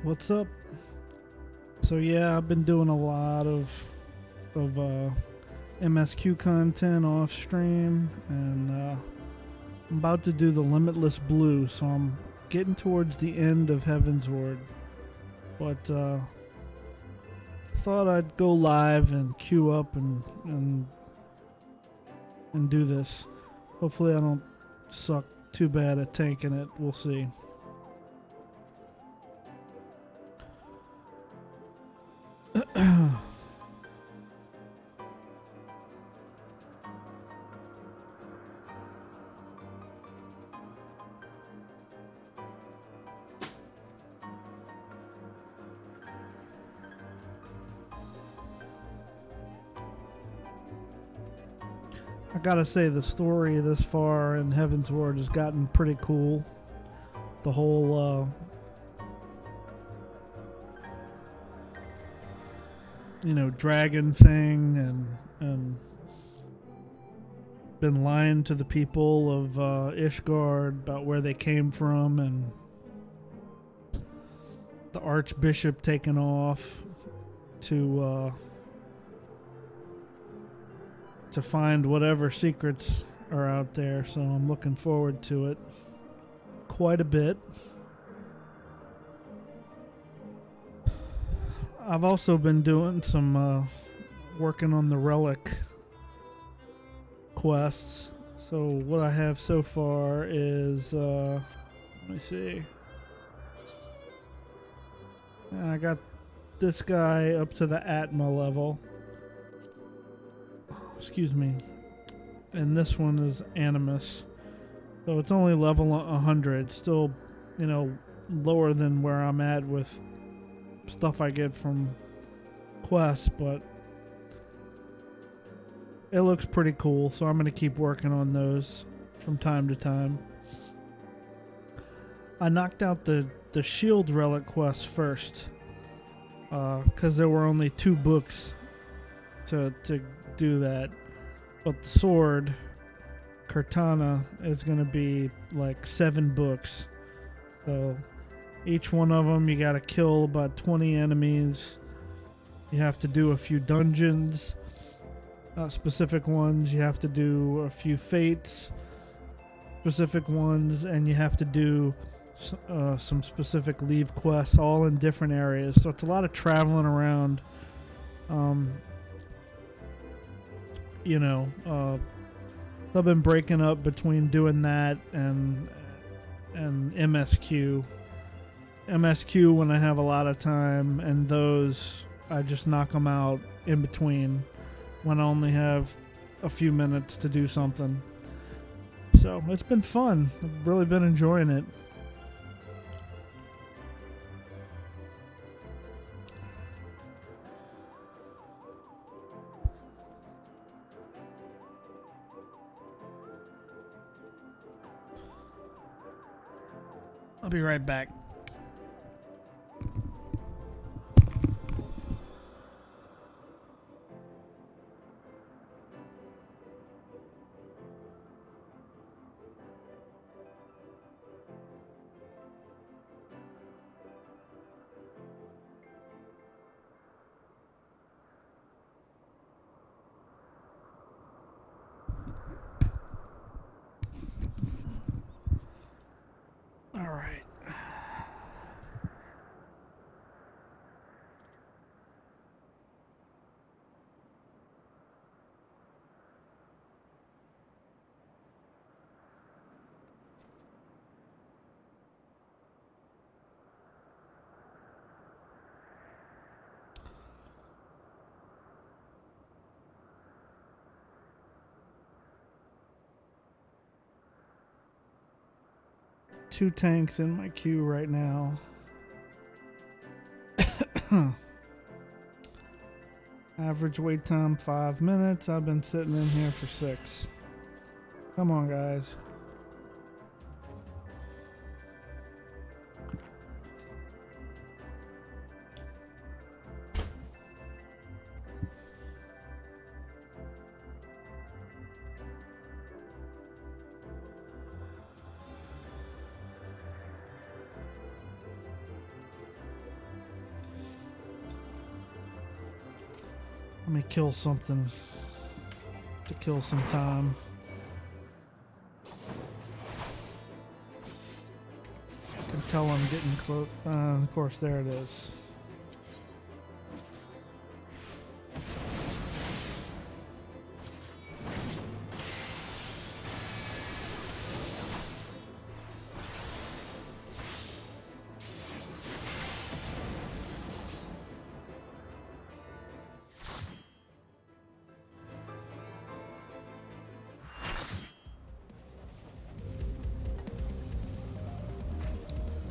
What's up? So yeah, I've been doing a lot of MSQ content off stream, and I'm about to do the Limitless Blue. So I'm getting towards the end of Heavensward, but thought I'd go live and queue up and do this. Hopefully, I don't suck too bad at tanking it. We'll see. I gotta say, the story this far in Heavensward has gotten pretty cool. The whole, dragon thing, and been lying to the people of Ishgard about where they came from, and the Archbishop taking off to find whatever secrets are out there. So I'm looking forward to it quite a bit. I've also been doing some working on the relic quests. So what I have so far is let me see. I got this guy up to the Atma level. Excuse me. And this one is Animus. So it's only level 100. Still, lower than where I'm at with stuff I get from quests, but it looks pretty cool. So I'm going to keep working on those from time to time. I knocked out the shield relic quest first, because there were only 2 books to do that. But the sword, Cortana, is going to be like 7 books. So each one of them, you got to kill about 20 enemies. You have to do a few dungeons, specific ones. You have to do a few fates, specific ones, and you have to do some specific leave quests, all in different areas. So it's a lot of traveling around. I've been breaking up between doing that and MSQ. MSQ when I have a lot of time, and those I just knock them out in between when I only have a few minutes to do something. So it's been fun. I've really been enjoying it. I'll be right back. All right. Two tanks in my queue right now. Average wait time 5 minutes. I've been sitting in here for 6. Come on, guys. Let me kill something to kill some time. I can tell I'm getting close. Of course, there it is.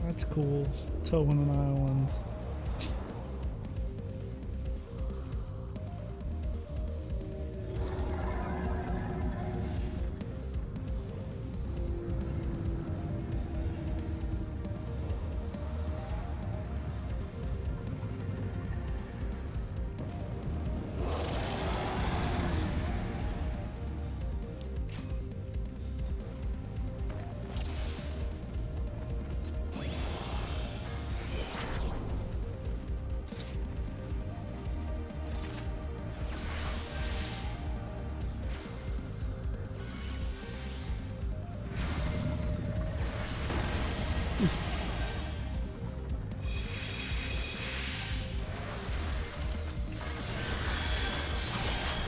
That's cool. Towing an island.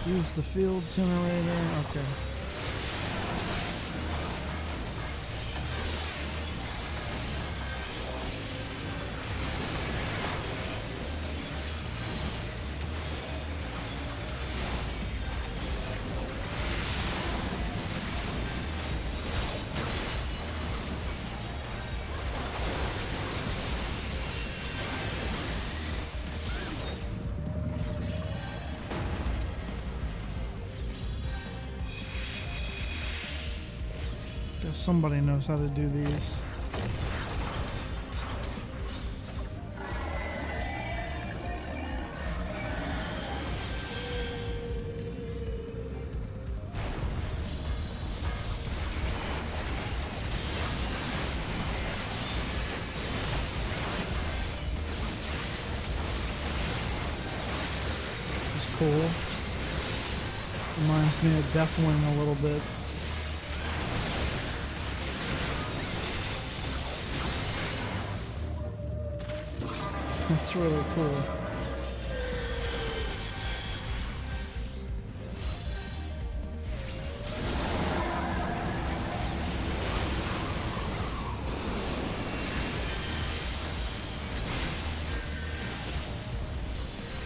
Use the field generator. Okay. Somebody knows how to do these. It's cool. Reminds me of Deathwing a little bit. That's really cool.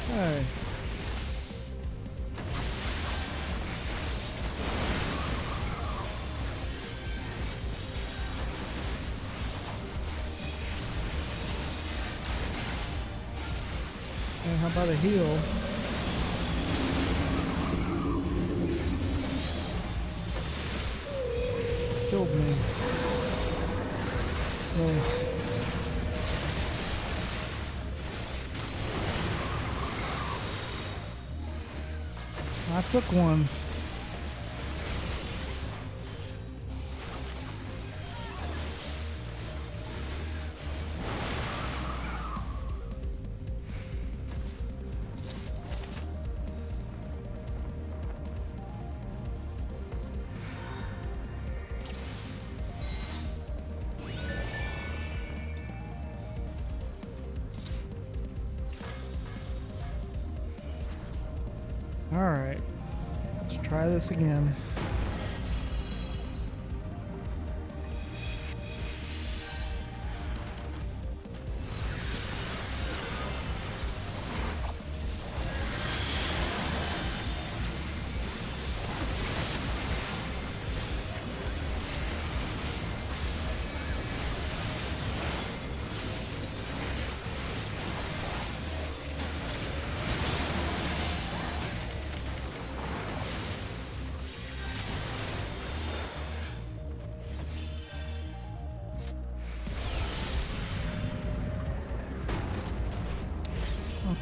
Hey. How about a heal? Killed me. Nice. I took one. Alright, let's try this again.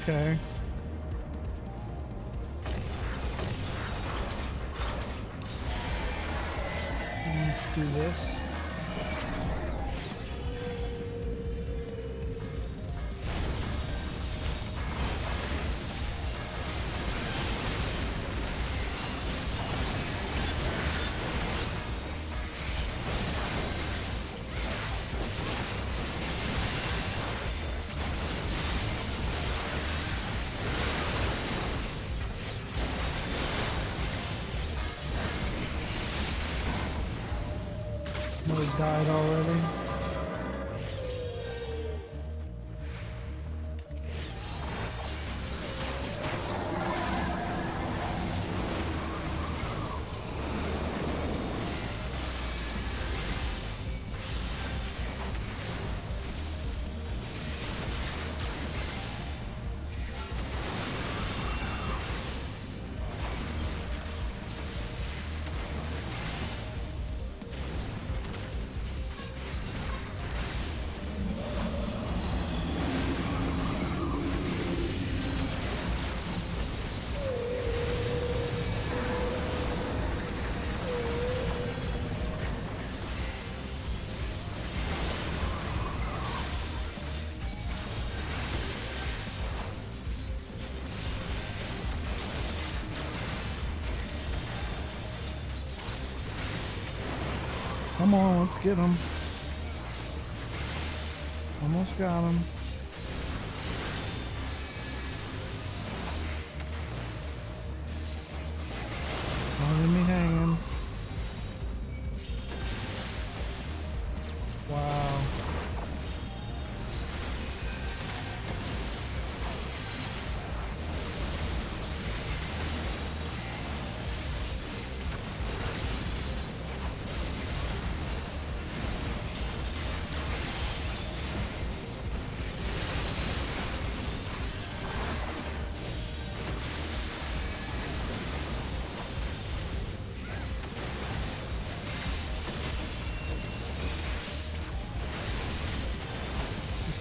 Okay. Let's do this. died already. Come on, let's get him. Almost got him. Don't leave me hanging. Wow.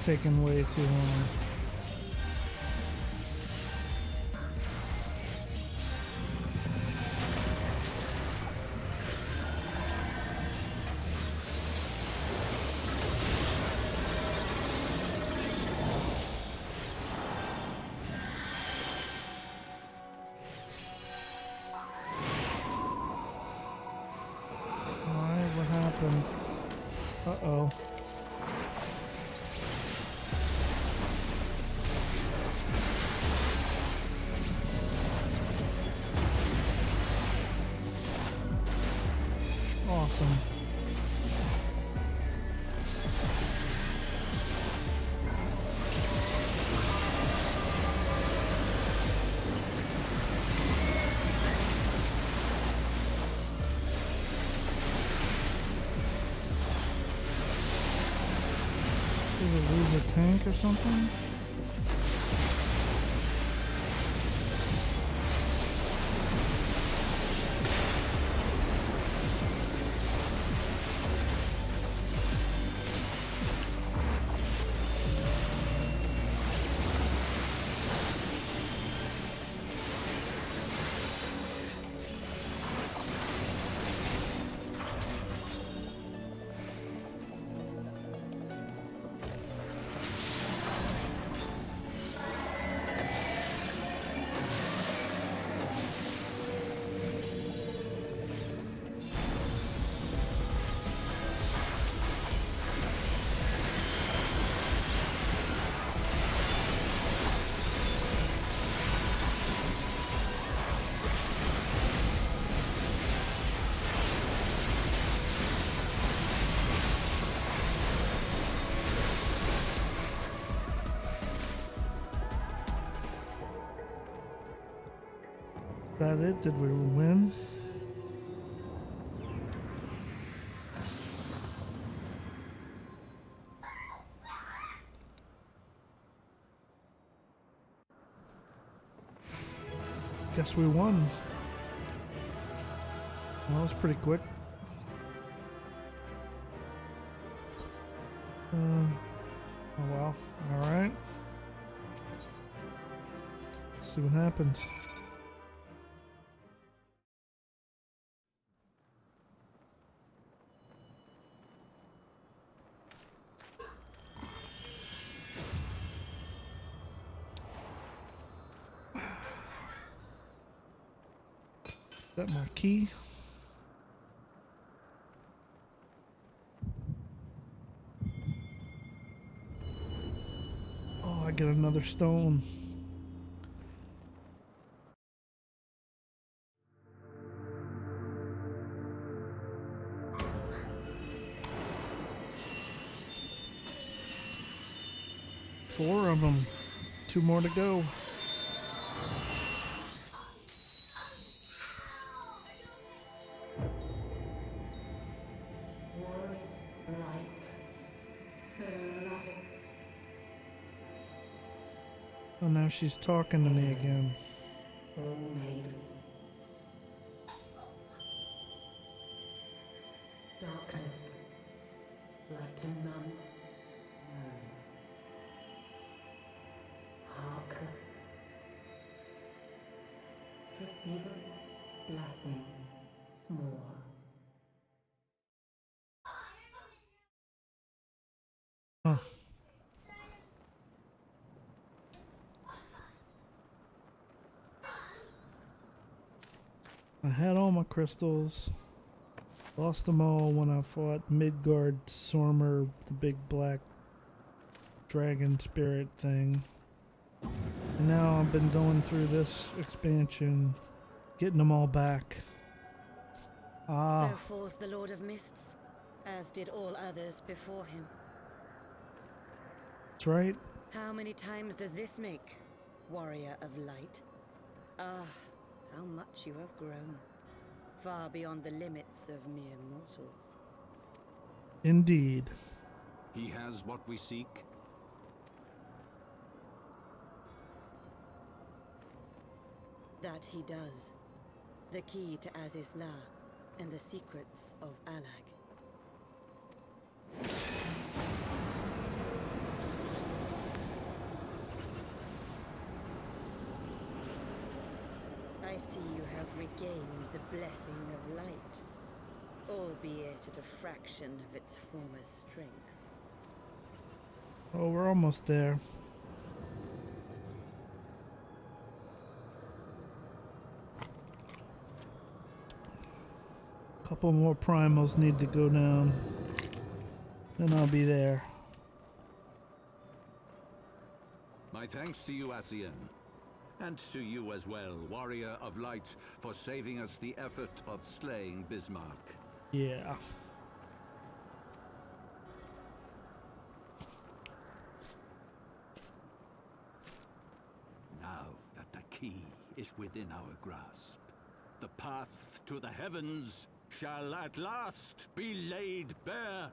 Taking way too long. Alright, what happened? Uh-oh. Awesome. Did we lose a tank or something? Is that it? Did we win? Guess we won. Well, that was pretty quick. Oh well. Alright. See what happens. Is that my key? Oh, I get another stone. 4 of them. 2 more to go. Oh, now she's talking to me again. Darkness, light to none. Hark. Receive blessing, s'more. Huh. I had all my crystals. Lost them all when I fought Midgard Sormer, the big black dragon spirit thing. And now I've been going through this expansion, getting them all back. So falls the Lord of Mists, as did all others before him. That's right. How many times does this make, warrior of light? Ah, how much you have grown. Far beyond the limits of mere mortals. Indeed. He has what we seek. That he does. The key to Azizla and the secrets of Alag. I see you have regained the blessing of light, albeit at a fraction of its former strength. Oh, we're almost there. Couple more primals need to go down. Then I'll be there. My thanks to you, Asian. And to you as well, warrior of light, for saving us the effort of slaying Bismarck. Yeah. Now that the key is within our grasp, the path to the heavens shall at last be laid bare.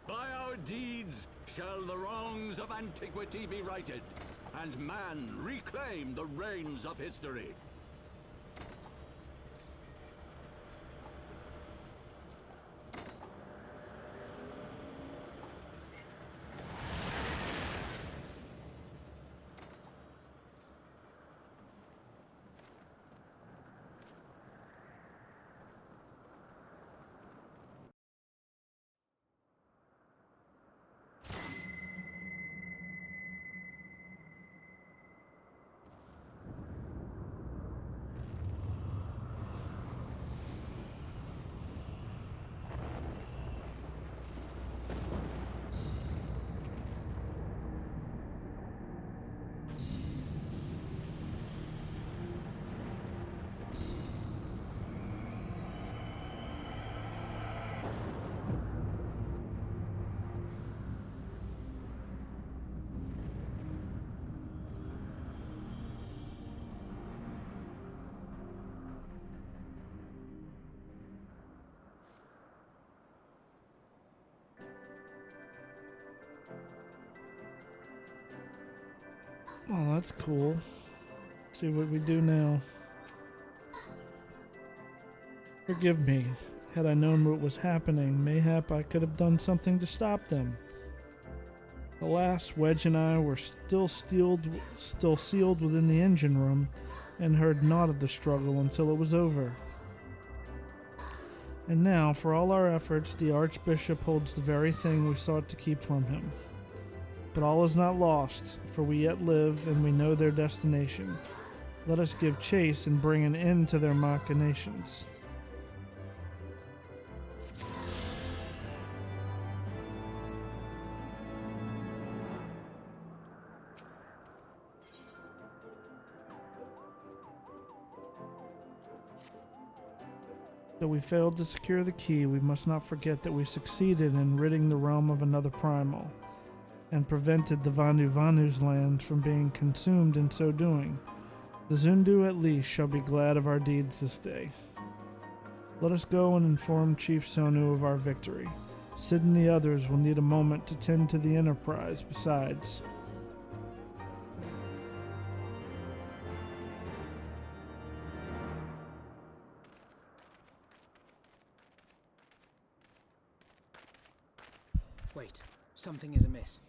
By our deeds shall the wrongs of antiquity be righted, and man reclaim the reins of history. Oh, that's cool. Let's see what we do now. Forgive me. Had I known what was happening, mayhap I could have done something to stop them. Alas, Wedge and I were still sealed within the engine room, and heard naught of the struggle until it was over. And now, for all our efforts, the Archbishop holds the very thing we sought to keep from him. But all is not lost, for we yet live, and we know their destination. Let us give chase and bring an end to their machinations. Though we failed to secure the key, we must not forget that we succeeded in ridding the realm of another primal, and prevented the Vanu Vanu's land from being consumed in so doing. The Zundu at least shall be glad of our deeds this day. Let us go and inform Chief Sonu of our victory. Sid and the others will need a moment to tend to the Enterprise besides. Wait, something is amiss.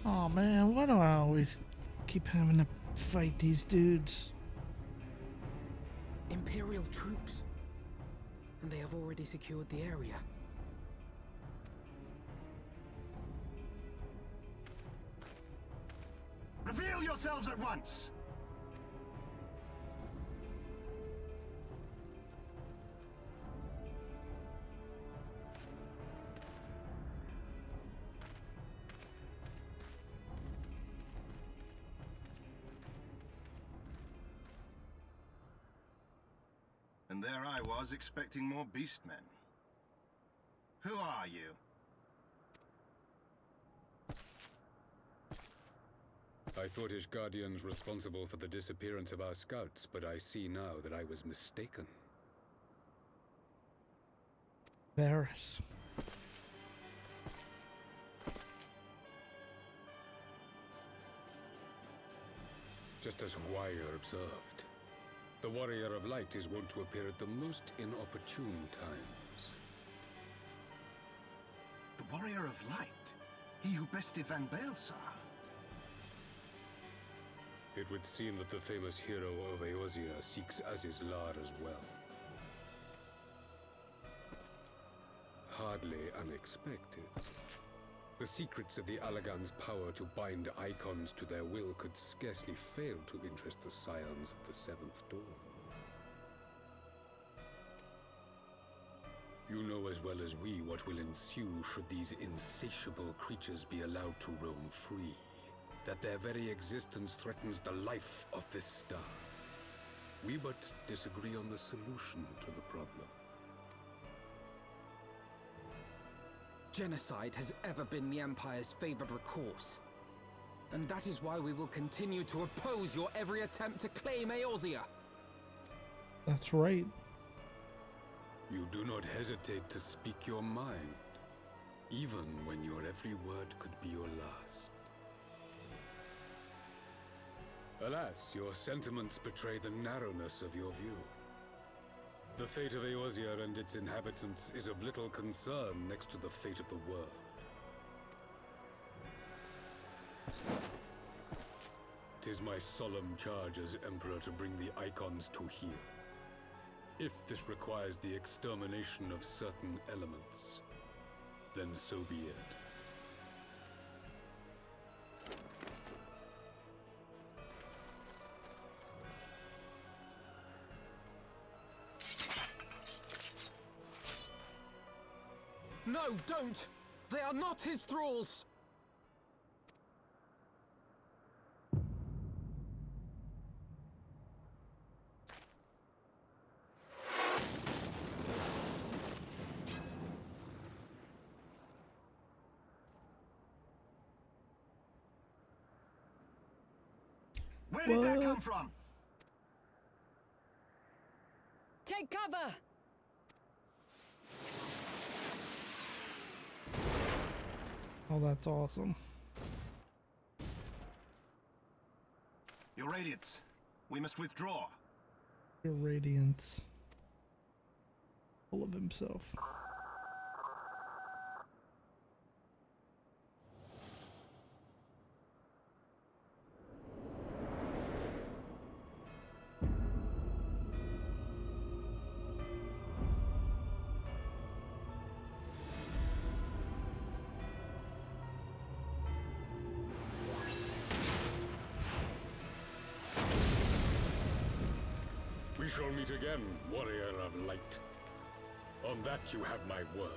Oh man, why do I always keep having to fight these dudes? Imperial troops. And they have already secured the area. Reveal yourselves at once! And there I was, expecting more beastmen. Who are you? I thought Ishgardians responsible for the disappearance of our scouts, but I see now that I was mistaken. Varys. Just as Wire observed, the Warrior of Light is wont to appear at the most inopportune times. The Warrior of Light? He who bested Van Baelsar? It would seem that the famous hero of Eorzea seeks Azizlar as well. Hardly unexpected. The secrets of the Allagan's power to bind icons to their will could scarcely fail to interest the scions of the Seventh Dawn. You know as well as we what will ensue should these insatiable creatures be allowed to roam free. That their very existence threatens the life of this star. We but disagree on the solution to the problem. Genocide has ever been the Empire's favored recourse. And that is why we will continue to oppose your every attempt to claim Eorzea. That's right. You do not hesitate to speak your mind, even when your every word could be your last. Alas, your sentiments betray the narrowness of your view. The fate of Eorzea and its inhabitants is of little concern next to the fate of the world. Tis my solemn charge as Emperor to bring the icons to heel. If this requires the extermination of certain elements, then so be it. No, don't! They are not his thralls! Where did that come from? Take cover! Oh, that's awesome. Your Radiance. We must withdraw. Your Radiance. Full of himself. We shall meet again, warrior of light. On that you have my word.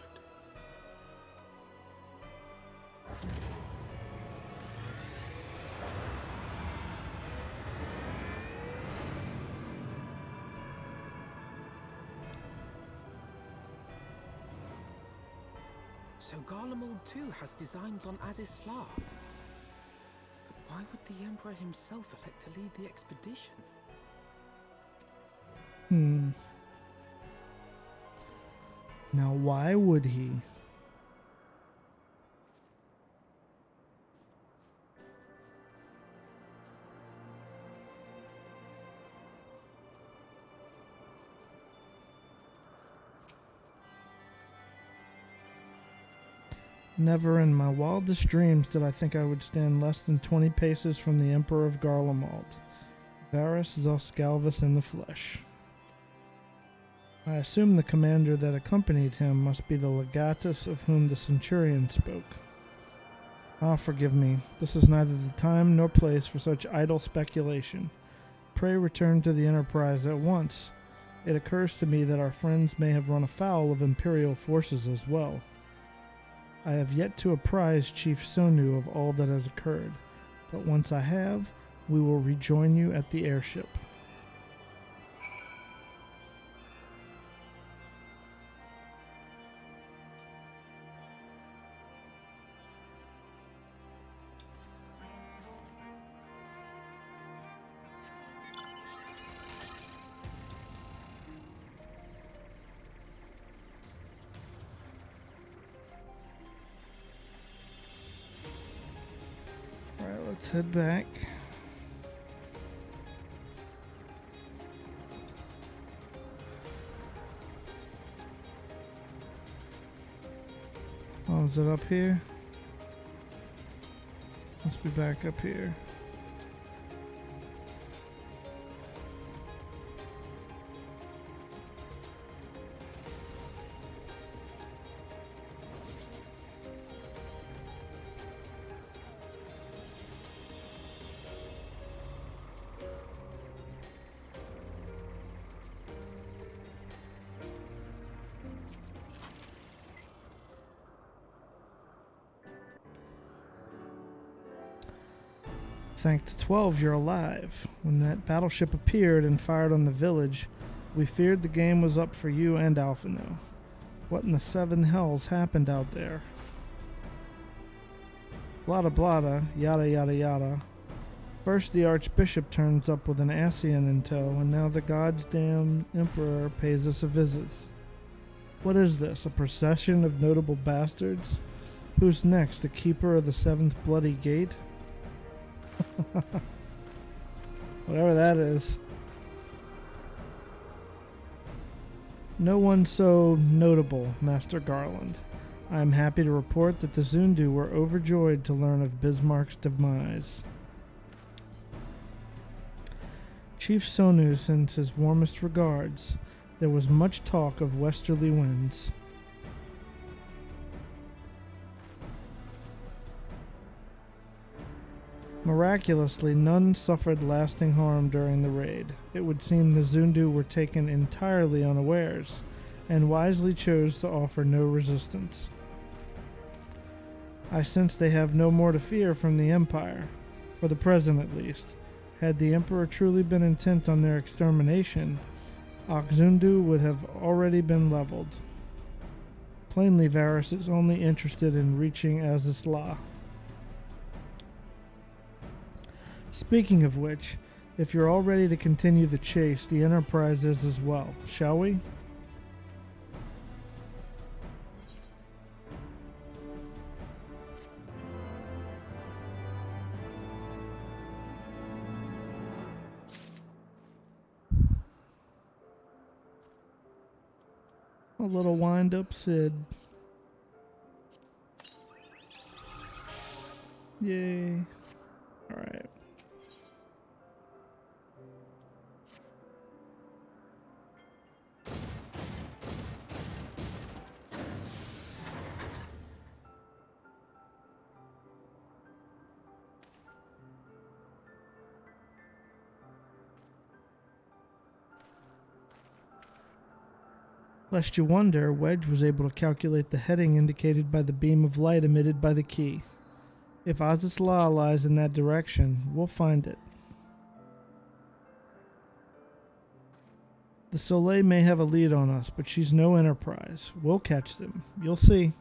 So Garlemald too has designs on Azislav. But why would the Emperor himself elect to lead the expedition? Now, why would he? Never in my wildest dreams did I think I would stand less than 20 paces from the Emperor of Garlemald, Varus Zosgalvus in the flesh. I assume the commander that accompanied him must be the legatus of whom the centurion spoke. Ah, forgive me, this is neither the time nor place for such idle speculation. Pray return to the Enterprise at once. It occurs to me that our friends may have run afoul of Imperial forces as well. I have yet to apprise Chief Sonu of all that has occurred, but once I have, we will rejoin you at the airship. Let's head back. Oh, is it up here? Must be back up here. Thank the 12 you're alive. When that battleship appeared and fired on the village, we feared the game was up for you and Alphino. What in the seven hells happened out there? Blada blada, yada yada yada. First the Archbishop turns up with an Ascian in tow, and now the goddamn Emperor pays us a visit. What is this, a procession of notable bastards? Who's next, the Keeper of the Seventh Bloody Gate? Whatever that is. No one so notable, Master Garland. I am happy to report that the Zundu were overjoyed to learn of Bismarck's demise. Chief Sonu sends his warmest regards. There was much talk of westerly winds. Miraculously, none suffered lasting harm during the raid. It would seem the Zundu were taken entirely unawares, and wisely chose to offer no resistance. I sense they have no more to fear from the Empire, for the present at least. Had the Emperor truly been intent on their extermination, Akzundu would have already been leveled. Plainly, Varus is only interested in reaching Azisla. Speaking of which, If you're all ready to continue the chase, the Enterprise is as well. Shall we? A little wind-up Sid. Yay. Alright. Lest you wonder, Wedge was able to calculate the heading indicated by the beam of light emitted by the key. If Azis La lies in that direction, we'll find it. The Soleil may have a lead on us, but she's no Enterprise. We'll catch them. You'll see.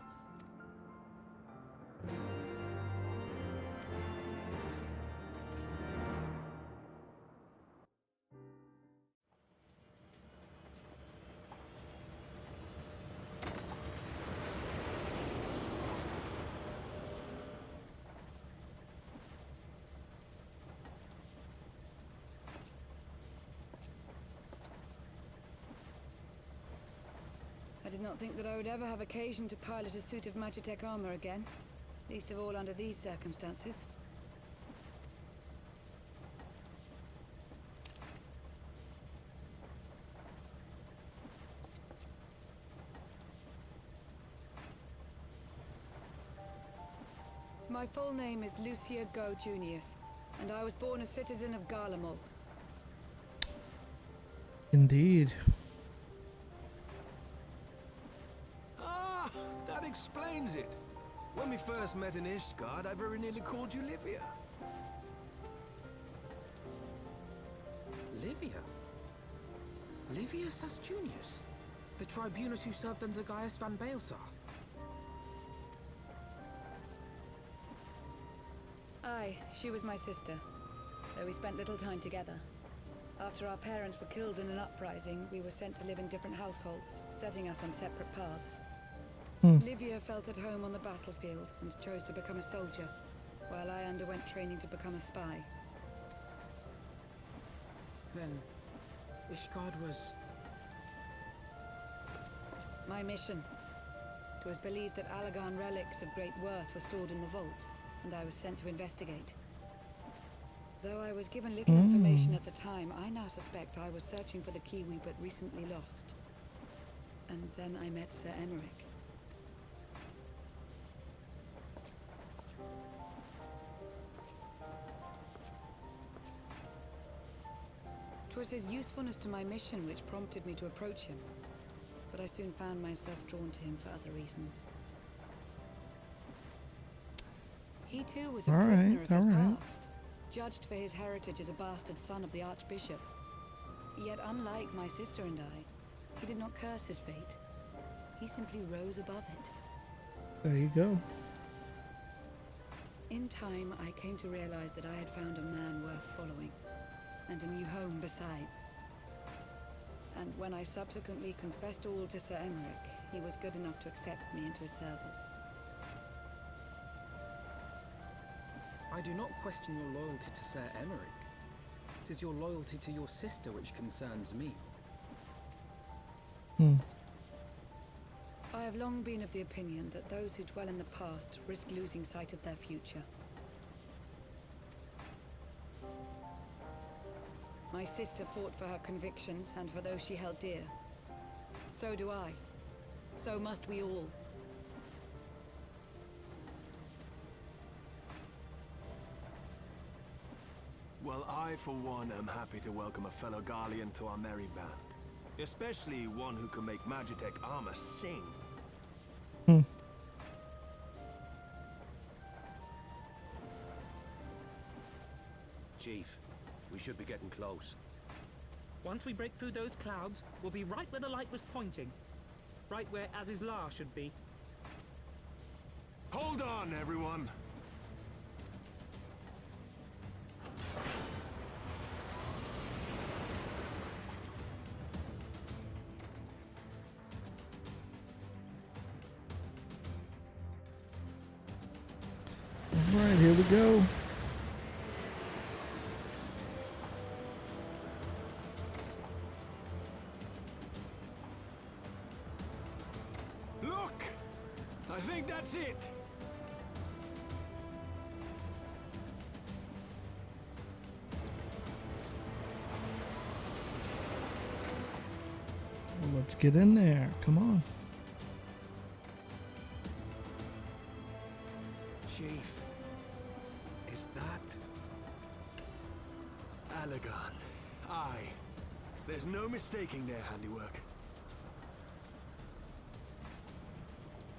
I did not think that I would ever have occasion to pilot a suit of Magitech armor again, least of all under these circumstances. My full name is Lucia Go Junius, and I was born a citizen of Garlemald. Indeed. That explains it. When we first met in Ishgard, I very nearly called you Livia. Livia? Livia Sastunius? The tribunus who served under Gaius van Baelsar? Aye, she was my sister, though we spent little time together. After our parents were killed in an uprising, we were sent to live in different households, setting us on separate paths. Livia felt at home on the battlefield and chose to become a soldier, while I underwent training to become a spy. Then, Ishgard was... My mission. It was believed that Allagan relics of great worth were stored in the vault, and I was sent to investigate. Though I was given little information at the time, I now suspect I was searching for the key we but recently lost. And then I met Sir Emmerich. 'Twas his usefulness to my mission which prompted me to approach him, but I soon found myself drawn to him for other reasons. He too was a prisoner of his past, judged for his heritage as a bastard son of the Archbishop. Yet unlike my sister and I, he did not curse his fate. He simply rose above it. There you go. In time, I came to realize that I had found a man worth following, and a new home besides. And when I subsequently confessed all to Sir Emmerich, he was good enough to accept me into his service. I do not question your loyalty to Sir Emmerich. It is your loyalty to your sister which concerns me. I have long been of the opinion that those who dwell in the past risk losing sight of their future. My sister fought for her convictions and for those she held dear. So do I. So must we all. Well, I, for one, am happy to welcome a fellow Garlean to our merry band. Especially one who can make Magitech armor sing. Chief, we should be getting close. Once we break through those clouds, we'll be right where the light was pointing. Right where Az's La should be. Hold on, everyone! here we go. Look! I think that's it. Well, let's get in there. Come on. Chief, is that Allagan? Aye. There's no mistaking their handiwork.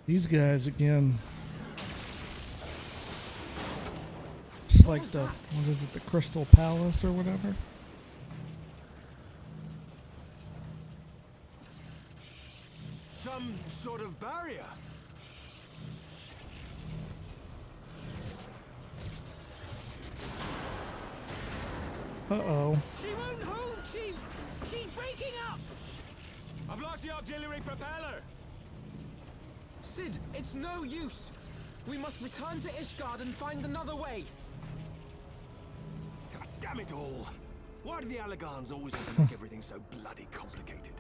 These guys again. It's like the, what is it, the Crystal Palace or whatever? Some sort of barrier. Uh-oh. She won't hold, Chief! She's breaking up! I've lost the auxiliary propeller! Sid, it's no use! We must return to Ishgard and find another way! God damn it all! Why do the Allagans always have to make everything so bloody complicated?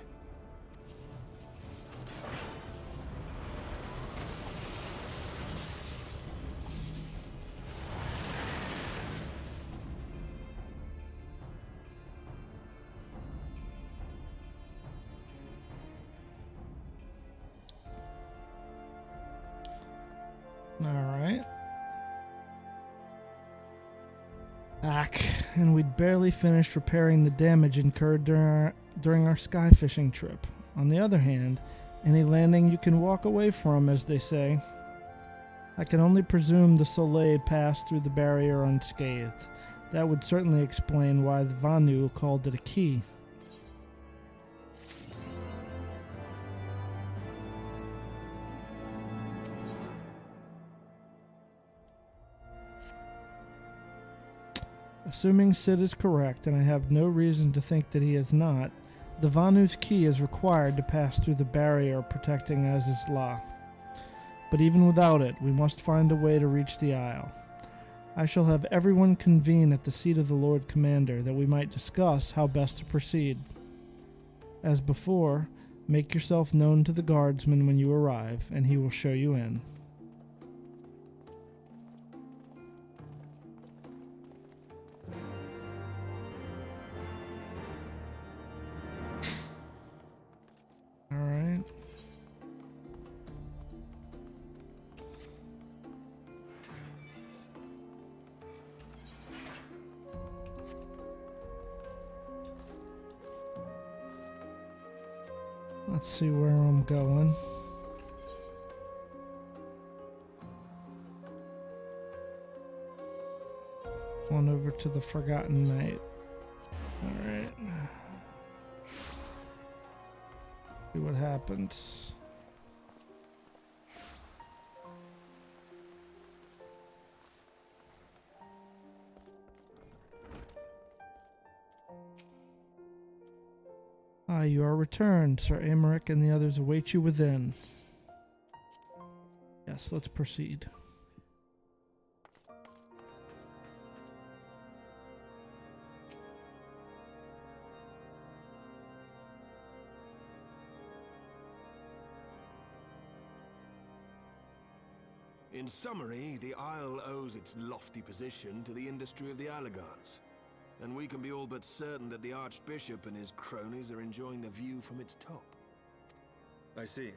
Alright. Back, and we'd barely finished repairing the damage incurred during our sky fishing trip. On the other hand, any landing you can walk away from, as they say. I can only presume the Soleil passed through the barrier unscathed. That would certainly explain why the Vanu called it a key. Assuming Sid is correct, and I have no reason to think that he is not, the Vanu's key is required to pass through the barrier protecting Aziz's Law. But even without it, we must find a way to reach the Isle. I shall have everyone convene at the seat of the Lord Commander, that we might discuss how best to proceed. As before, make yourself known to the guardsman when you arrive, and he will show you in. Alright. Let's see where I'm going. On over to the Forgotten Knight. Alright. See what happens. Ah, you are returned. Sir Amaric and the others await you within. Yes, let's proceed. In summary, the Isle owes its lofty position to the industry of the Allagans. And we can be all but certain that the Archbishop and his cronies are enjoying the view from its top. I see.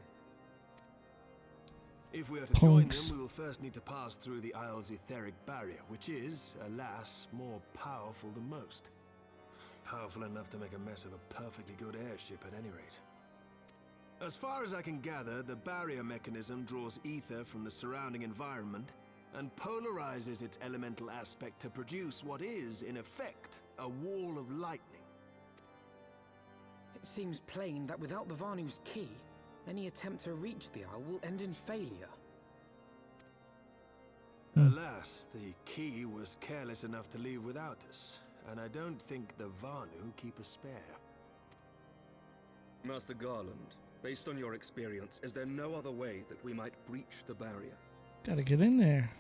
If we are to join Punks. them, we will first need to pass through the Isle's etheric barrier, which is, alas, more powerful than most. Powerful enough to make a mess of a perfectly good airship at any rate. As far as I can gather, the barrier mechanism draws ether from the surrounding environment and polarizes its elemental aspect to produce what is, in effect, a wall of lightning. It seems plain that without the Vanu's key, any attempt to reach the Isle will end in failure. Alas, the key was careless enough to leave without us, and I don't think the Vanu keep a spare. Master Garland, based on your experience, is there no other way that we might breach the barrier? Gotta get in there.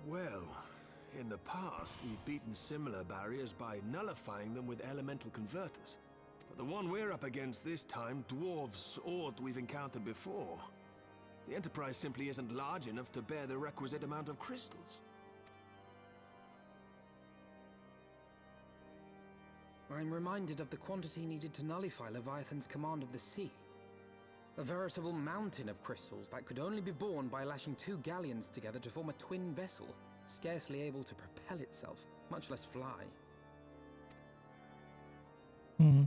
Well, in the past, we've beaten similar barriers by nullifying them with elemental converters. But the one we're up against this time dwarfs aught we've encountered before. The Enterprise simply isn't large enough to bear the requisite amount of crystals. I'm reminded of the quantity needed to nullify Leviathan's command of the sea. A veritable mountain of crystals that could only be borne by lashing 2 galleons together to form a twin vessel, scarcely able to propel itself, much less fly.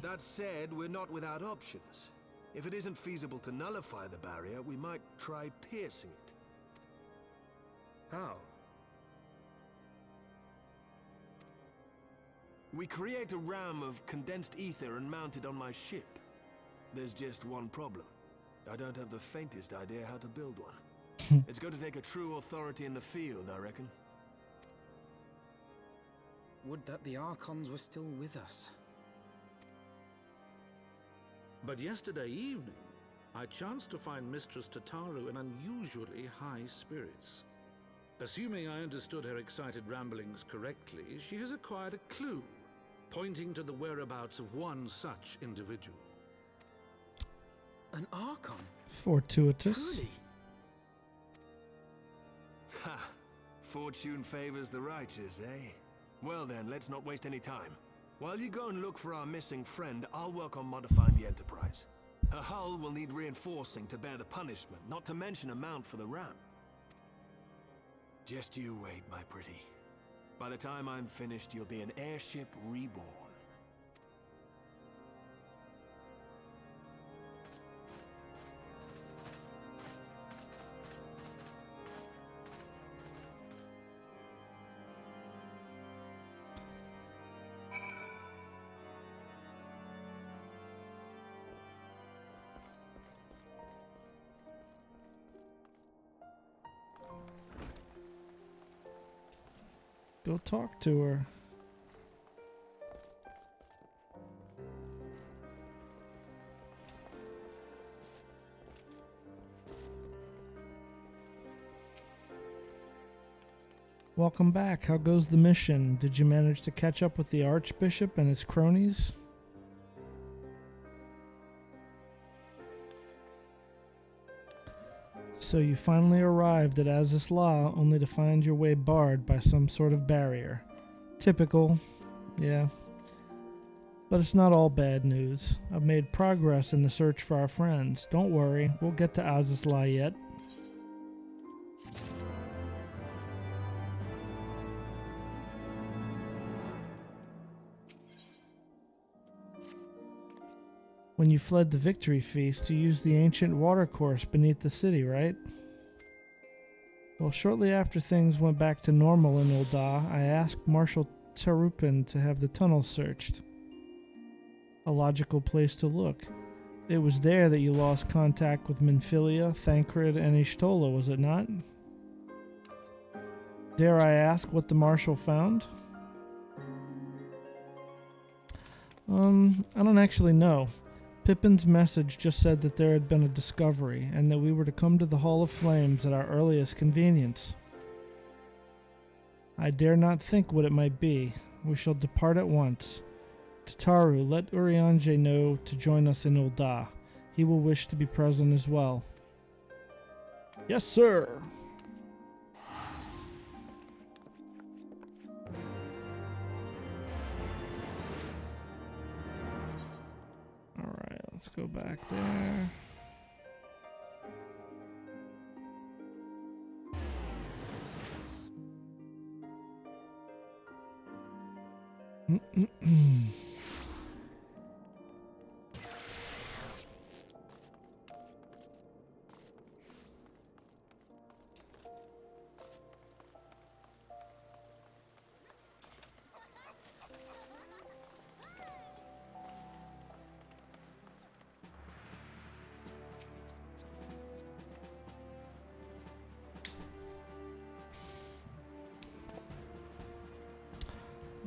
That said, we're not without options. If it isn't feasible to nullify the barrier, we might try piercing it. How? We create a ram of condensed ether and mount it on my ship. There's just one problem. I don't have the faintest idea how to build one. It's going to take a true authority in the field, I reckon. Would that the Archons were still with us. But yesterday evening, I chanced to find Mistress Tataru in unusually high spirits. Assuming I understood her excited ramblings correctly, she has acquired a clue, pointing to the whereabouts of one such individual. An Archon? Fortuitous. Truly? Ha! Fortune favors the righteous, eh? Well then, let's not waste any time. While you go and look for our missing friend, I'll work on modifying the Enterprise. Her hull will need reinforcing to bear the punishment, not to mention a mount for the ram. Just you wait, my pretty. By the time I'm finished, you'll be an airship reborn. Go talk to her. Welcome back. How goes the mission? Did you manage to catch up with the Archbishop and his cronies? So you finally arrived at Azus La, only to find your way barred by some sort of barrier. Typical, yeah. But it's not all bad news. I've made progress in the search for our friends. Don't worry, we'll get to Azus La yet. When you fled the Victory Feast, you used the ancient watercourse beneath the city, right? Well, shortly after things went back to normal in Ul'dah, I asked Marshal Terupin to have the tunnels searched. A logical place to look. It was there that you lost contact with Minfilia, Thancred, and Ishtola, was it not? Dare I ask what the Marshal found? I don't actually know. Pippin's message just said that there had been a discovery, and that we were to come to the Hall of Flames at our earliest convenience. I dare not think what it might be. We shall depart at once. Tataru, let Urianger know to join us in Ul'dah. He will wish to be present as well. Yes, sir. Alright, let's go back there.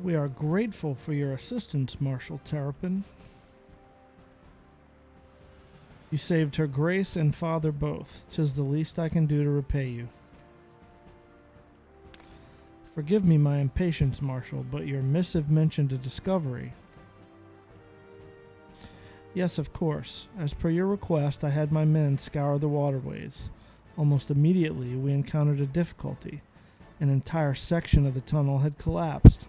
We are grateful for your assistance, Marshal Terrapin. You saved her grace and father both. 'Tis the least I can do to repay you. Forgive me my impatience, Marshal, but your missive mentioned a discovery. Yes, of course. As per your request, I had my men scour the waterways. Almost immediately, we encountered a difficulty. An entire section of the tunnel had collapsed.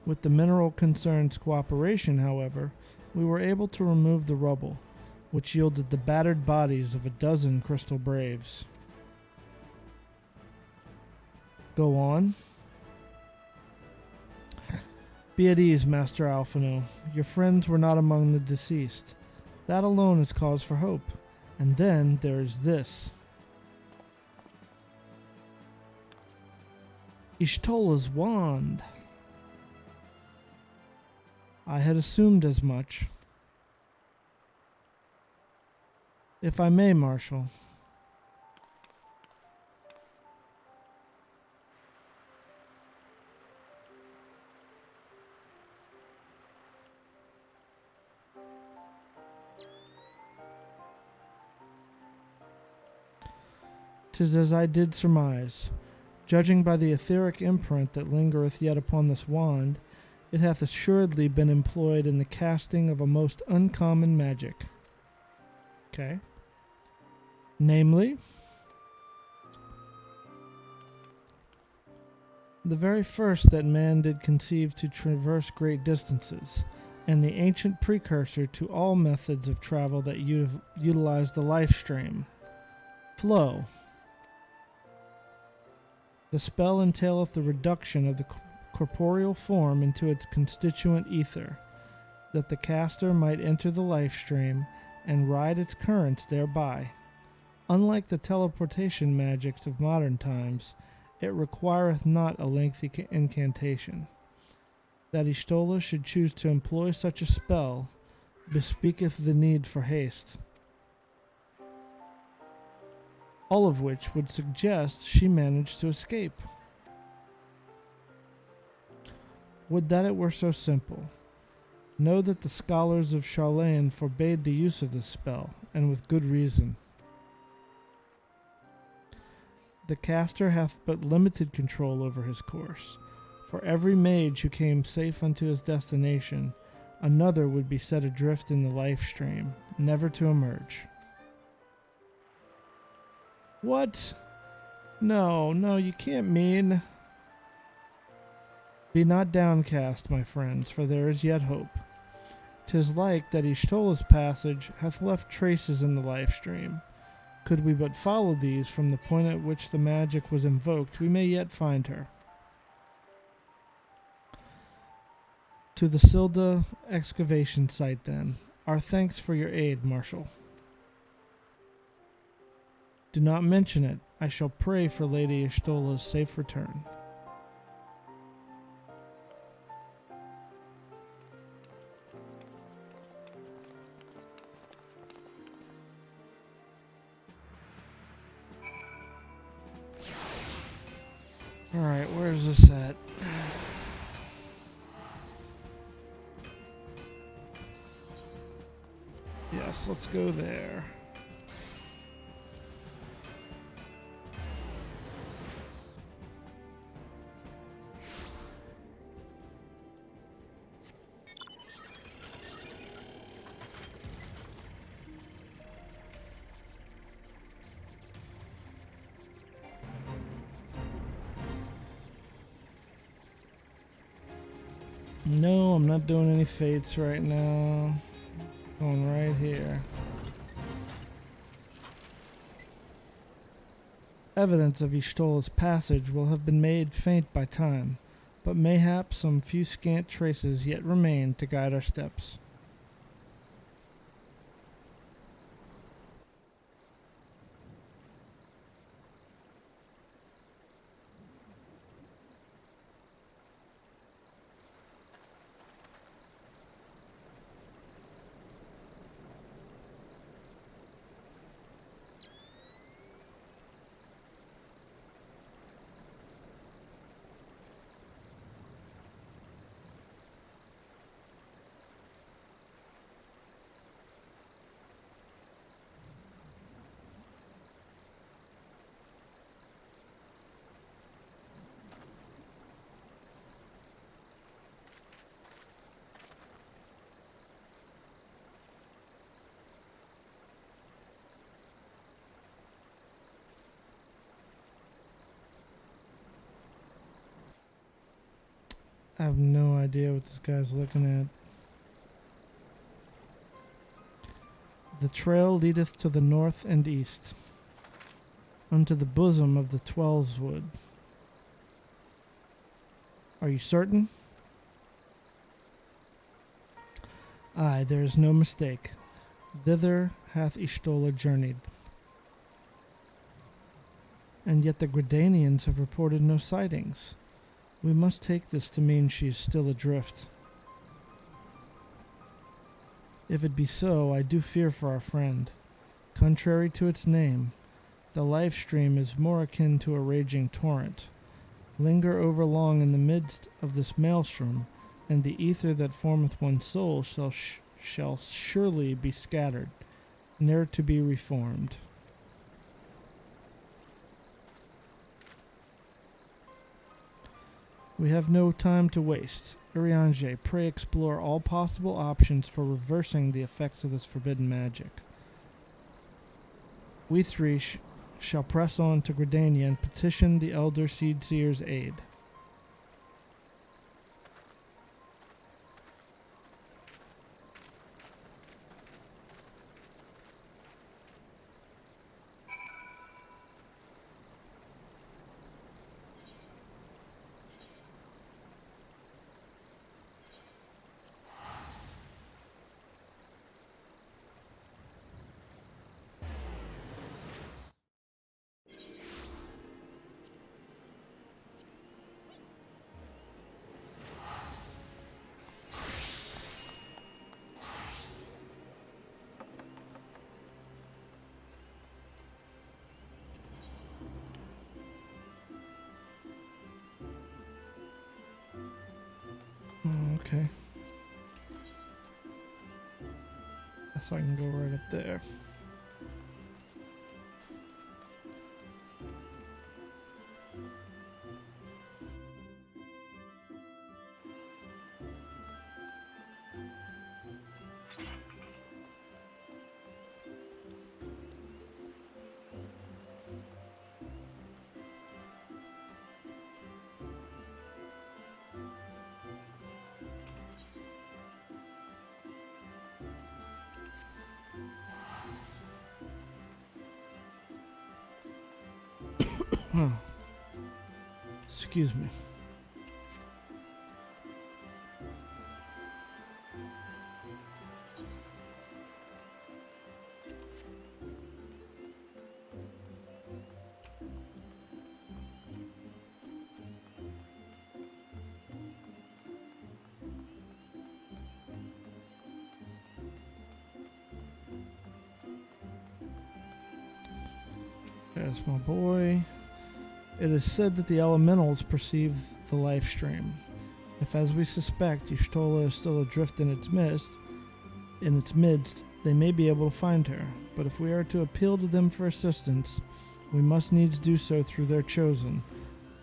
With the mineral concern's cooperation, however, we were able to remove the rubble, which yielded the battered bodies of a dozen crystal braves. Go on. Be at ease, Master Alphino. Your friends were not among the deceased. That alone is cause for hope. And then there is this. Ishtola's wand. I had assumed as much. If I may, Marshal. "'Tis as I did surmise. Judging by the etheric imprint that lingereth yet upon this wand, it hath assuredly been employed in the casting of a most uncommon magic." Okay. Namely, the very first that man did conceive to traverse great distances, and the ancient precursor to all methods of travel that utilize the life stream. Flow. The spell entaileth the reduction of the corporeal form into its constituent ether, that the caster might enter the life stream and ride its currents thereby. Unlike the teleportation magics of modern times, it requireth not a lengthy incantation. That Y'shtola should choose to employ such a spell bespeaketh the need for haste. All of which would suggest she managed to escape. Would that it were so simple. Know that the scholars of Sharlayan forbade the use of this spell, and with good reason. The caster hath but limited control over his course. For every mage who came safe unto his destination, another would be set adrift in the life stream, never to emerge. What? No, you can't mean. Be not downcast, my friends, for there is yet hope. 'Tis like that Y'shtola's passage hath left traces in the life stream. Could we but follow these from the point at which the magic was invoked, we may yet find her. To the Silda excavation site, then. Our thanks for your aid, Marshal. Do not mention it. I shall pray for Lady Y'shtola's safe return. Alright, where's this at? Yes, let's go there. No, I'm not doing any fates right now. Going right here. Evidence of Y'shtola's passage will have been made faint by time, but mayhap some few scant traces yet remain to guide our steps. I have no idea what this guy's looking at. The trail leadeth to the north and east, unto the bosom of the Twelveswood. Are you certain? Aye, there is no mistake. Thither hath Y'shtola journeyed. And yet the Gridanians have reported no sightings. We must take this to mean she is still adrift. If it be so, I do fear for our friend. Contrary to its name, the life stream is more akin to a raging torrent. Linger over long in the midst of this maelstrom, and the ether that formeth one's soul shall surely be scattered, ne'er to be reformed. We have no time to waste. Urianger, pray explore all possible options for reversing the effects of this forbidden magic. We three shall press on to Gridania and petition the Elder Seedseer's aid. Okay. Guess I can go right up there. Oh. Excuse me. There's my boy. It is said that the elementals perceive the life stream. If, as we suspect, Y'shtola is still adrift in its midst, they may be able to find her. But if we are to appeal to them for assistance, we must needs do so through their chosen,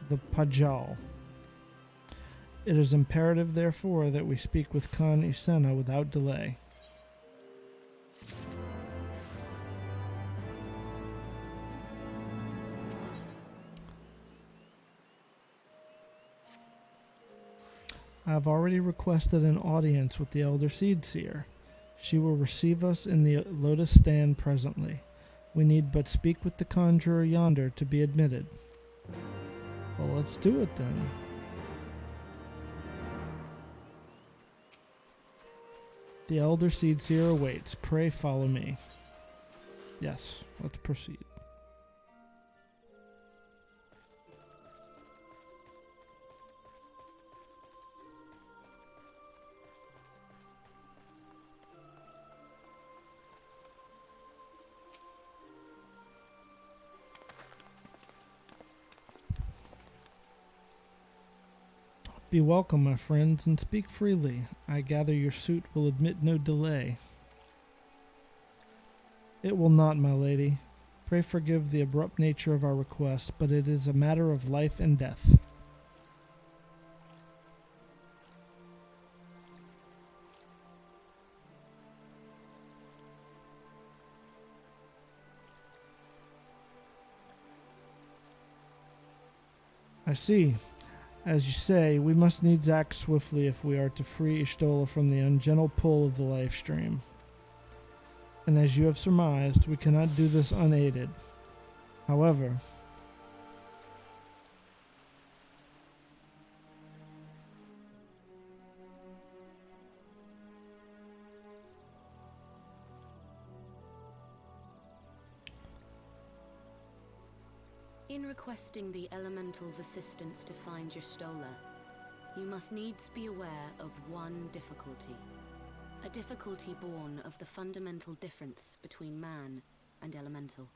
the Pajal. It is imperative, therefore, that we speak with Khan Isena without delay. I have already requested an audience with the Elder Seedseer. She will receive us in the Lotus Stand presently. We need but speak with the conjurer yonder to be admitted. Well, let's do it then. The Elder Seedseer awaits. Pray follow me. Yes, let's proceed. Be welcome, my friends, and speak freely. I gather your suit will admit no delay. It will not, my lady. Pray forgive the abrupt nature of our request, but it is a matter of life and death. I see. As you say, we must needs act swiftly if we are to free Ishtola from the ungentle pull of the life stream. And as you have surmised, we cannot do this unaided. However, in requesting the Elemental's assistance to find Y'shtola, you must needs be aware of one difficulty. A difficulty born of the fundamental difference between man and Elemental.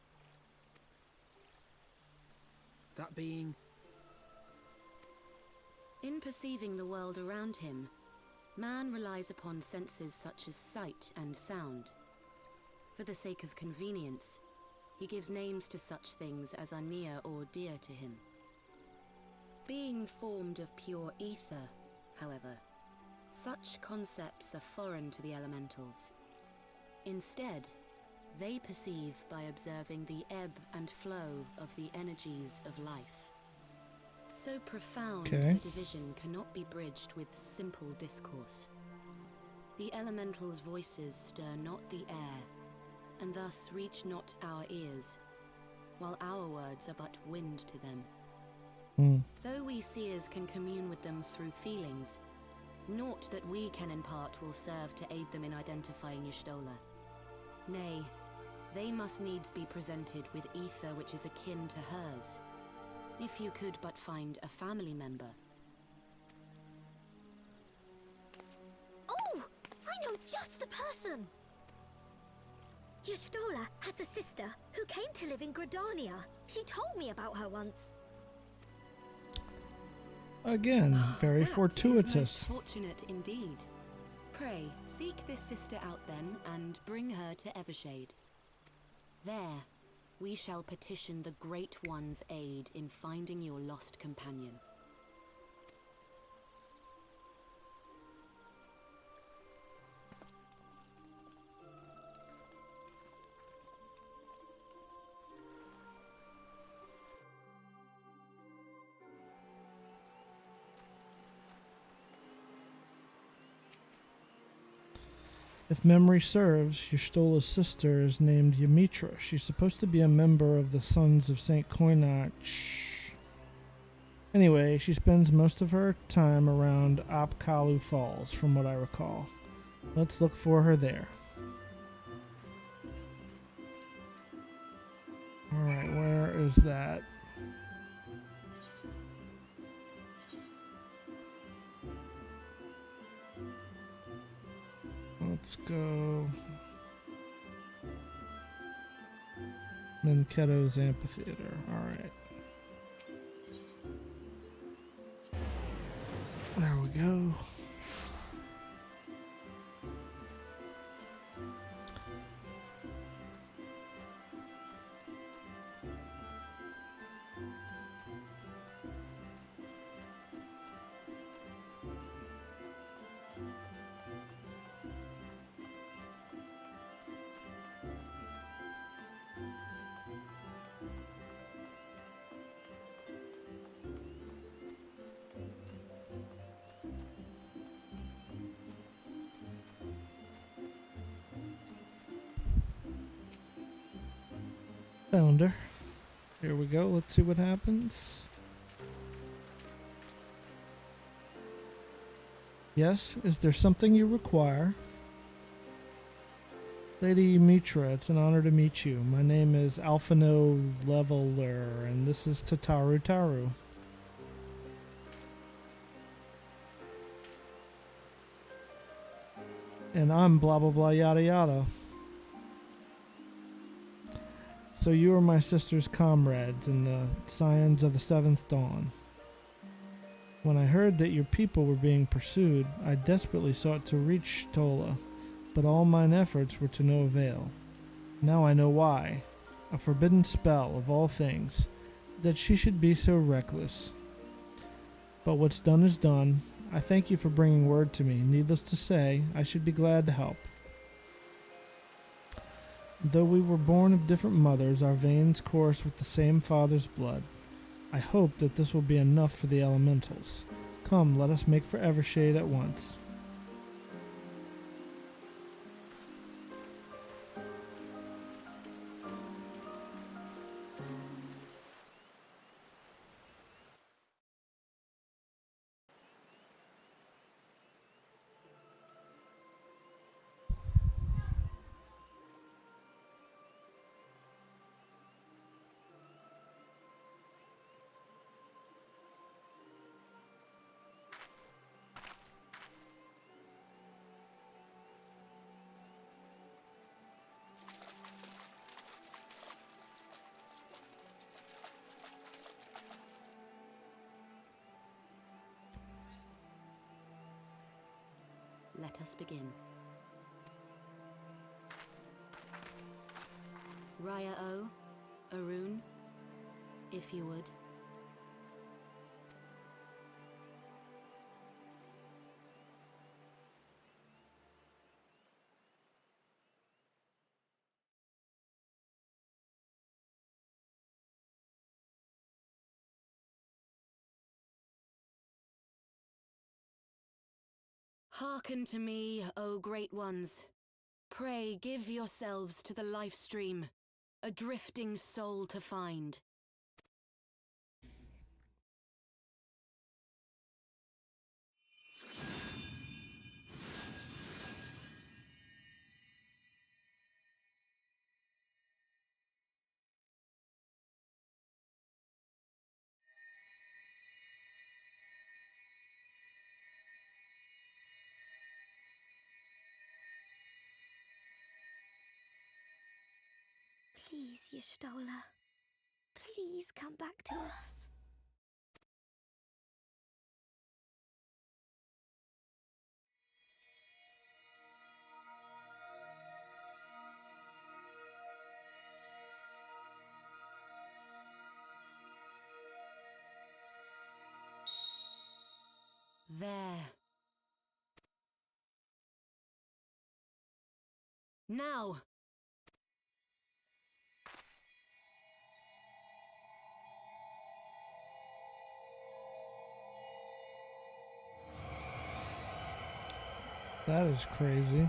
That being... In perceiving the world around him, man relies upon senses such as sight and sound. For the sake of convenience, he gives names to such things as are near or dear to him. Being formed of pure ether, however, such concepts are foreign to the Elementals. Instead, they perceive by observing the ebb and flow of the energies of life. So profound a division cannot be bridged with simple discourse. The Elementals' voices stir not the air, and thus reach not our ears, while our words are but wind to them. Though we seers can commune with them through feelings, naught that we can impart will serve to aid them in identifying Y'shtola. Nay, they must needs be presented with ether which is akin to hers. If you could but find a family member. Oh! I know just the person! Y'shtola has a sister who came to live in Gridania. She told me about her once. Again, very That is fortuitous. most fortunate indeed. Pray, seek this sister out then, and bring her to Evershade. There, we shall petition the Great One's aid in finding your lost companion. If memory serves, Y'shtola's sister is named Ymitra. She's supposed to be a member of the Sons of St. Koinach. Anyway, she spends most of her time around Apkalu Falls, from what I recall. Let's look for her there. Alright, where is that? Let's go. Minketo's Amphitheater. Alright. There we go. Found her. Here we go. Let's see what happens. Yes, is there something you require? Lady Mitra, it's an honor to meet you. My name is Alphino Leveler, and this is Tataru Taru. And I'm blah blah blah yada yada. So you are my sister's comrades and the scions of the Seventh Dawn. When I heard that your people were being pursued, I desperately sought to reach Y'shtola, but all mine efforts were to no avail. Now I know why. A forbidden spell, of all things, that she should be so reckless. But what's done is done. I thank you for bringing word to me. Needless to say, I should be glad to help. Though we were born of different mothers, our veins course with the same father's blood. I hope that this will be enough for the elementals. Come, let us make for Evershade at once. Let us begin. Raya O, Arun, if you would. Hearken to me, O great ones. Pray give yourselves to the life stream, a drifting soul to find. Please, Y'shtola. Please come back to us. There. Now! That is crazy.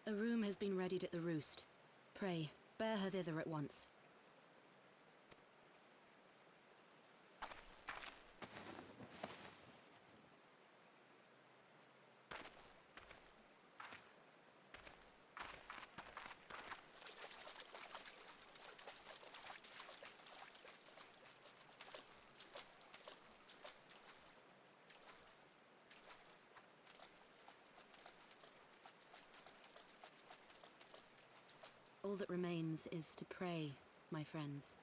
A room has been readied at the roost. Pray, bear her thither at once. All that remains is to pray, my friends.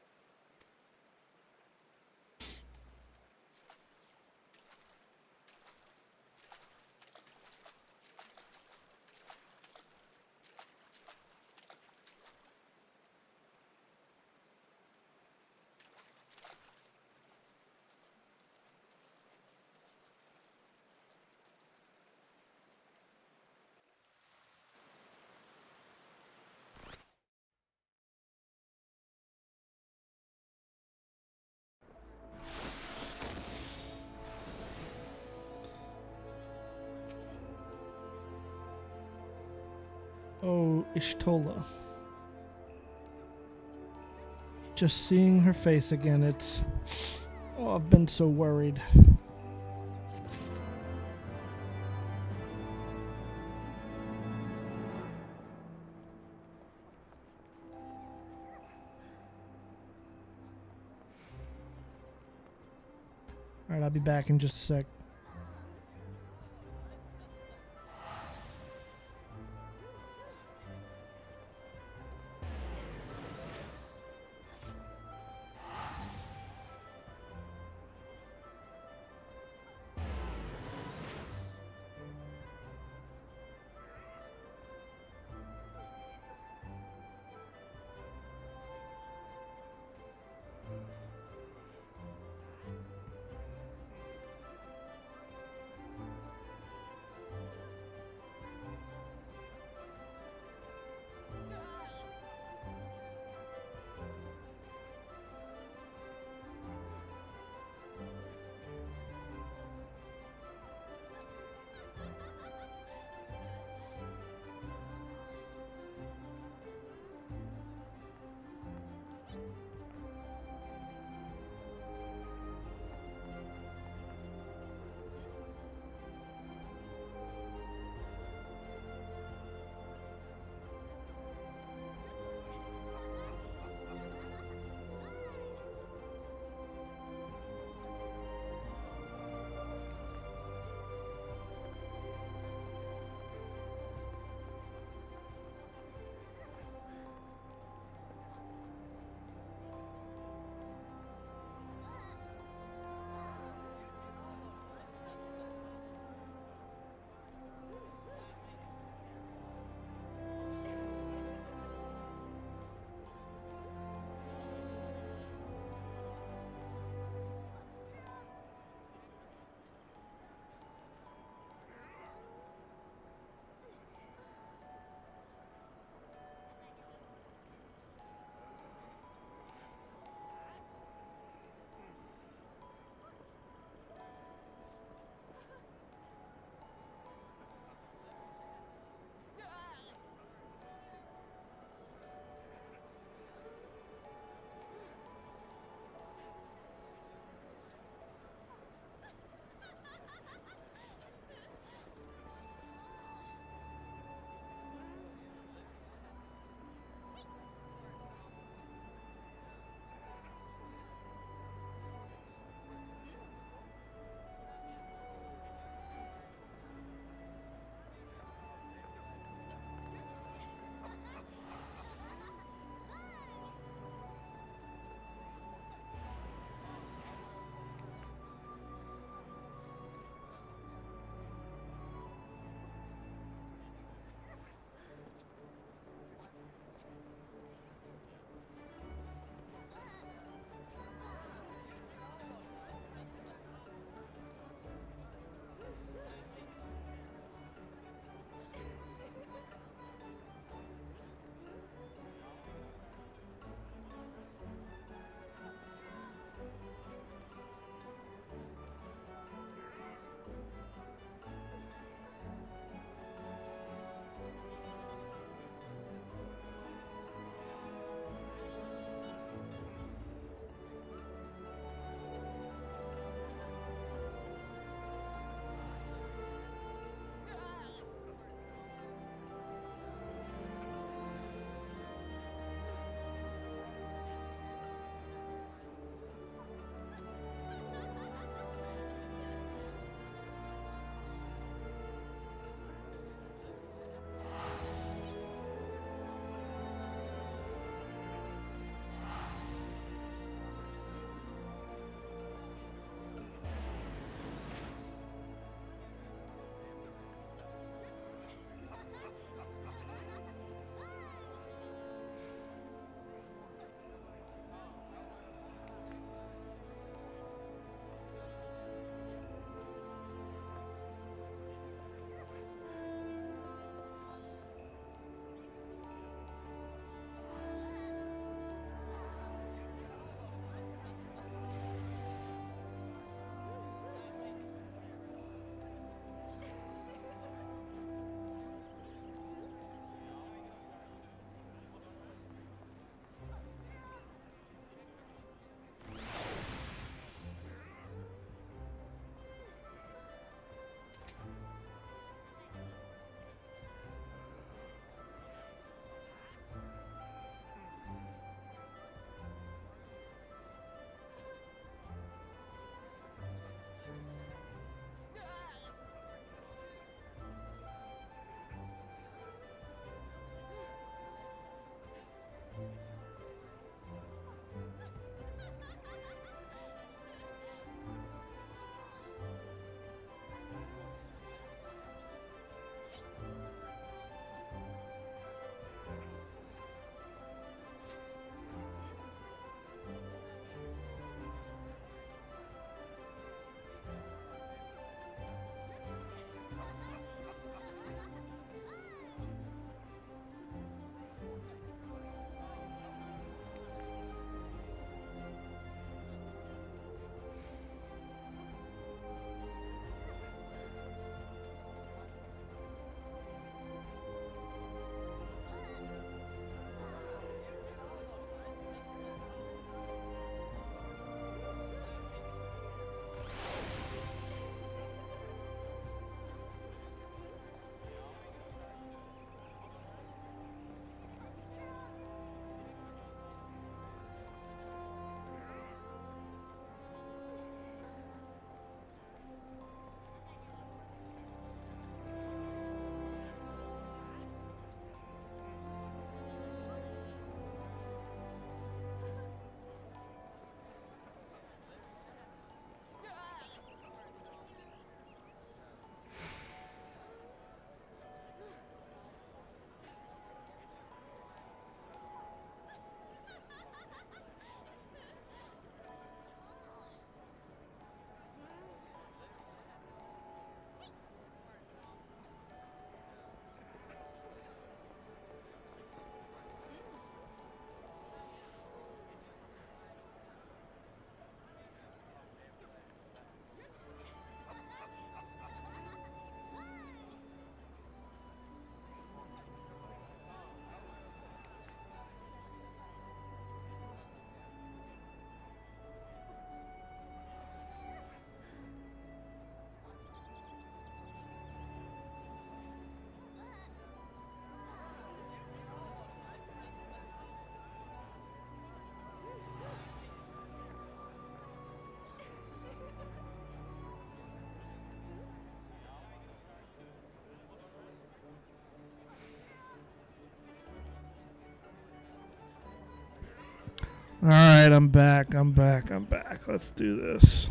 Oh, Ishtola. Just seeing her face again, it's... Oh, I've been so worried. Alright, I'll be back in just a sec. Alright, I'm back. Let's do this.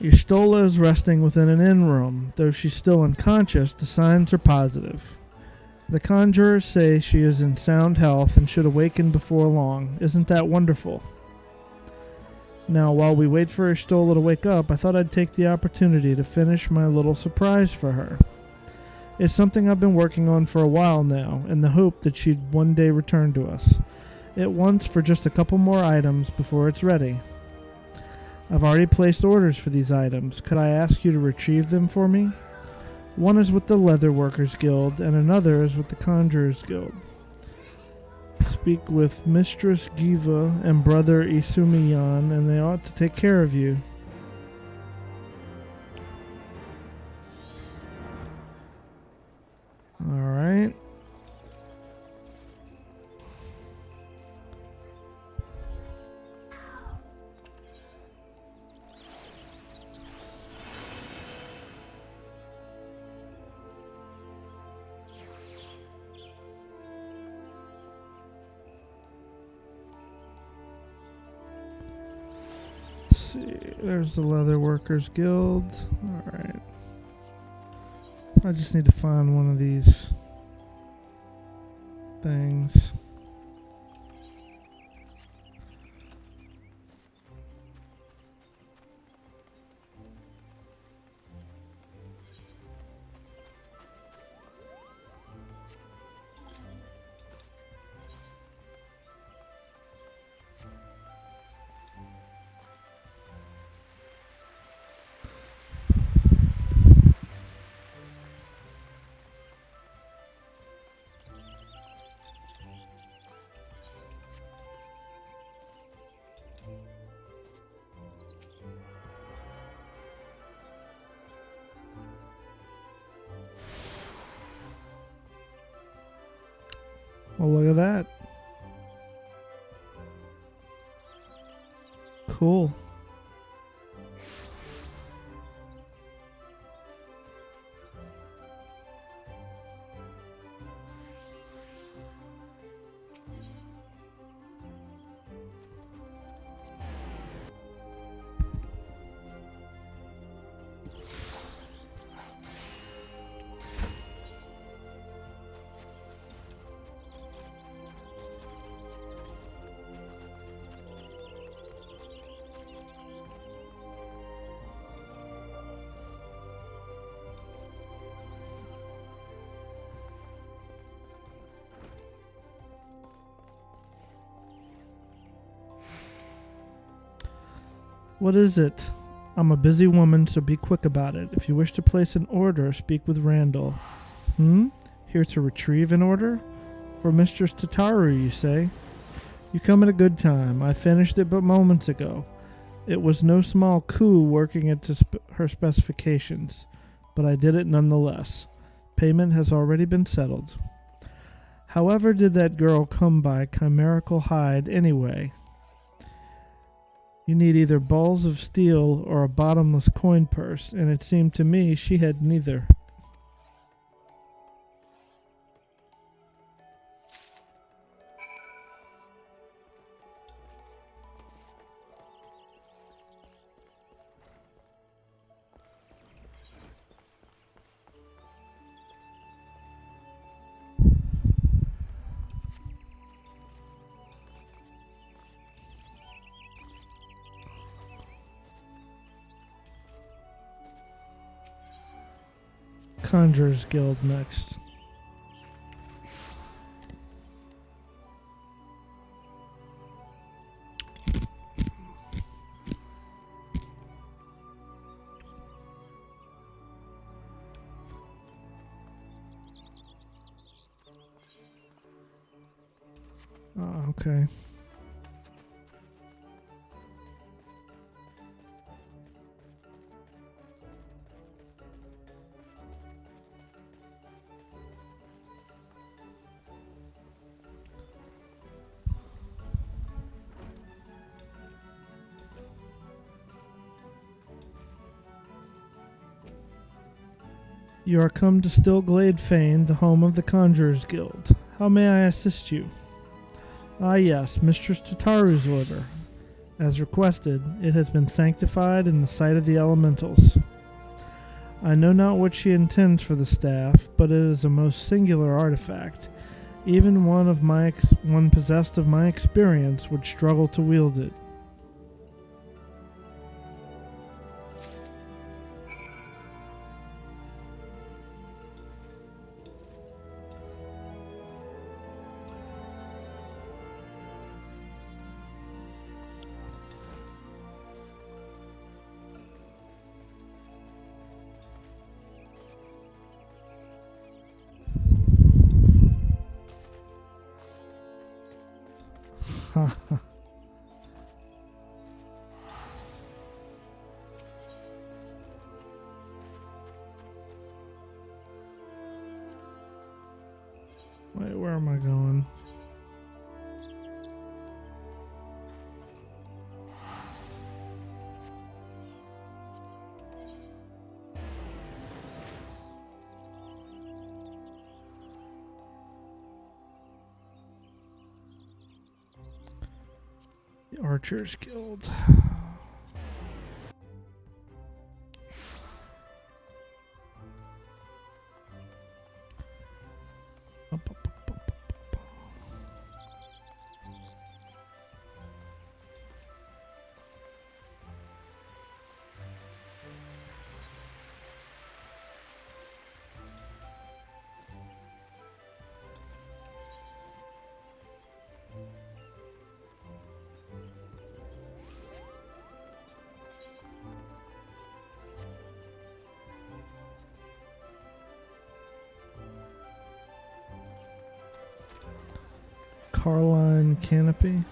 Y'shtola is resting within an inn room. Though she's still unconscious, the signs are positive. The conjurers say she is in sound health and should awaken before long. Isn't that wonderful? Now, while we wait for Y'shtola to wake up, I thought I'd take the opportunity to finish my little surprise for her. It's something I've been working on for a while now, in the hope that she'd one day return to us. It wants for just a couple more items before it's ready. I've already placed orders for these items. Could I ask you to retrieve them for me? One is with the Leatherworkers Guild, and another is with the Conjurers Guild. Speak with Mistress Giva and Brother Isumiyan, and they ought to take care of you. Alright. See, there's the Leatherworkers Guild. Alright. I just need to find one of these things. Well, look at that. Cool. What is it? I'm a busy woman, so be quick about it. If you wish to place an order, speak with Randall. Here to retrieve an order? For Mistress Tataru, you say? You come at a good time. I finished it but moments ago. It was no small coup working it to her specifications, but I did it nonetheless. Payment has already been settled. However did that girl come by chimerical hide anyway? You need either balls of steel or a bottomless coin purse, and it seemed to me she had neither. Conjurers Guild next. Oh, okay. You are come to Stillglade Fane, the home of the Conjurers Guild. How may I assist you? Ah yes, Mistress Tataru's order. As requested, it has been sanctified in the sight of the elementals. I know not what she intends for the staff, but it is a most singular artifact. Even one possessed of my experience would struggle to wield it. Wait, where am I going? The Archers Guild. Carline Canopy.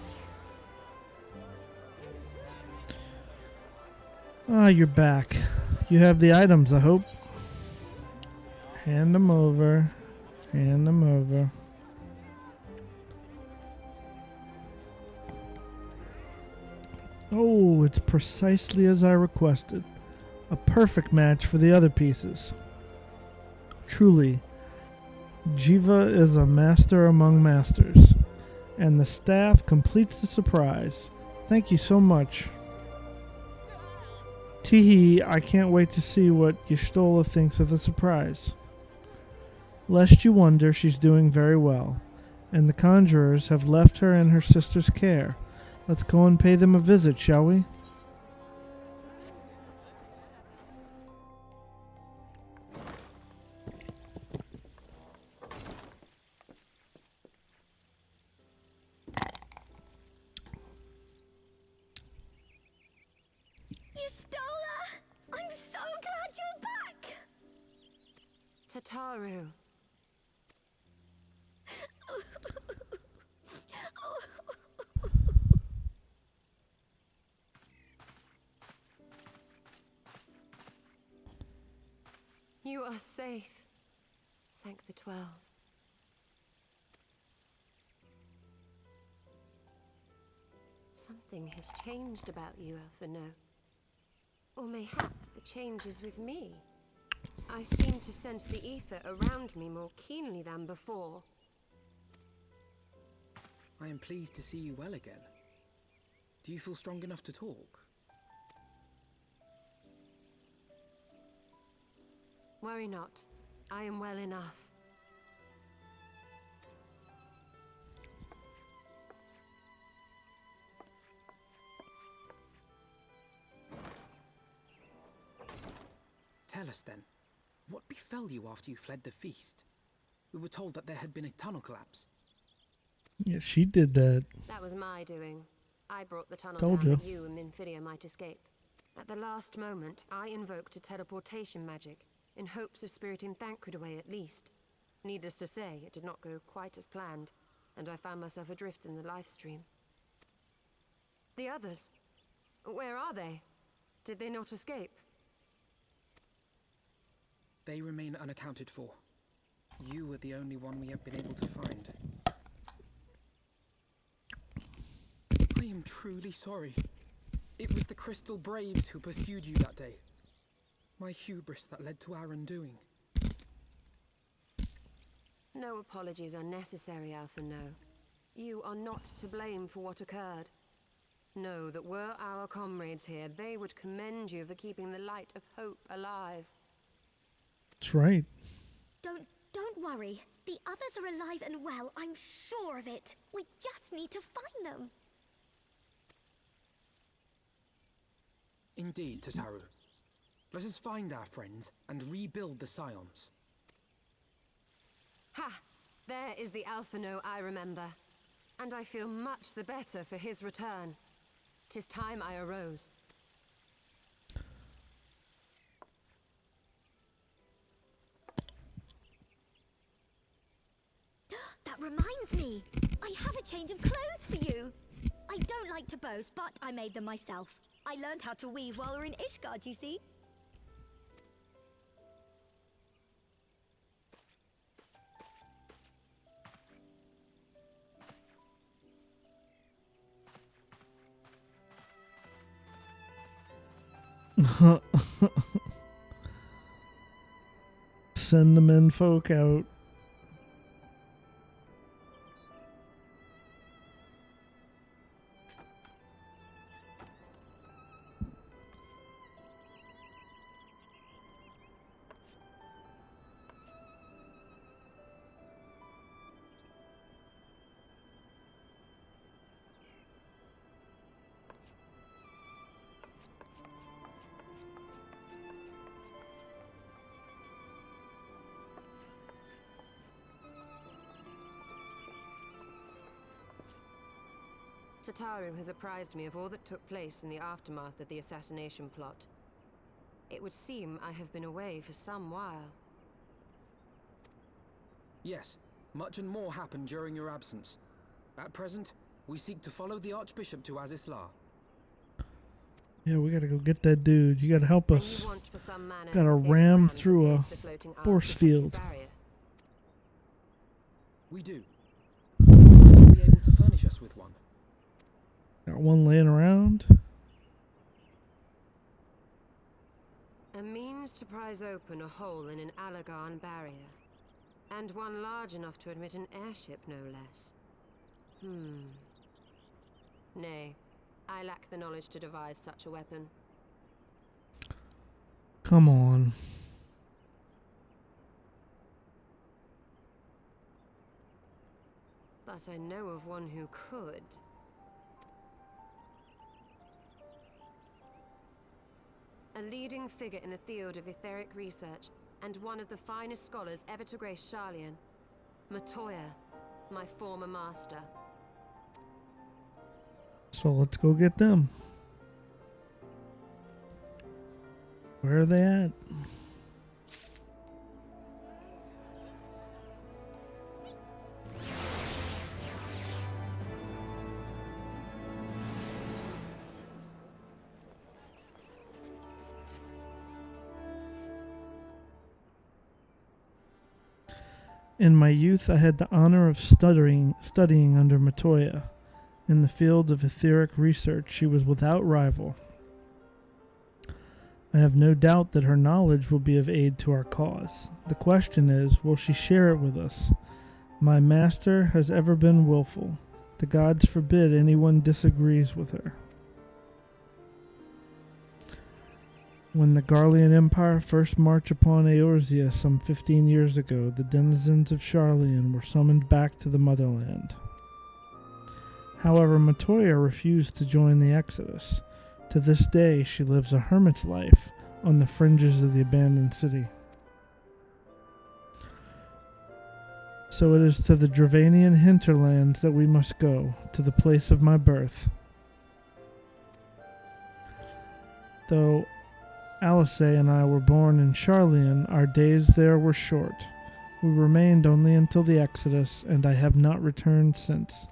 Ah, you're back. You have the items, I hope. Hand them over. Hand them over. Oh, it's precisely as I requested. A perfect match for the other pieces. Truly, Jiva is a master among masters. And the staff completes the surprise. Thank you so much. Teehee, I can't wait to see what Y'shtola thinks of the surprise. Lest you wonder, she's doing very well, and the conjurers have left her in her sister's care. Let's go and pay them a visit, shall we? I'm so glad you're back! Tataru. You are safe. Thank the 12. Something has changed about you, Elfino. Or mayhap the change is with me. I seem to sense the ether around me more keenly than before. I am pleased to see you well again. Do you feel strong enough to talk? Worry not. I am well enough. Tell us then, what befell you after you fled the feast? We were told that there had been a tunnel collapse. Yeah, she did that. That was my doing. I brought the tunnel Told down you. that you and Minfidia might escape. At the last moment, I invoked a teleportation magic, in hopes of spiriting Thancred away at least. Needless to say, it did not go quite as planned, and I found myself adrift in the life stream. The others? Where are they? Did they not escape? They remain unaccounted for. You were the only one we have been able to find. I am truly sorry. It was the Crystal Braves who pursued you that day. My hubris that led to our undoing. No apologies are necessary, Alphino. You are not to blame for what occurred. Know that were our comrades here, they would commend you for keeping the light of hope alive. That's right. Don't worry. The others are alive and well, I'm sure of it. We just need to find them. Indeed, Tataru. Let us find our friends and rebuild the Scions. Ha! There is the Alphino I remember. And I feel much the better for his return. 'Tis time I arose. That reminds me. I have a change of clothes for you. I don't like to boast, but I made them myself. I learned how to weave while we were in Ishgard, you see. Send the men folk out. Tataru has apprised me of all that took place in the aftermath of the assassination plot. It would seem I have been away for some while. Yes, much and more happened during your absence. At present, we seek to follow the Archbishop to Azisla. Yeah, we gotta go get that dude. You gotta help us. Gotta ram through a force field. We do. Would you be able to furnish us with one? Got one laying around. A means to prise open a hole in an Allagan barrier. And one large enough to admit an airship, no less. Nay, I lack the knowledge to devise such a weapon. Come on. But I know of one who could. A leading figure in the field of etheric research, and one of the finest scholars ever to grace Sharlayan. Matoya, my former master. So let's go get them. Where are they at? In my youth, I had the honor of studying under Matoya. In the field of etheric research, she was without rival. I have no doubt that her knowledge will be of aid to our cause. The question is, will she share it with us? My master has ever been willful. The gods forbid anyone disagrees with her. When the Garlean Empire first marched upon Eorzea some 15 years ago, the denizens of Sharlayan were summoned back to the motherland. However, Matoya refused to join the exodus. To this day, she lives a hermit's life on the fringes of the abandoned city. So it is to the Dravanian hinterlands that we must go, to the place of my birth. Though Alice and I were born in Sharlayan, our days there were short. We remained only until the Exodus, and I have not returned since.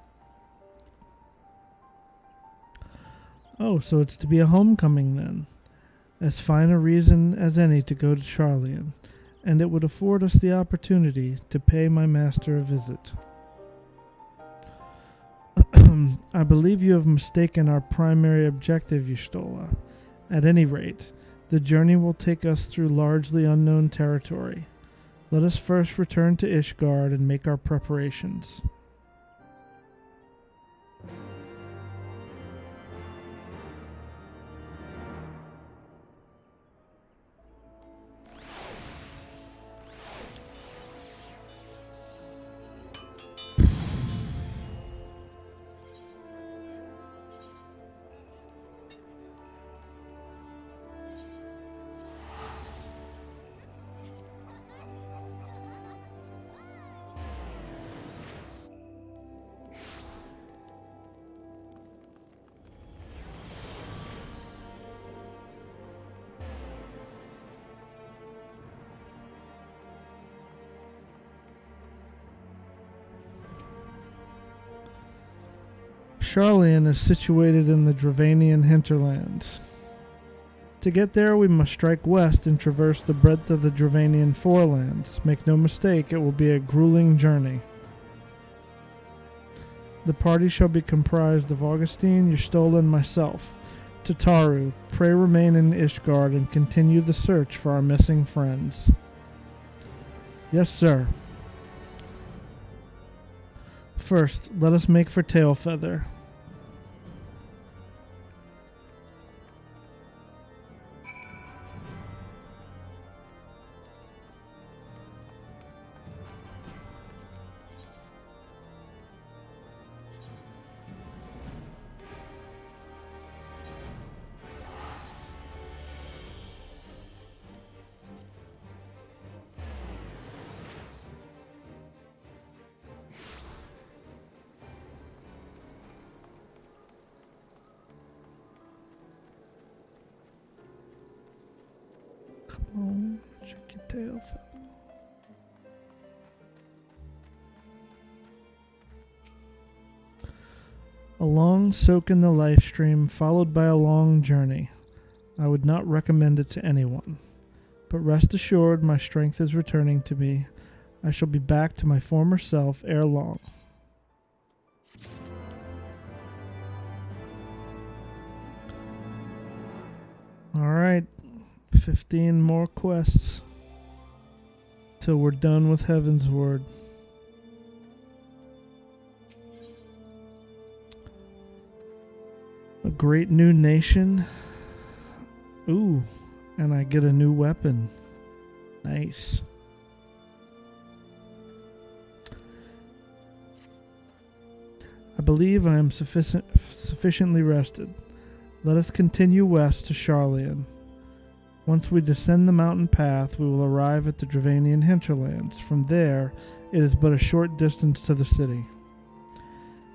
Oh, so it's to be a homecoming then. As fine a reason as any to go to Sharlayan, and it would afford us the opportunity to pay my master a visit. I believe you have mistaken our primary objective, Y'shtola. At any rate, the journey will take us through largely unknown territory. Let us first return to Ishgard and make our preparations. Sharlayan is situated in the Dravanian hinterlands. To get there, we must strike west and traverse the breadth of the Dravanian forelands. Make no mistake, it will be a grueling journey. The party shall be comprised of Augustine, Y'shtola, and myself. Tataru, pray remain in Ishgard and continue the search for our missing friends. Yes, sir. First, let us make for Tailfeather. Come on, check your tail feather. A long soak in the life stream followed by a long journey. I would not recommend it to anyone. But rest assured my strength is returning to me. I shall be back to my former self ere long. Alright, 15 more quests till we're done with Heavensward. A great new nation. Ooh, and I get a new weapon. Nice. I believe I am sufficiently rested. Let us continue west to Sharlayan. Once we descend the mountain path, we will arrive at the Dravanian hinterlands. From there, it is but a short distance to the city.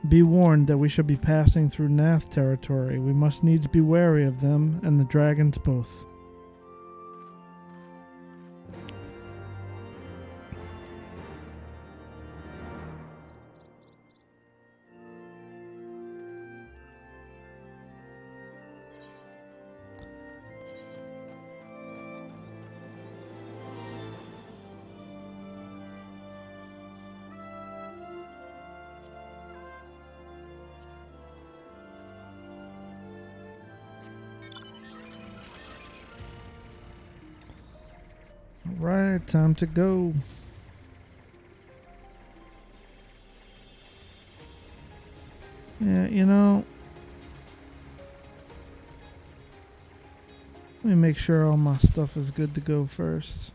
Be warned that we shall be passing through Nath territory. We must needs be wary of them and the dragons both. Alright, time to go. Yeah, you know, let me make sure all my stuff is good to go first.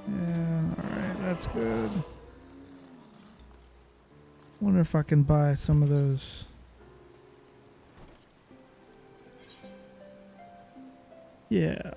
Yeah, alright, that's good. Wonder if I can buy some of those. Yeah.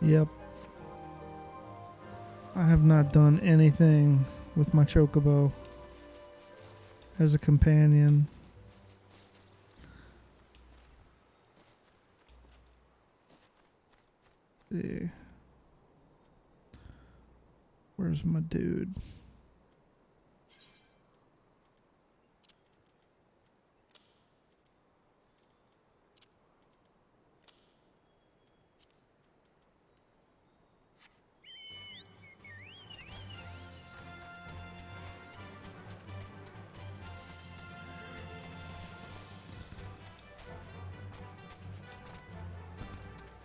Yep. I have not done anything with my chocobo as a companion. see. Where's my dude?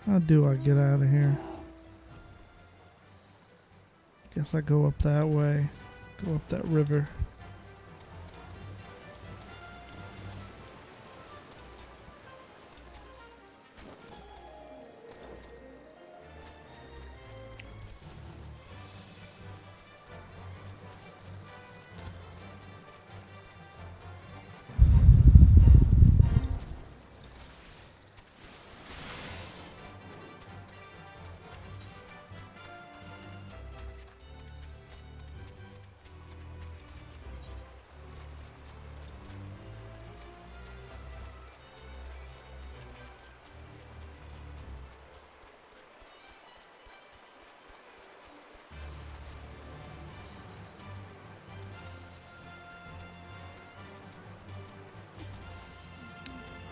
How do I get out of here? Guess I go up that way. Go up that river.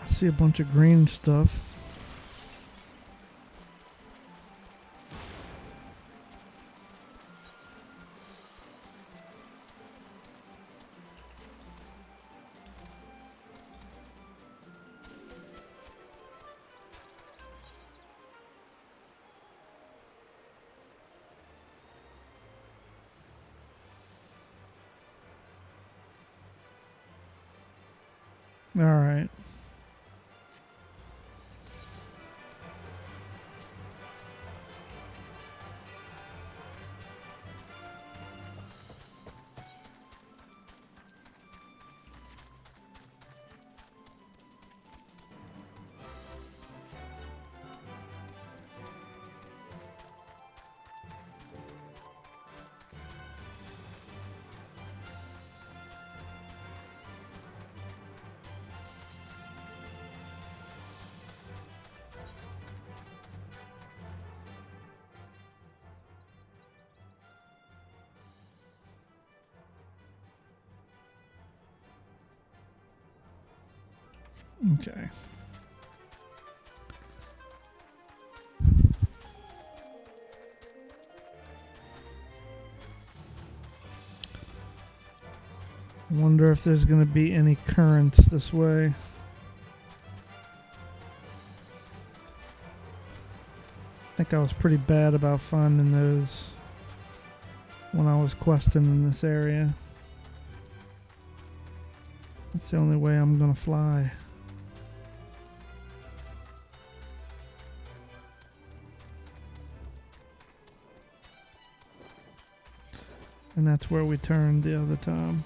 I see a bunch of green stuff. All right. Okay. Wonder if there's going to be any currents this way. I think I was pretty bad about finding those when I was questing in this area. That's the only way I'm going to fly. And that's where we turned the other time.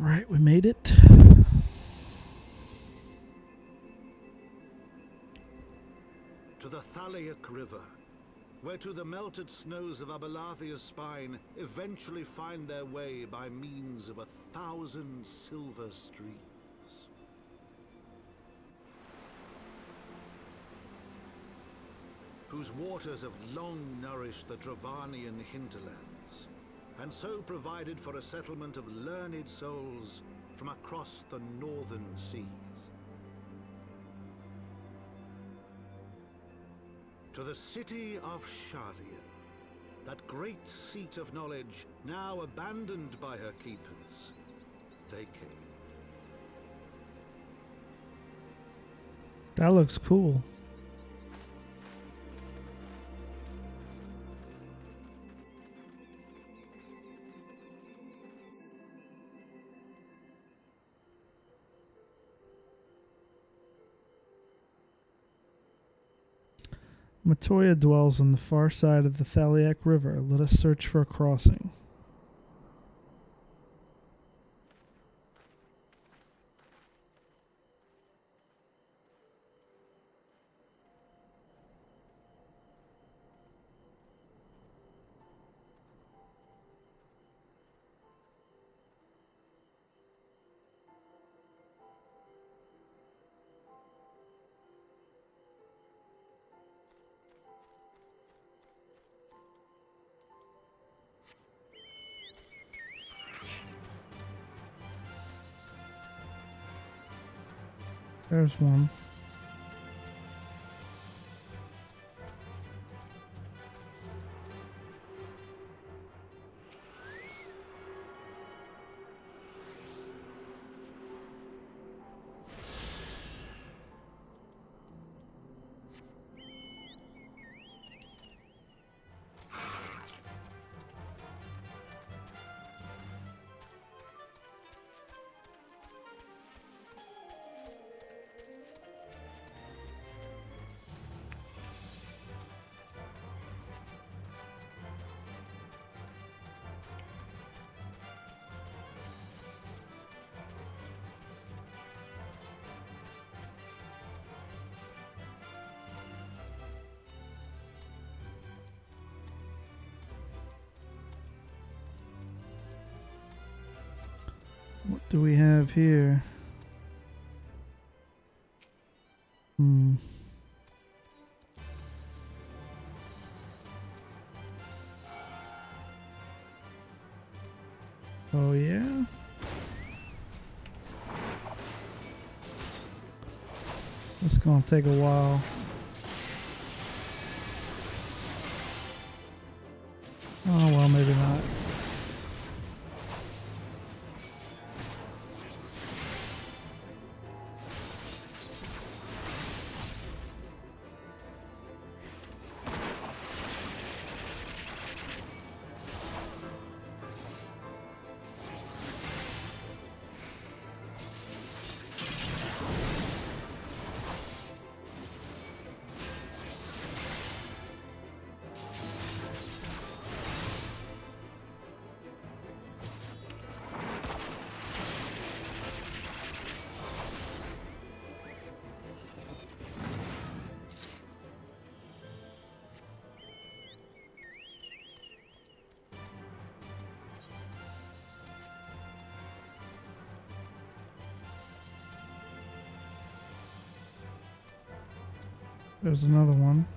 Right, we made it. To the Thaliac River, where to the melted snows of Abelathia's spine eventually find their way by means of 1,000 silver streams. Whose waters have long nourished the Dravanian hinterlands, and so provided for a settlement of learned souls from across the northern seas. To the city of Shardian, that great seat of knowledge now abandoned by her keepers, they came. That looks cool. Matoya dwells on the far side of the Thaliak River. Let us search for a crossing. There's one. What do we have here? Oh yeah? It's gonna take a while. Oh well, maybe not. There's another one.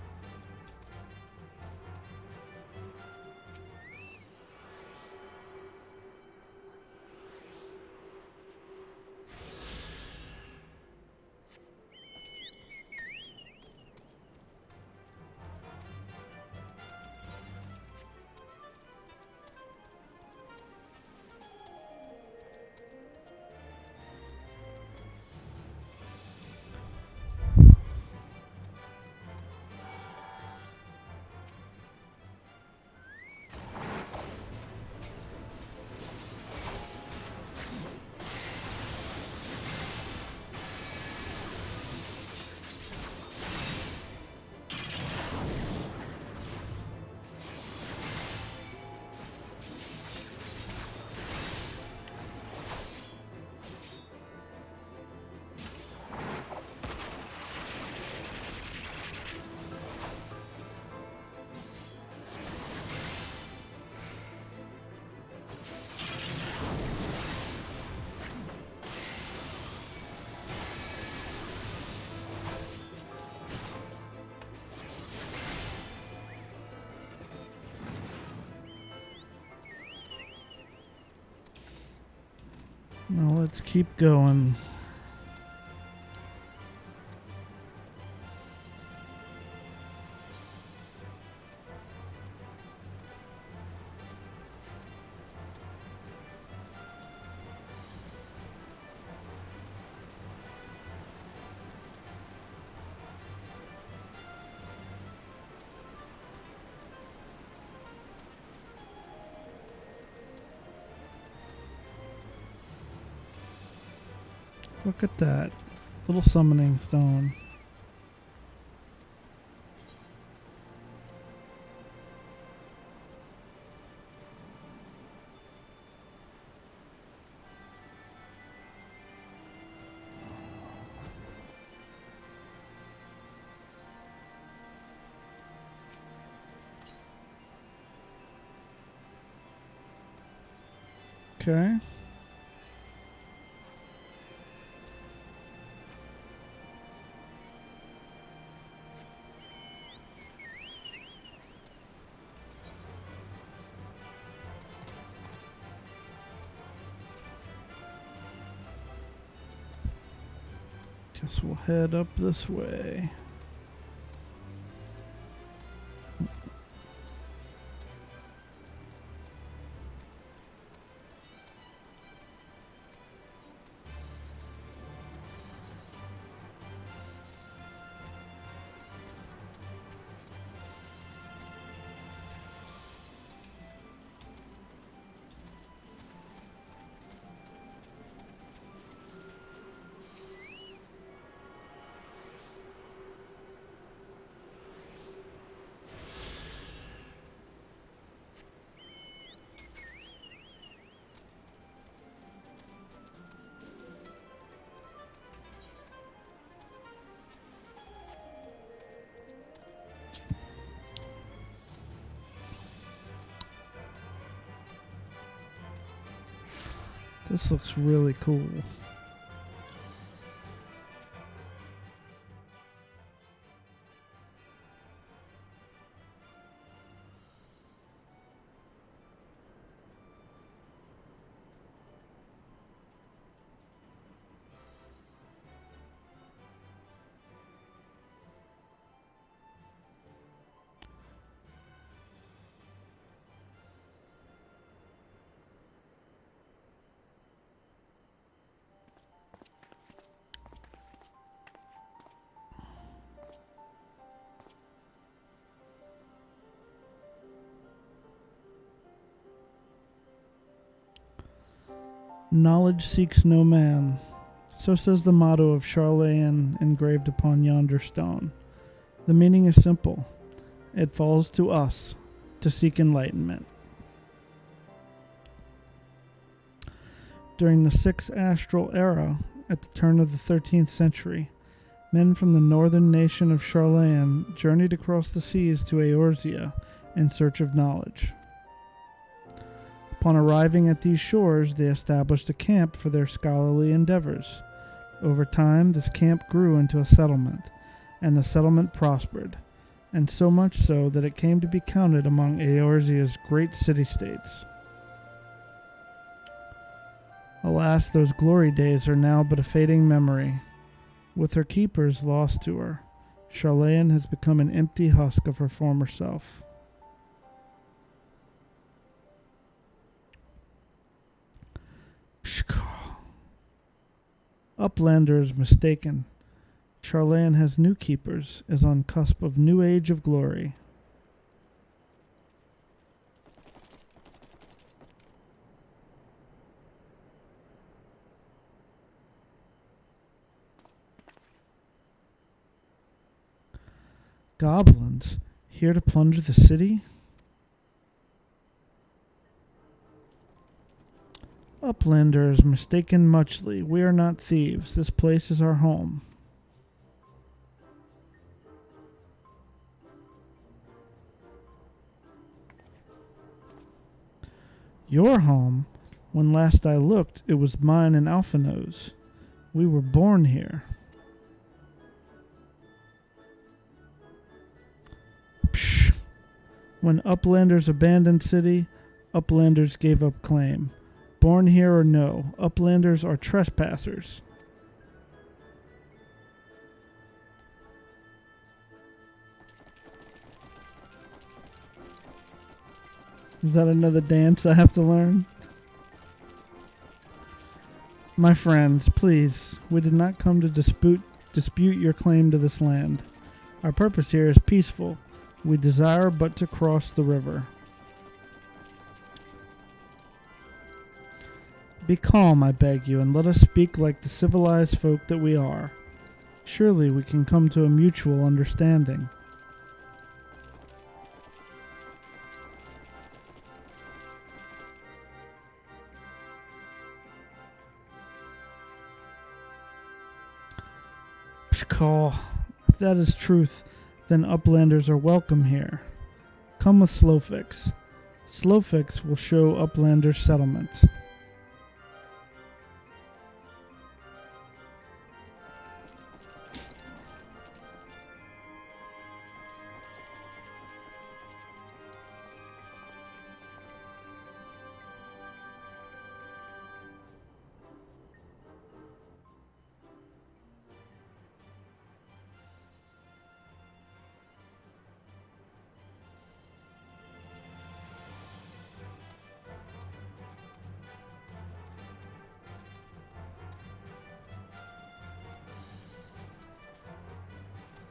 Now let's keep going. Look at that. Little summoning stone. Okay. Guess we'll head up this way. This looks really cool. Knowledge seeks no man. So says the motto of Charlayan engraved upon yonder stone. The meaning is simple. It falls to us to seek enlightenment. During the 6th astral era, at the turn of the 13th century, men from the northern nation of Charlayan journeyed across the seas to Eorzea in search of knowledge. Upon arriving at these shores, they established a camp for their scholarly endeavors. Over time, this camp grew into a settlement, and the settlement prospered, and so much so that it came to be counted among Eorzea's great city-states. Alas, those glory days are now but a fading memory. With her keepers lost to her, Charlayan has become an empty husk of her former self. Uplander is mistaken. Charlayan has new keepers, is on cusp of new age of glory. Goblins, here to plunder the city? Uplander is mistaken muchly. We are not thieves. This place is our home. Your home? When last I looked, it was mine and Alphino's. We were born here. Psh! When Uplanders abandoned city, Uplanders gave up claim. Born here or no, Uplanders are trespassers. Is that another dance I have to learn? My friends, please, we did not come to dispute your claim to this land. Our purpose here is peaceful. We desire but to cross the river. Be calm, I beg you, and let us speak like the civilized folk that we are. Surely we can come to a mutual understanding. Pshkal. If that is truth, then uplanders are welcome here. Come with Slowfix. Slowfix will show uplanders settlement.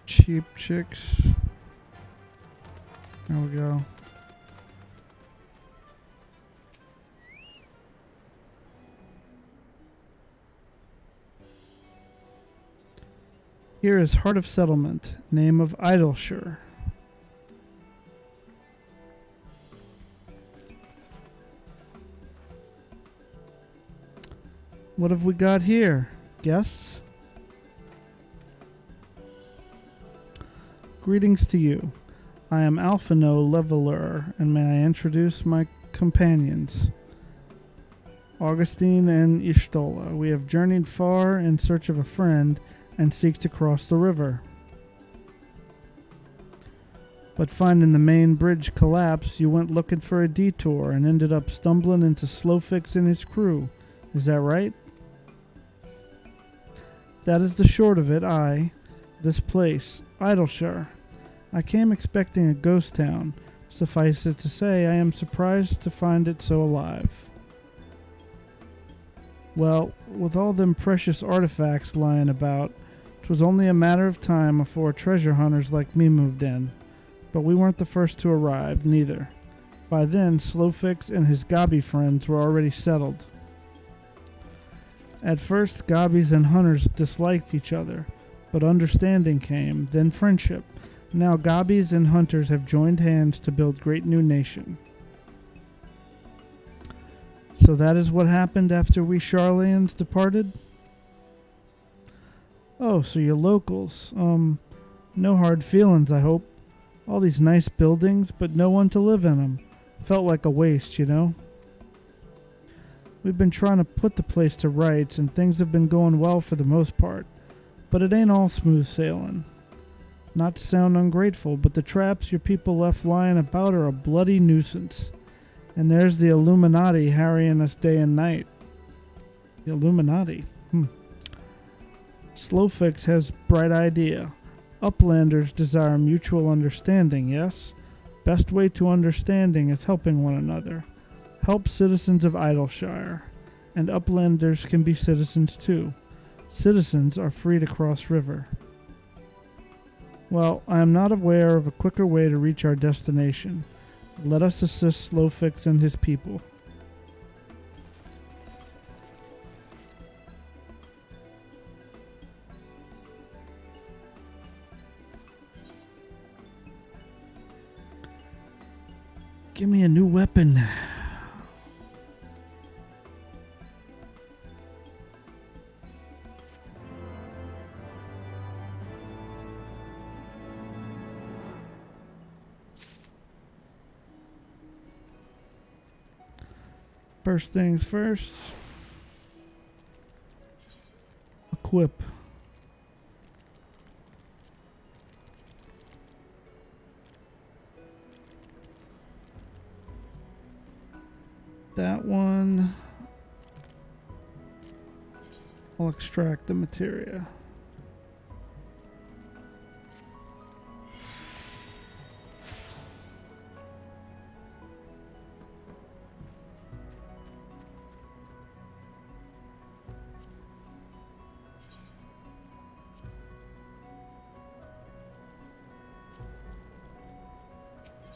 Cheap chicks. There we go. Here is Heart of Settlement, name of Idleshire. What have we got here? Guests? Greetings to you. I am Alphino Leveler, and may I introduce my companions, Augustine and Ishtola. We have journeyed far in search of a friend and seek to cross the river. But finding the main bridge collapse, you went looking for a detour and ended up stumbling into Slowfix and his crew. Is that right? That is the short of it. This place, Idleshire. I came expecting a ghost town. Suffice it to say, I am surprised to find it so alive. Well, with all them precious artifacts lying about, 'twas only a matter of time before treasure hunters like me moved in. But we weren't the first to arrive, neither. By then, Slowfix and his Gabi friends were already settled. At first, Gobbies and hunters disliked each other, but understanding came, then friendship. Now Gobbies and hunters have joined hands to build great new nation. So that is what happened after we Charlians departed? Oh, so you're locals. No hard feelings, I hope. All these nice buildings, but no one to live in them. Felt like a waste, you know? We've been trying to put the place to rights, and things have been going well for the most part. But it ain't all smooth sailing. Not to sound ungrateful, but the traps your people left lying about are a bloody nuisance. And there's the Illuminati harrying us day and night. The Illuminati? Slowfix has bright idea. Uplanders desire mutual understanding, yes? Best way to understanding is helping one another. Help citizens of Idleshire, and uplanders can be citizens too. Citizens are free to cross river. Well, I am not aware of a quicker way to reach our destination. Let us assist Slowfix and his people. Give me a new weapon. First things first. Equip. That one. I'll extract the materia.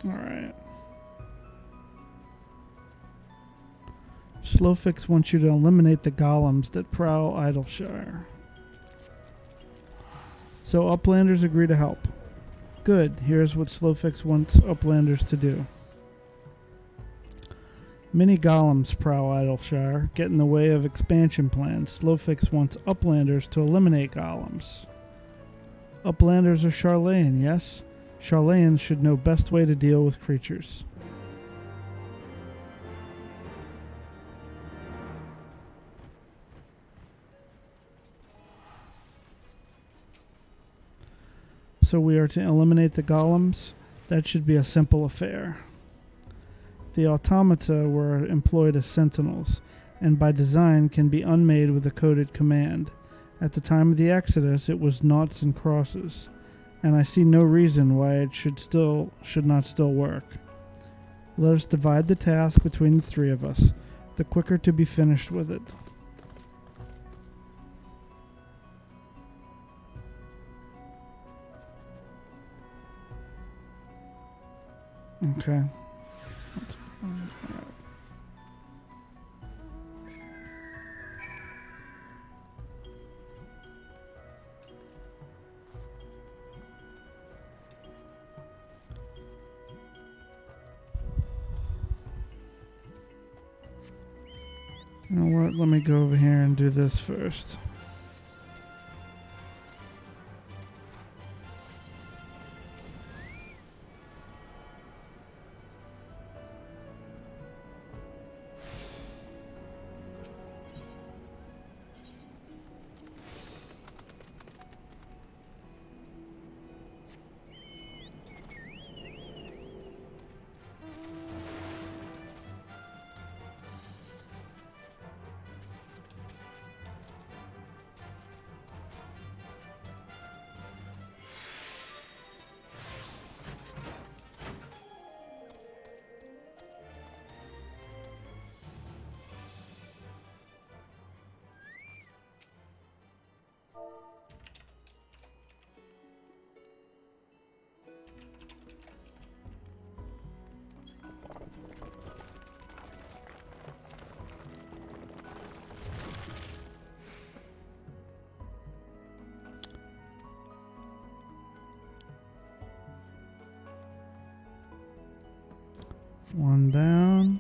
Alright. Slowfix wants you to eliminate the golems that prowl Idleshire. So Uplanders agree to help. Good, here's what Slowfix wants Uplanders to do. Many golems prowl Idleshire, get in the way of expansion plans. Slowfix wants Uplanders to eliminate golems. Uplanders are Charlayan, yes? Charlayans should know best way to deal with creatures. So we are to eliminate the golems? That should be a simple affair. The automata were employed as sentinels, and by design can be unmade with a coded command. At the time of the Exodus, it was noughts and crosses, and I see no reason why it should not still work. Let us divide the task between the three of us, the quicker to be finished with it. Okay. You know what? Let me go over here and do this first. One down.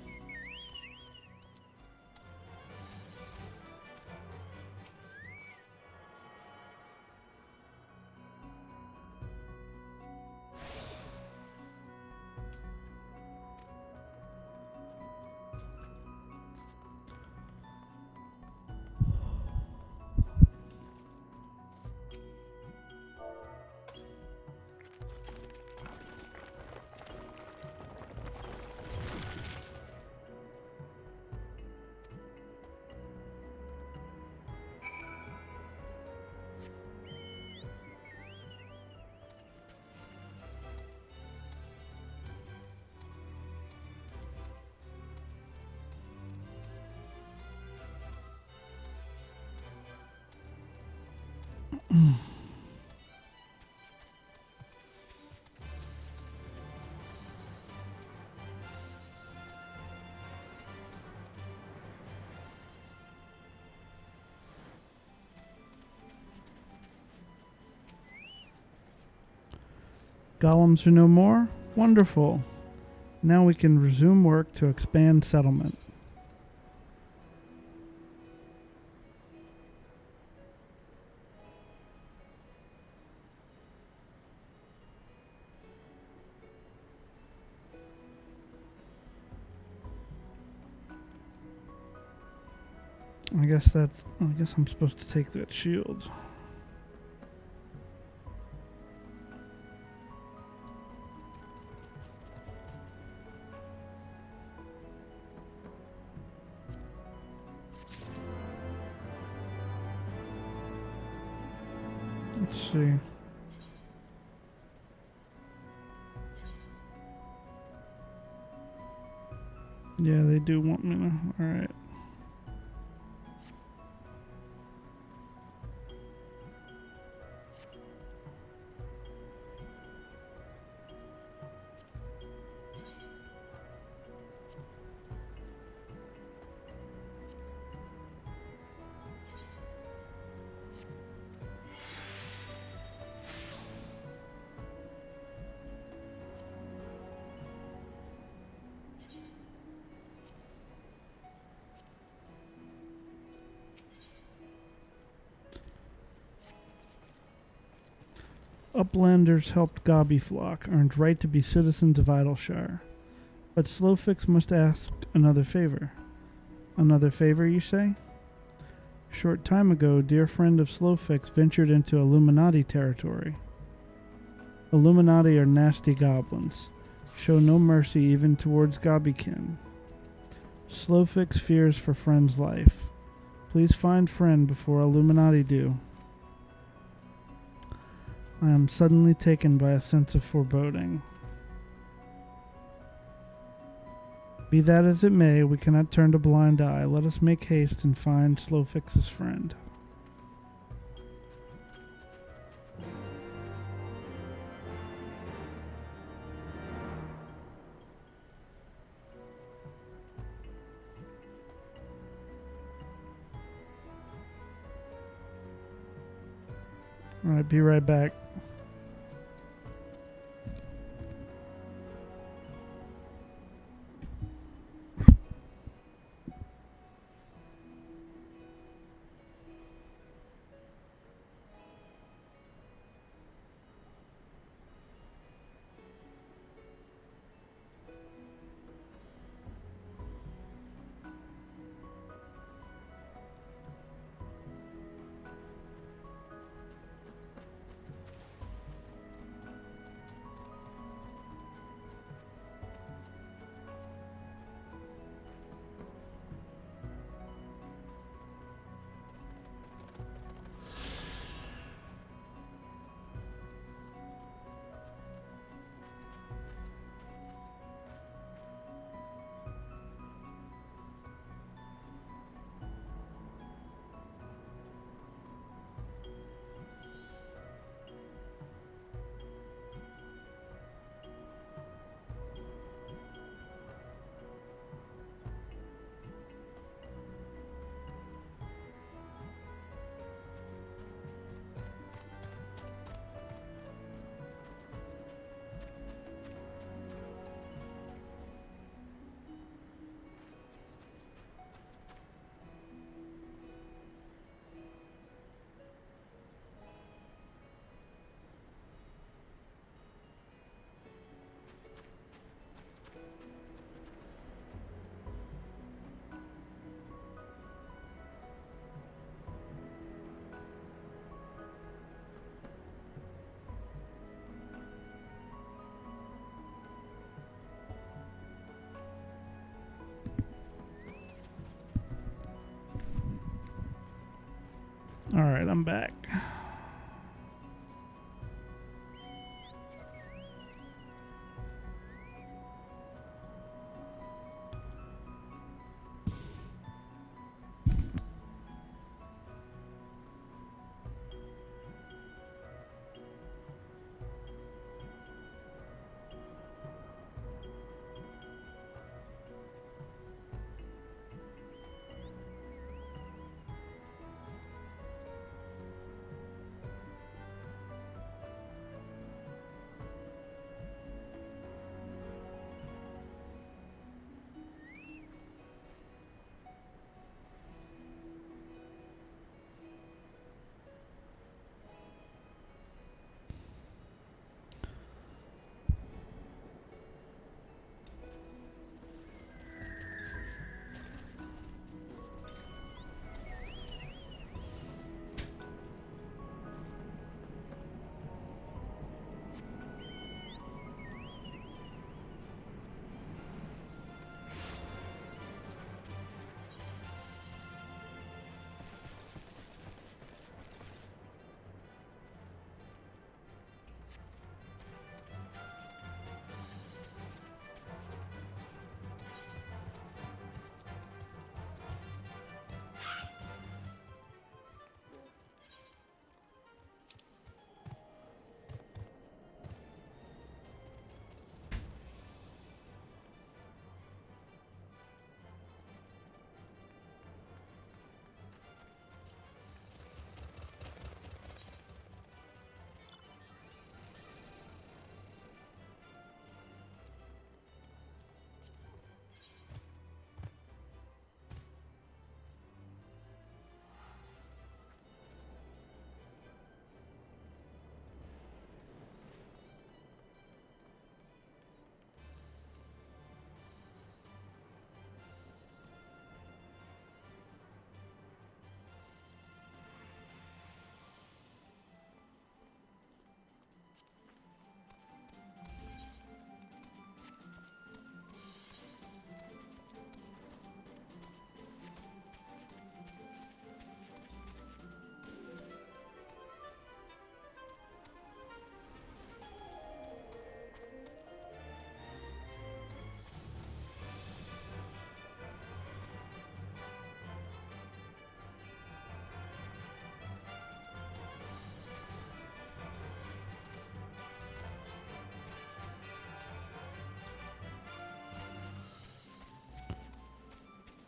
Golems are no more? Wonderful. Now we can resume work to expand settlement. I guess I'm supposed to take that shield. Let's see. Yeah, they do want me to. Alright. Uplanders helped Gobbyflock, earned right to be citizens of Idleshire. But Slowfix must ask another favor. Another favor, you say? Short time ago, dear friend of Slowfix ventured into Illuminati territory. Illuminati are nasty goblins. Show no mercy even towards Gobbykin. Slowfix fears for friend's life. Please find friend before Illuminati do. I am suddenly taken by a sense of foreboding. Be that as it may, we cannot turn a blind eye. Let us make haste and find Slowfix's friend. Alright, be right back. Alright, I'm back.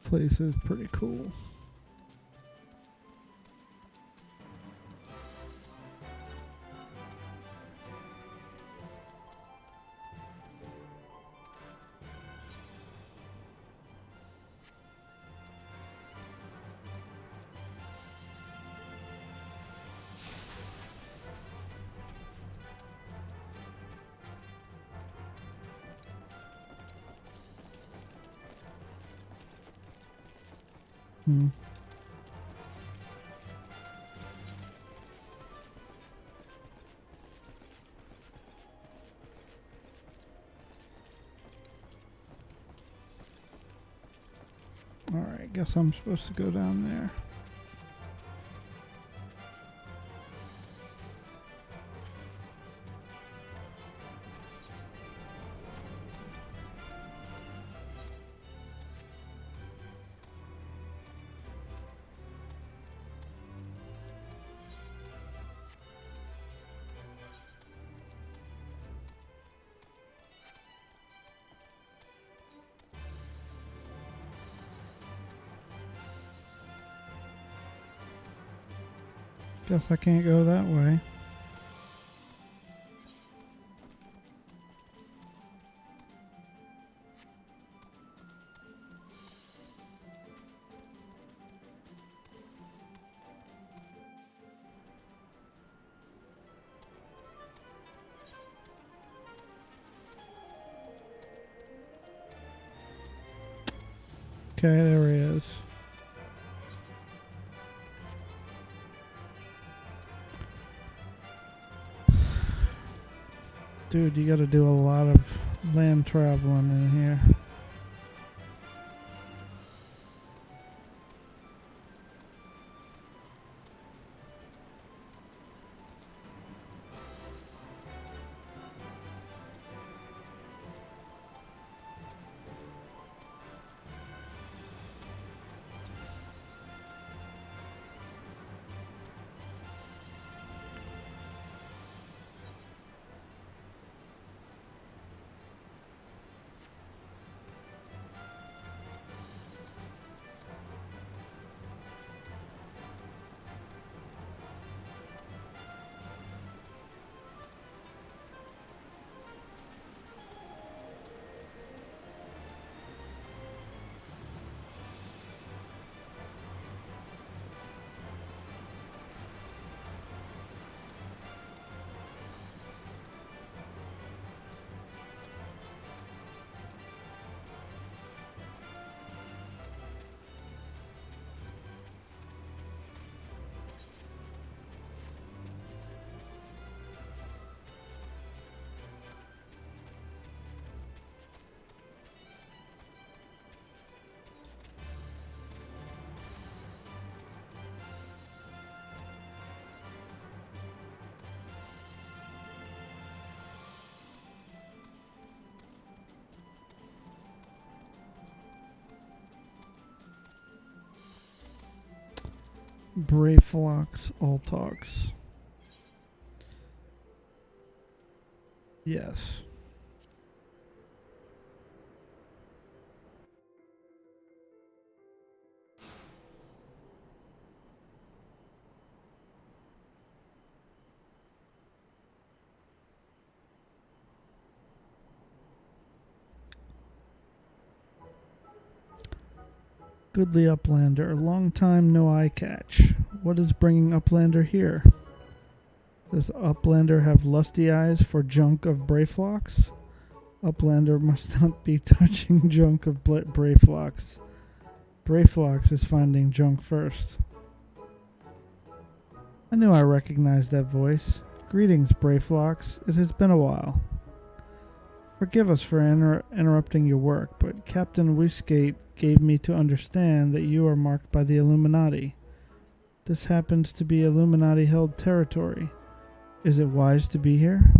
place is pretty cool. Hmm. Alright, guess I'm supposed to go down there. Guess I can't go that way. Okay, there he is. Dude, you gotta do a lot of land traveling in here. Brayflox Altox. Yes. Goodly Uplander, long time no eye catch. What is bringing Uplander here? Does Uplander have lusty eyes for junk of Brayflox? Uplander must not be touching junk of Brayflox. Brayflox is finding junk first. I knew I recognized that voice. Greetings, Brayflox. It has been a while. Forgive us for interrupting your work, but Captain Whiskate gave me to understand that you are marked by the Illuminati. This happens to be Illuminati-held territory. Is it wise to be here?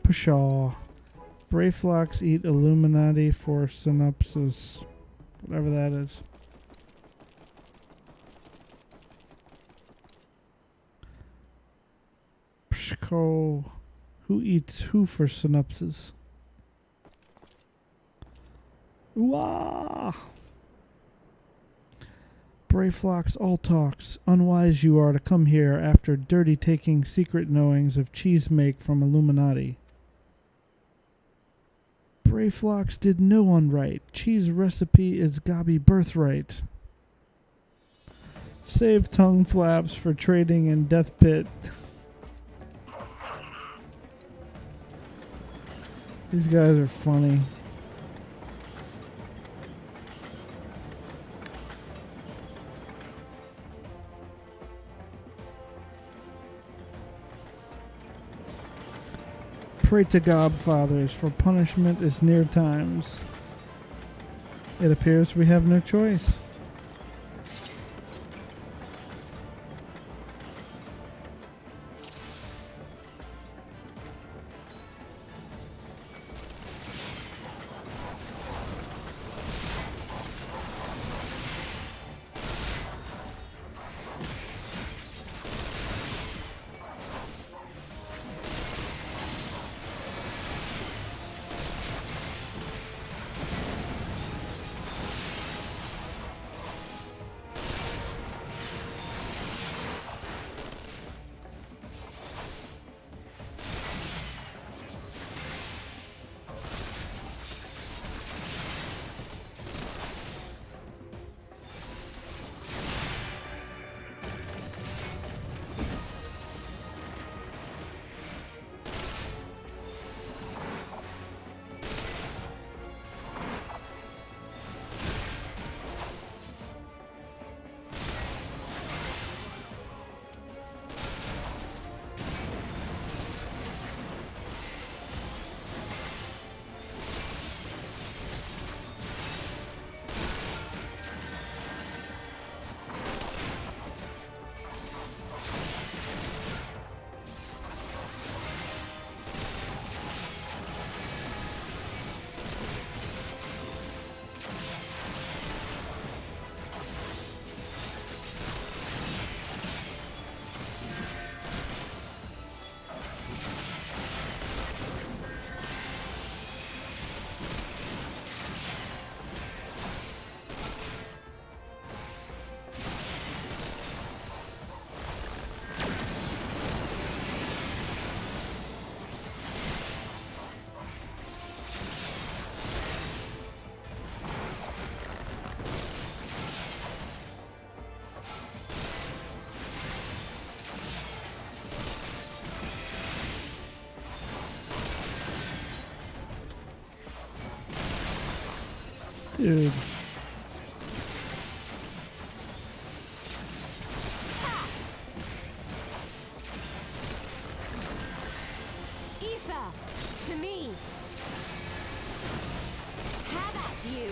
Pshaw. Brayflox eat Illuminati for synopsis. Whatever that is. Pshko. Who eats who for synopsis? Wah! Brayflox all talks. Unwise you are to come here after dirty taking secret knowings of cheese make from Illuminati. Brayflox did no one right. Cheese recipe is Gobby birthright. Save tongue flaps for trading in Death Pit. These guys are funny. Pray to God, fathers, for punishment is near times. It appears we have no choice. Dude. Aoife, to me. How about you?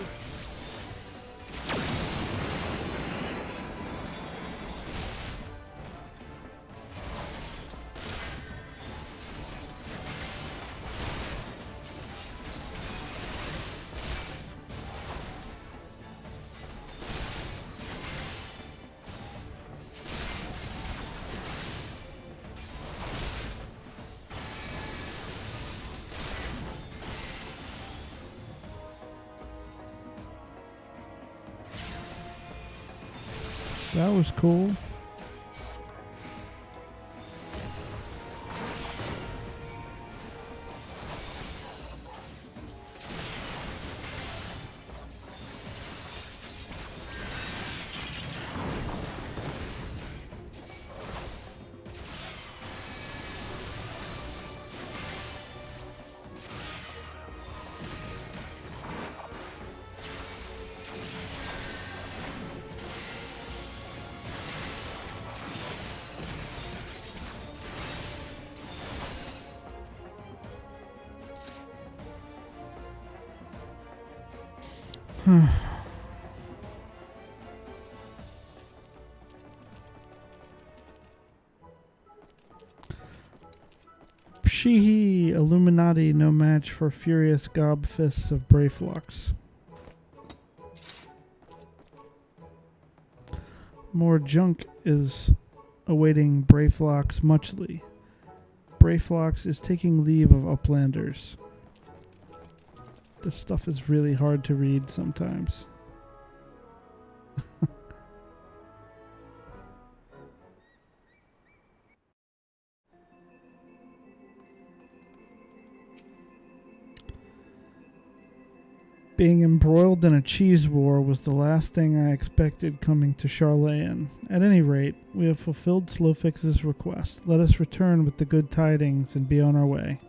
That was cool. Sheehy, Illuminati, no match for furious gob fists of Brayflox. More junk is awaiting Brayflox muchly. Brayflox is taking leave of Uplanders. This stuff is really hard to read sometimes. Being embroiled in a cheese war was the last thing I expected coming to Charlayan. At any rate, we have fulfilled Slowfix's request. Let us return with the good tidings and be on our way.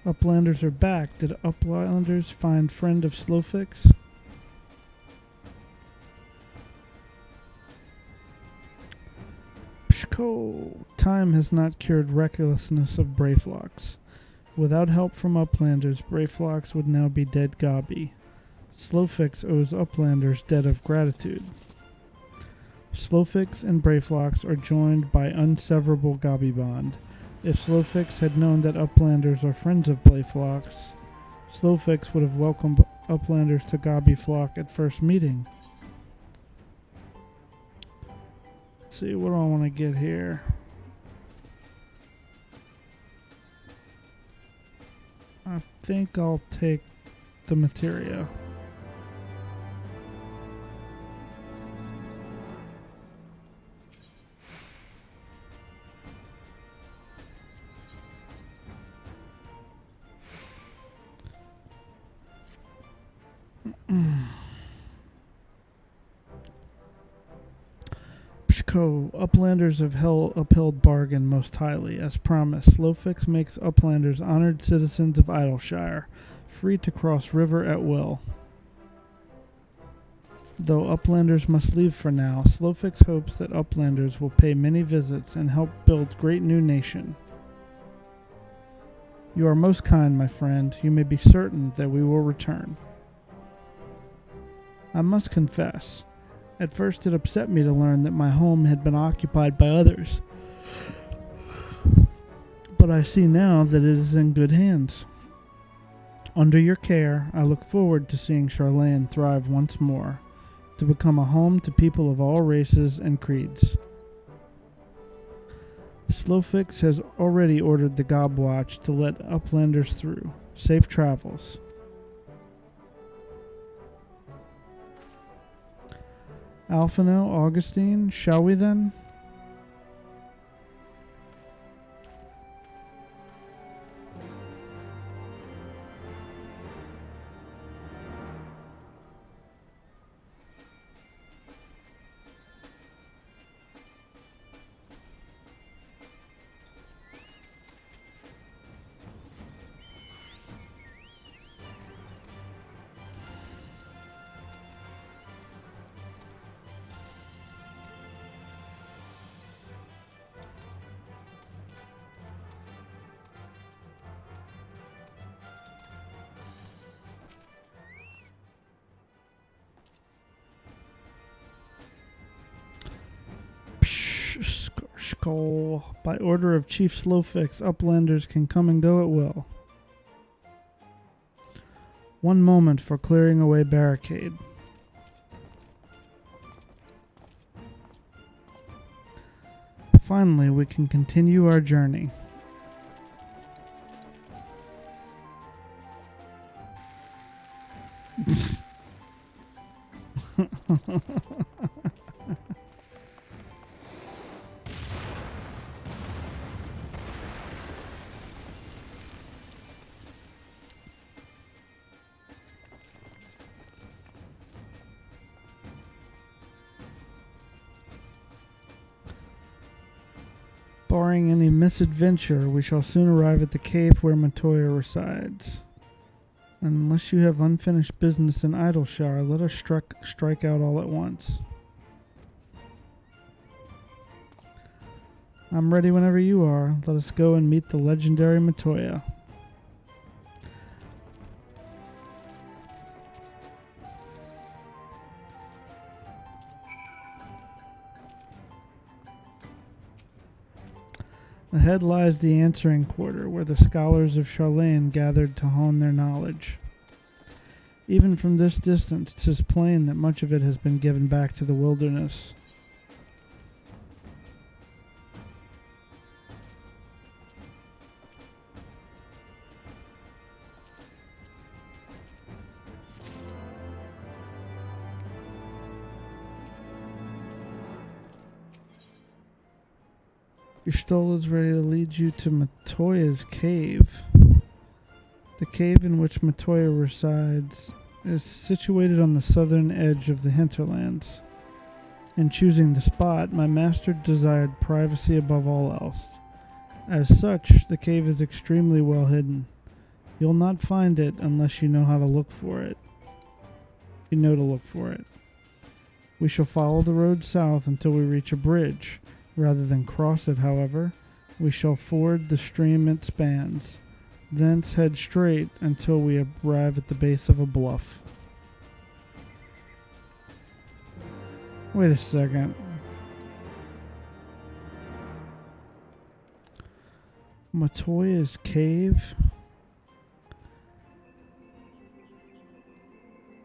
Uplanders are back. Did Uplanders find friend of Slowfix? Pshko! Time has not cured recklessness of Brayflox. Without help from Uplanders, Brayflox would now be dead Gabi. Slowfix owes Uplanders debt of gratitude. Slowfix and Brayflox are joined by unseverable Gabi bond. If Slowfix had known that Uplanders are friends of Brayflox, Slowfix would have welcomed Uplanders to Gabi flock at first meeting. Let's see, what do I want to get here? I think I'll take the materia. Pshko, Uplanders have upheld bargain most highly. As promised, Slowfix makes Uplanders honored citizens of Idleshire, free to cross river at will. Though Uplanders must leave for now, Slowfix hopes that Uplanders will pay many visits and help build great new nation. You are most kind, my friend. You may be certain that we will return. I must confess, at first it upset me to learn that my home had been occupied by others. But I see now that it is in good hands. Under your care, I look forward to seeing Charlayan thrive once more, to become a home to people of all races and creeds. Slowfix has already ordered the Gobwatch to let Uplanders through. Safe travels. Alphino, Augustine, shall we then? By order of Chief Slowfix, Uplanders can come and go at will. One moment for clearing away barricade. Finally, we can continue our journey. Barring any misadventure, we shall soon arrive at the cave where Matoya resides. Unless you have unfinished business in Idleshire, let us strike out all at once. I'm ready whenever you are. Let us go and meet the legendary Matoya. Ahead lies the answering quarter, where the scholars of Charlene gathered to hone their knowledge. Even from this distance, 'tis plain that much of it has been given back to the wilderness. Your stole is ready to lead you to Matoya's cave. The cave in which Matoya resides is situated on the southern edge of the hinterlands. In choosing the spot, my master desired privacy above all else. As such, the cave is extremely well hidden. You'll not find it unless you know how to look for it. You know to look for it. We shall follow the road south until we reach a bridge. Rather than cross it, however, we shall ford the stream it spans. Thence head straight until we arrive at the base of a bluff. Wait a second. Matoya's cave?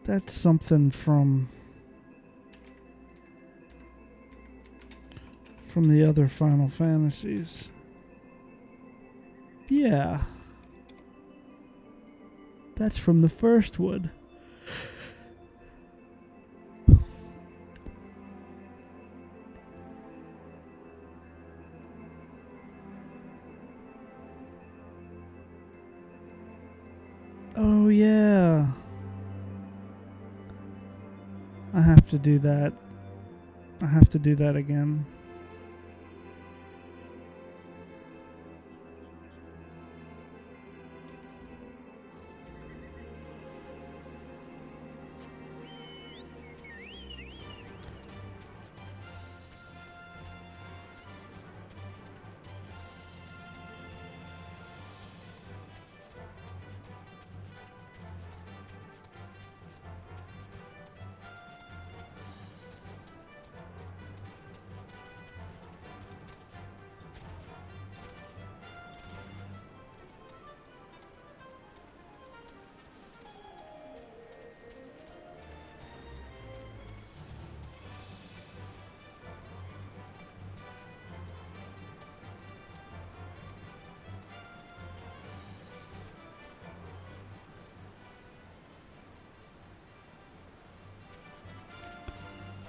That's something from the other Final Fantasies. Yeah. That's from the first one. Oh, yeah. I have to do that. I have to do that again.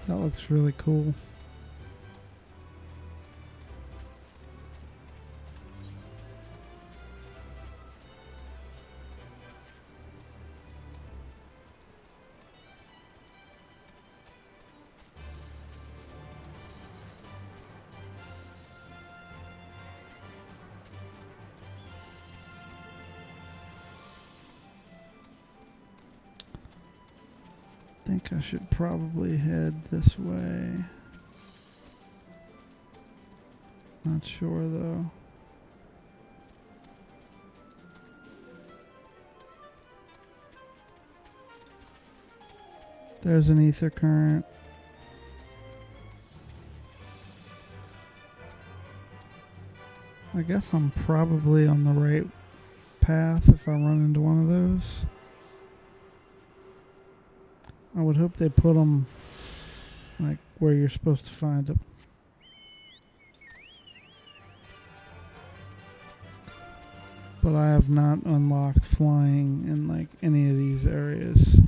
That looks really cool. I think I should probably head this way. Not sure though. There's an ether current. I guess I'm probably on the right path if I run into one of those. I would hope they put them like where you're supposed to find them. But I have not unlocked flying in like any of these areas.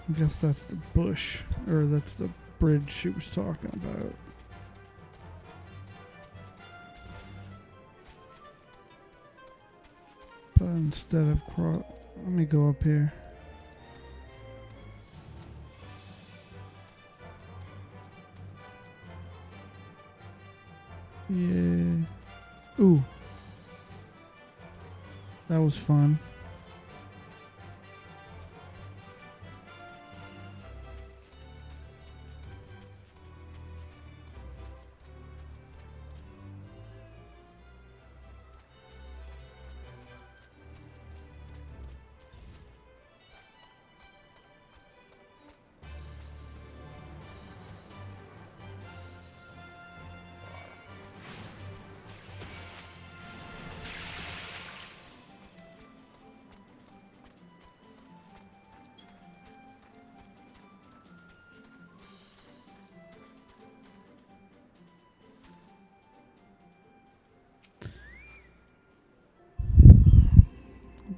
I guess that's the bush, or that's the bridge she was talking about. But instead of let me go up here. Yeah. Ooh. That was fun.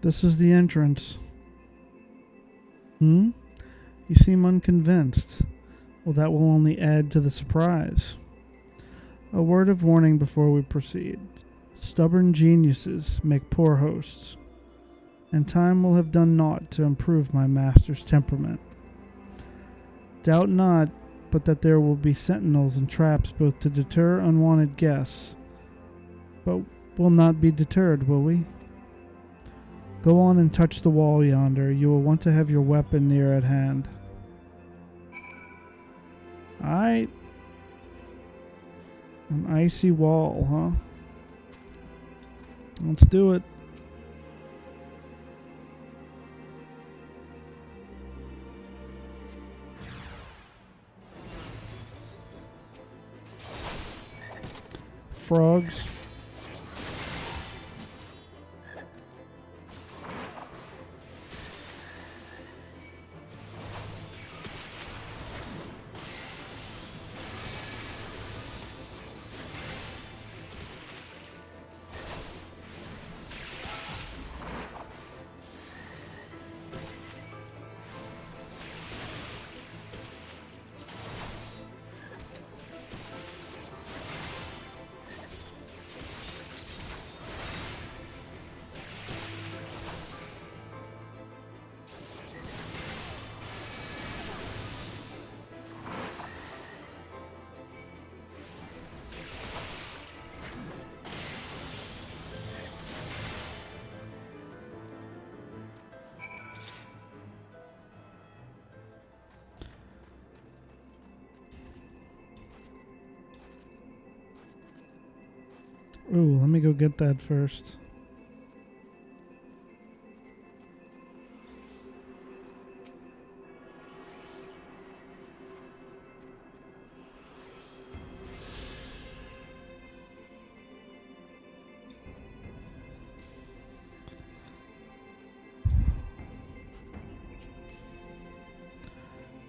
This is the entrance. You seem unconvinced. Well, that will only add to the surprise. A word of warning before we proceed. Stubborn geniuses make poor hosts, and time will have done naught to improve my master's temperament. Doubt not, but that there will be sentinels and traps both to deter unwanted guests, but will not be deterred, will we? Go on and touch the wall yonder. You will want to have your weapon near at hand. Alright. An icy wall, huh? Let's do it. Frogs. Ooh, let me go get that first.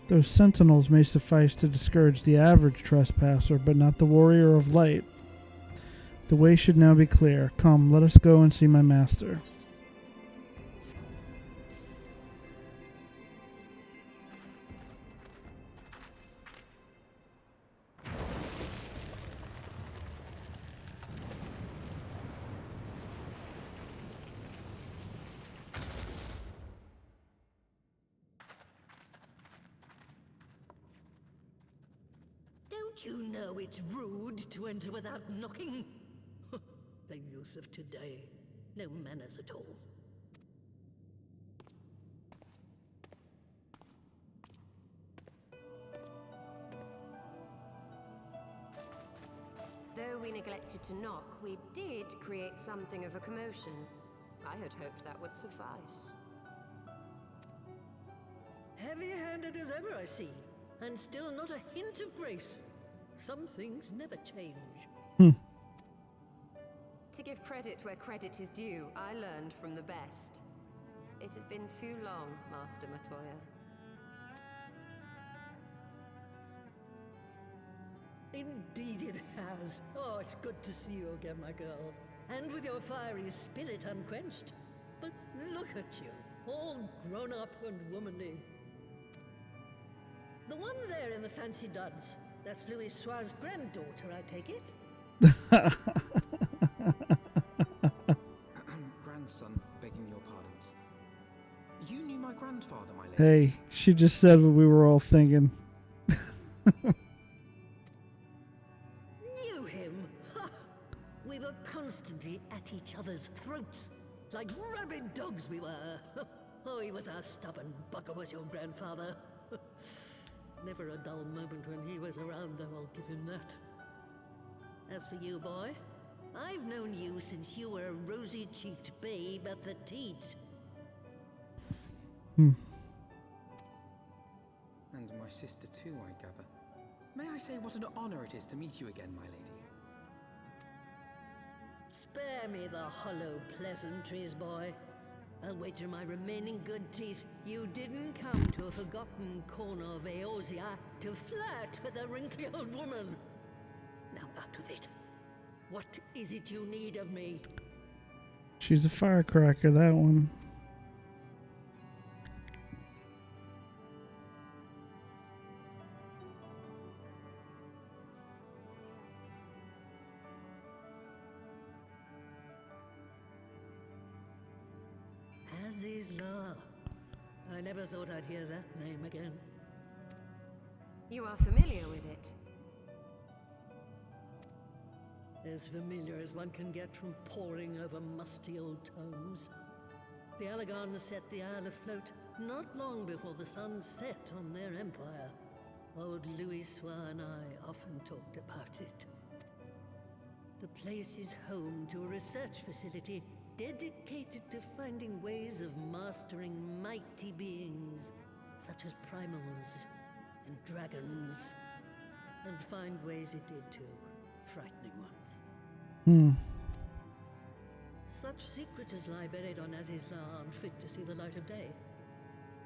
Those sentinels may suffice to discourage the average trespasser, but not the warrior of light. The way should now be clear. Come, let us go and see my master. Don't you know it's rude to enter without knocking? The youth of today. No manners at all. Though we neglected to knock, we did create something of a commotion. I had hoped that would suffice. Heavy-handed as ever, I see. And still not a hint of grace. Some things never change. To give credit where credit is due, I learned from the best. It has been too long, Master Matoya. Indeed it has. Oh, it's good to see you again, my girl. And with your fiery spirit unquenched. But look at you, all grown up and womanly. The one there in the fancy duds, that's Louis Soir's granddaughter, I take it? Grandson, begging your pardons. You knew my grandfather, my lady. Hey, she just said what we were all thinking. Knew him? Ha! We were constantly at each other's throats. Like rabid dogs we were. Oh, he was a stubborn bucker, was your grandfather. Never a dull moment when he was around, though, I'll give him that. As for you, boy, I've known you since you were a rosy-cheeked babe at the teat. And my sister too, I gather. May I say what an honor it is to meet you again, my lady? Spare me the hollow pleasantries, boy. I'll wager my remaining good teeth you didn't come to a forgotten corner of Eorzea to flirt with a wrinkly old woman. Now out with it. What is it you need of me? She's a firecracker, that one. Never thought I'd hear that name again. You are familiar with it? As familiar as one can get from poring over musty old tomes. The Allagans set the Isle afloat not long before the sun set on their empire. Old Louis Soir and I often talked about it. The place is home to a research facility dedicated to finding ways of mastering mighty beings, such as primals and dragons. And find ways it did too, frightening ones. Such secrets as lie buried on Azizla aren't fit to see the light of day.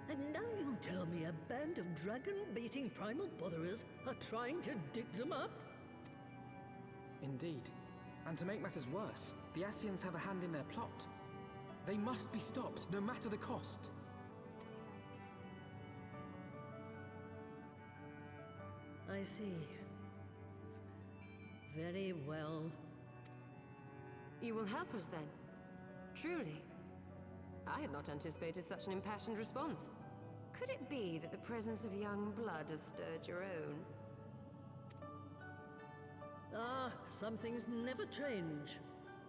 And now you tell me a band of dragon-baiting primal botherers are trying to dig them up? Indeed. And to make matters worse, the Ascians have a hand in their plot. They must be stopped, no matter the cost. I see. Very well. You will help us then? Truly? I had not anticipated such an impassioned response. Could it be that the presence of young blood has stirred your own? Ah, some things never change.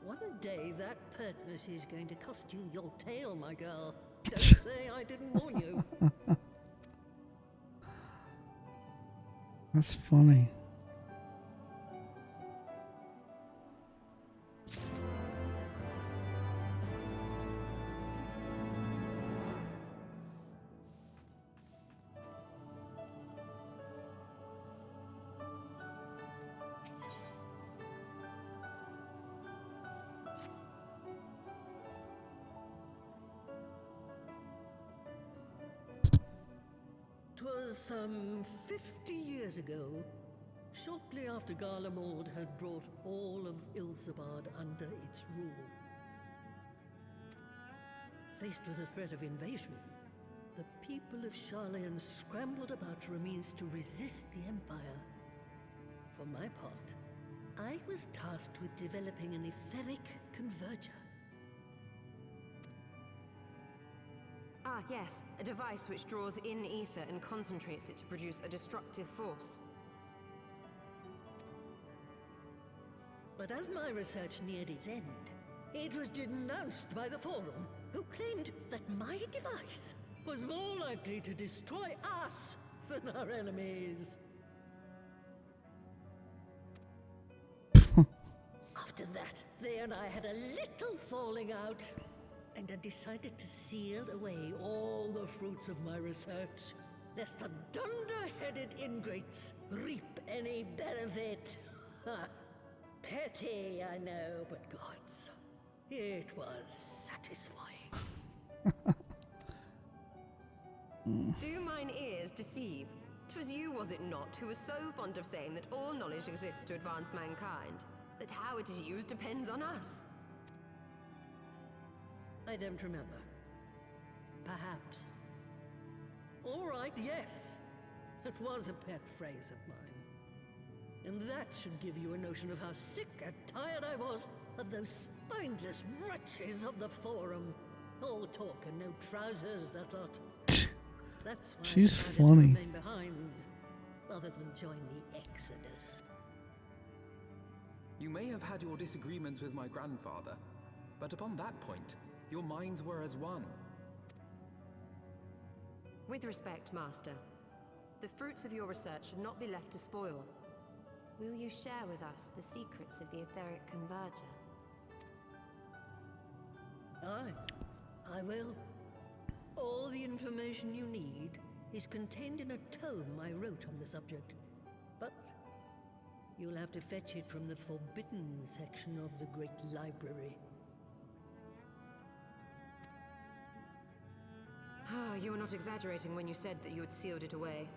One day that pertness is going to cost you your tail, my girl. Don't say I didn't warn you. That's funny. Was some 50 years ago, shortly after Garlemald had brought all of Ilsabard under its rule. Faced with the threat of invasion, the people of Sharlayan scrambled about for a means to resist the Empire. For my part, I was tasked with developing an etheric converger. Ah, yes. A device which draws in ether and concentrates it to produce a destructive force. But as my research neared its end, it was denounced by the Forum, who claimed that my device was more likely to destroy us than our enemies. After that, they and I had a little falling out, and I decided to seal away all the fruits of my research, lest the dunder-headed ingrates reap any benefit. Ha! Petty, I know, but gods, it was satisfying. Do mine ears deceive? 'Twas you, was it not, who was so fond of saying that all knowledge exists to advance mankind, that how it is used depends on us? I don't remember. Perhaps. All right, yes. It was a pet phrase of mine. And that should give you a notion of how sick and tired I was of those spineless wretches of the Forum. All talk and no trousers, that lot. That's why She's I decided funny. to remain behind, rather than join the Exodus. You may have had your disagreements with my grandfather, but upon that point, your minds were as one. With respect, Master, the fruits of your research should not be left to spoil. Will you share with us the secrets of the etheric converger? Aye, I will. All the information you need is contained in a tome I wrote on the subject. But you'll have to fetch it from the forbidden section of the Great Library. You were not exaggerating when you said that you had sealed it away.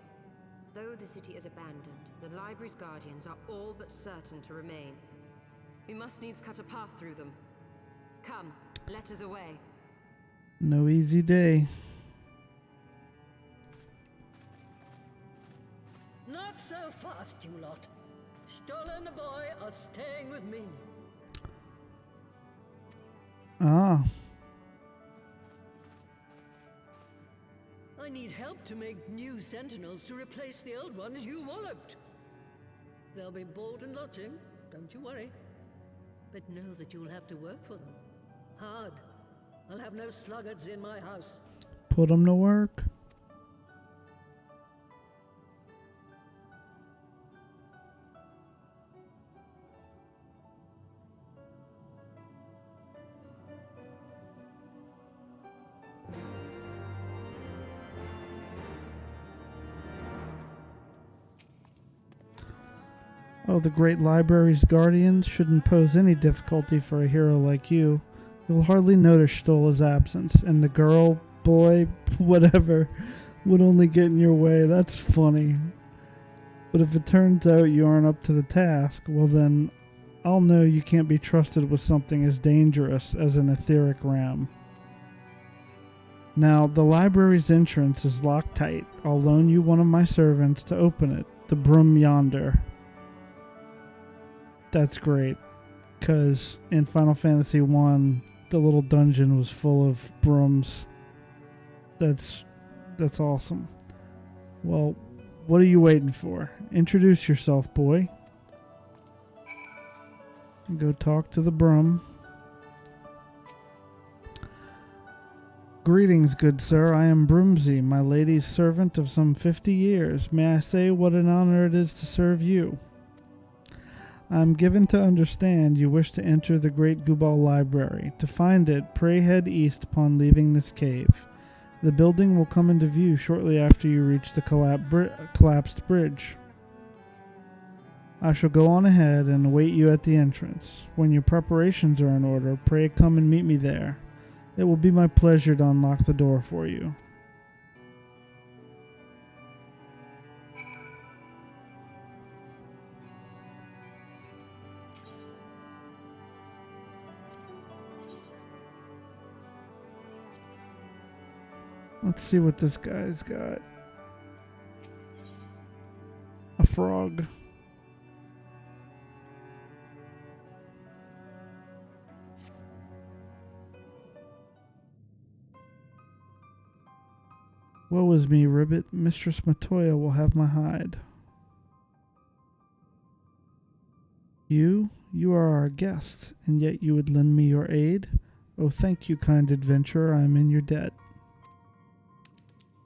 Though the city is abandoned, the library's guardians are all but certain to remain. We must needs cut a path through them. Come, let us away. No easy day. Not so fast, you lot. Stola and the boy are staying with me. Ah. I need help to make new sentinels to replace the old ones you walloped. They'll be board and lodging, don't you worry. But know that you'll have to work for them. Hard. I'll have no sluggards in my house. Put 'em to work. Oh, the great library's guardians shouldn't pose any difficulty for a hero like you. You'll hardly notice Stola's absence, and the girl, boy, whatever, would only get in your way. That's funny. But if it turns out you aren't up to the task, well then, I'll know you can't be trusted with something as dangerous as an etheric ram. Now, the library's entrance is locked tight. I'll loan you one of my servants to open it, the broom yonder. That's great, because in Final Fantasy I, the little dungeon was full of brooms. That's awesome. Well, what are you waiting for? Introduce yourself, boy. Go talk to the broom. Greetings, good sir. I am Broomsy, my lady's servant of some 50 years. May I say what an honor it is to serve you? I am given to understand you wish to enter the great Grubal library. To find it, pray head east upon leaving this cave. The building will come into view shortly after you reach the collapsed bridge. I shall go on ahead and await you at the entrance. When your preparations are in order, pray come and meet me there. It will be my pleasure to unlock the door for you. Let's see what this guy's got. A frog. Woe is me, Ribbit. Mistress Matoya will have my hide. You are our guest, and yet you would lend me your aid? Oh, thank you, kind adventurer. I am in your debt.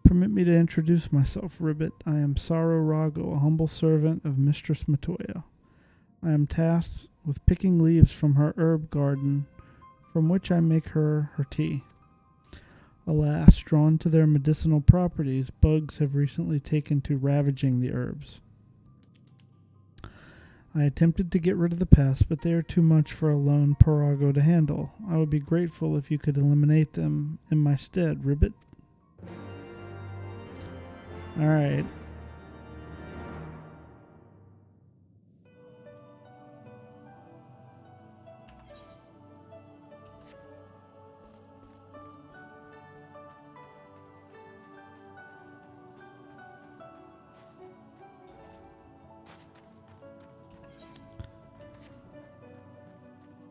Permit me to introduce myself, Ribbit. I am Saro Rago, a humble servant of Mistress Matoya. I am tasked with picking leaves from her herb garden, from which I make her tea. Alas, drawn to their medicinal properties, bugs have recently taken to ravaging the herbs. I attempted to get rid of the pests, but they are too much for a lone Parago to handle. I would be grateful if you could eliminate them in my stead, Ribbit. Alright.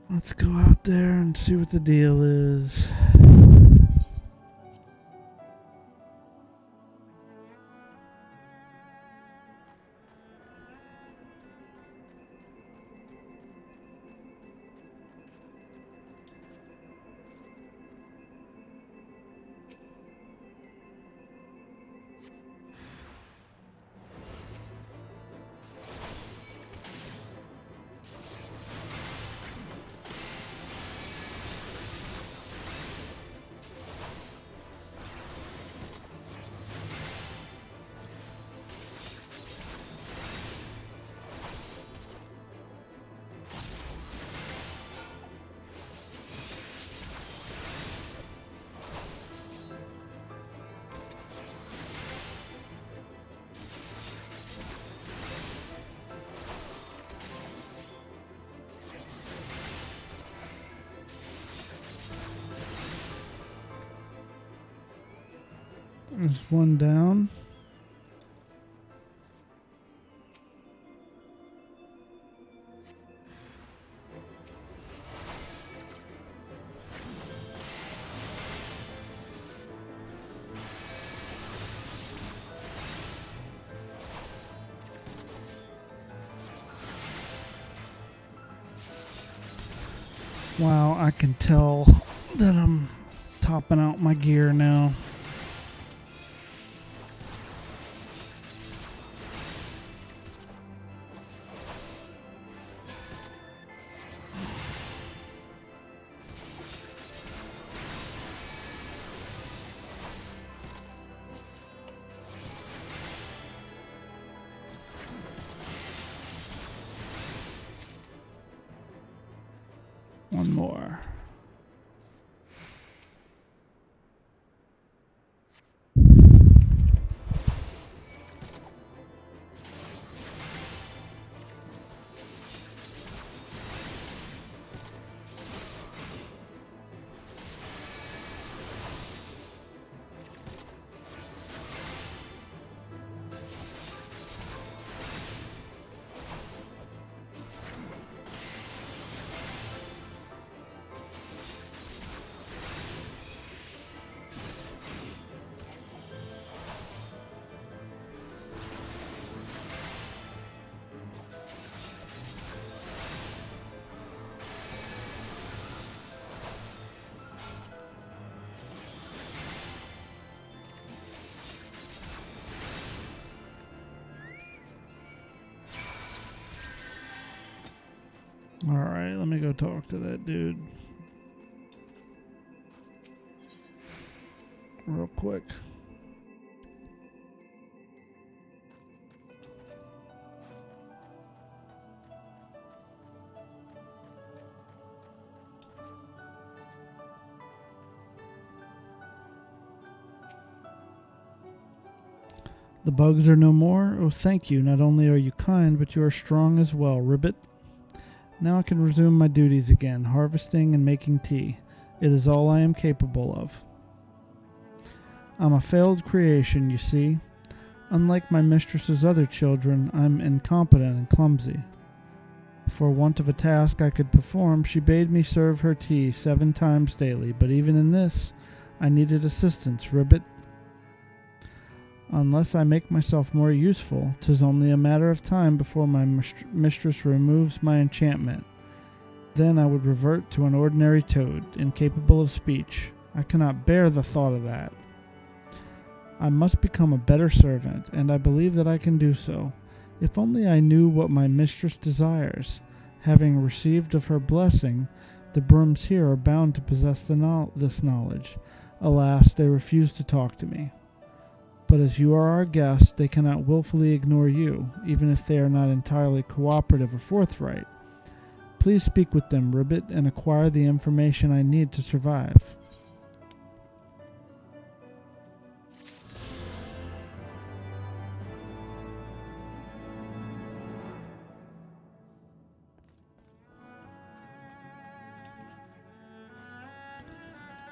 Let's go out there and see what the deal is. There's one down. Wow, I can tell that I'm topping out my gear now. One more. Alright, let me go talk to that dude. Real quick. The bugs are no more? Oh, thank you. Not only are you kind, but you are strong as well, Ribbit. Now I can resume my duties again, harvesting and making tea. It is all I am capable of. I'm a failed creation, you see. Unlike my mistress's other children, I'm incompetent and clumsy. For want of a task I could perform, she bade me serve her tea 7 times daily, but even in this, I needed assistance, Ribbit. Unless I make myself more useful, 'tis only a matter of time before my mistress removes my enchantment. Then I would revert to an ordinary toad, incapable of speech. I cannot bear the thought of that. I must become a better servant, and I believe that I can do so. If only I knew what my mistress desires. Having received of her blessing, the brooms here are bound to possess this knowledge. Alas, they refuse to talk to me. But as you are our guest, they cannot willfully ignore you, even if they are not entirely cooperative or forthright. Please speak with them, Ribbit, and acquire the information I need to survive.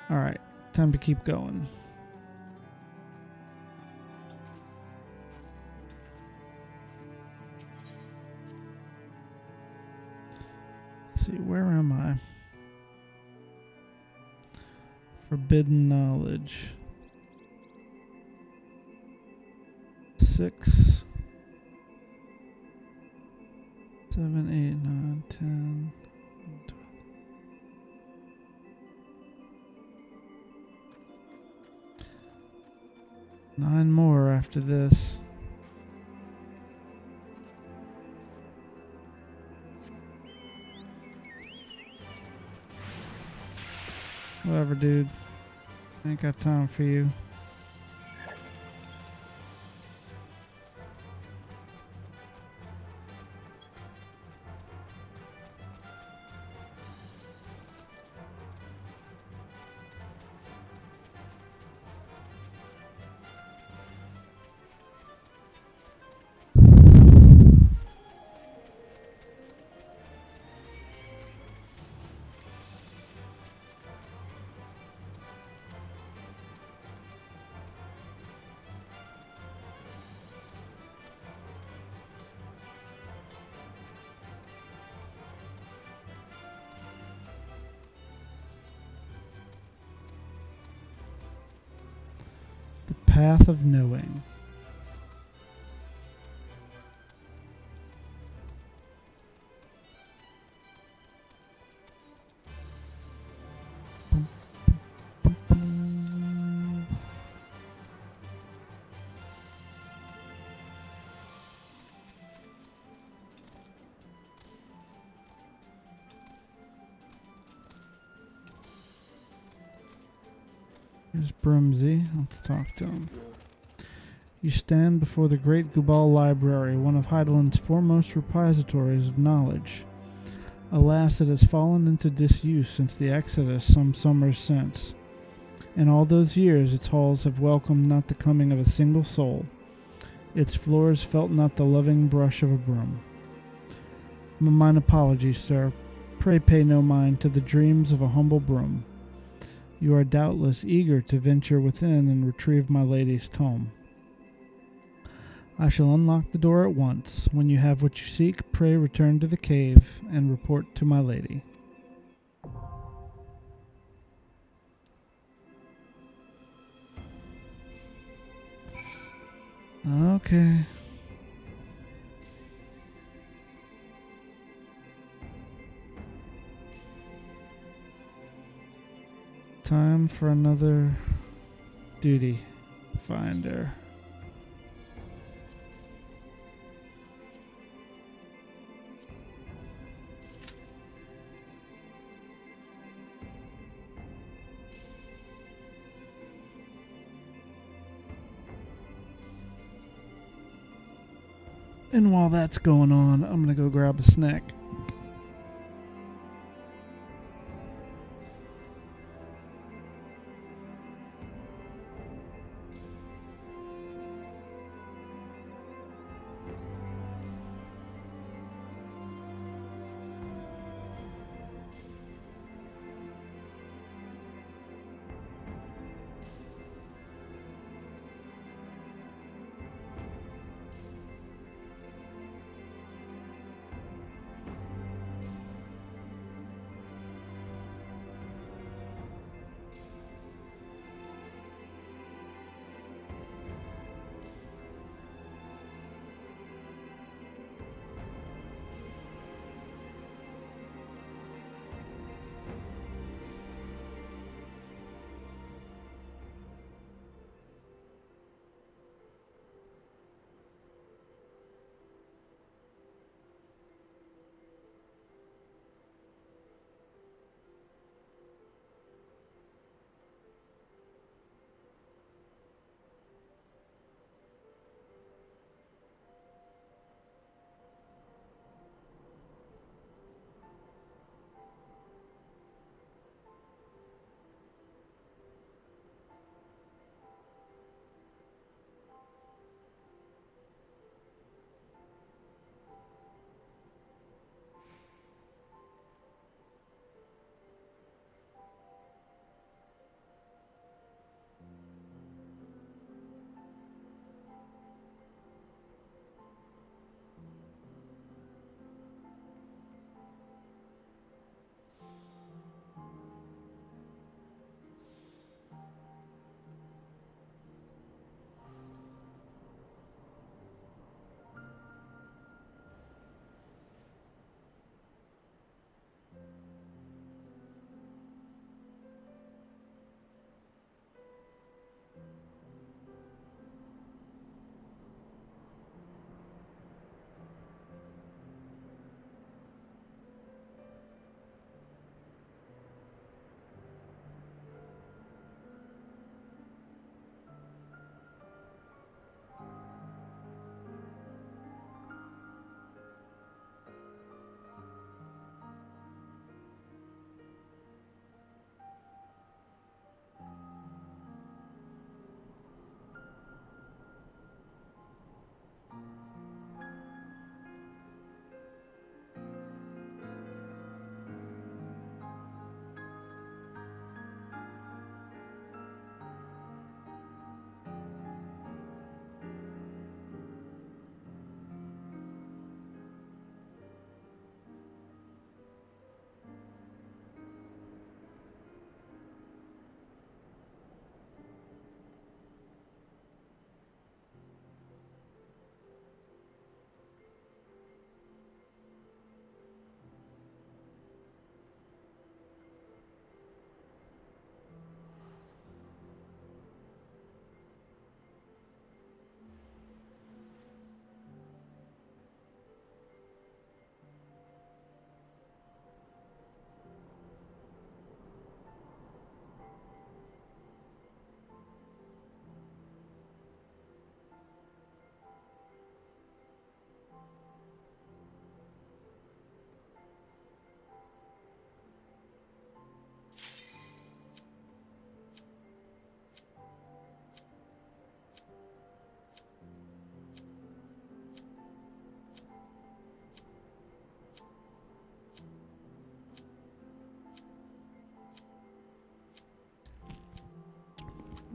Alright, time to keep going. See, where am I? Forbidden knowledge. 6, 7, 8, 9, 10, 12. 9 more after this. Whatever, dude. Ain't got time for you. Path of knowing. Here's Brimsey. Let's talk to him. You stand before the great Grubal Library, one of Heideland's foremost repositories of knowledge. Alas, it has fallen into disuse since the Exodus some summers since. In all those years, its halls have welcomed not the coming of a single soul. Its floors felt not the loving brush of a broom. Mine apologies, sir. Pray pay no mind to the dreams of a humble broom. You are doubtless eager to venture within and retrieve my lady's tome. I shall unlock the door at once. When you have what you seek, pray return to the cave and report to my lady. Okay. Time for another duty finder. And while that's going on, I'm going to go grab a snack.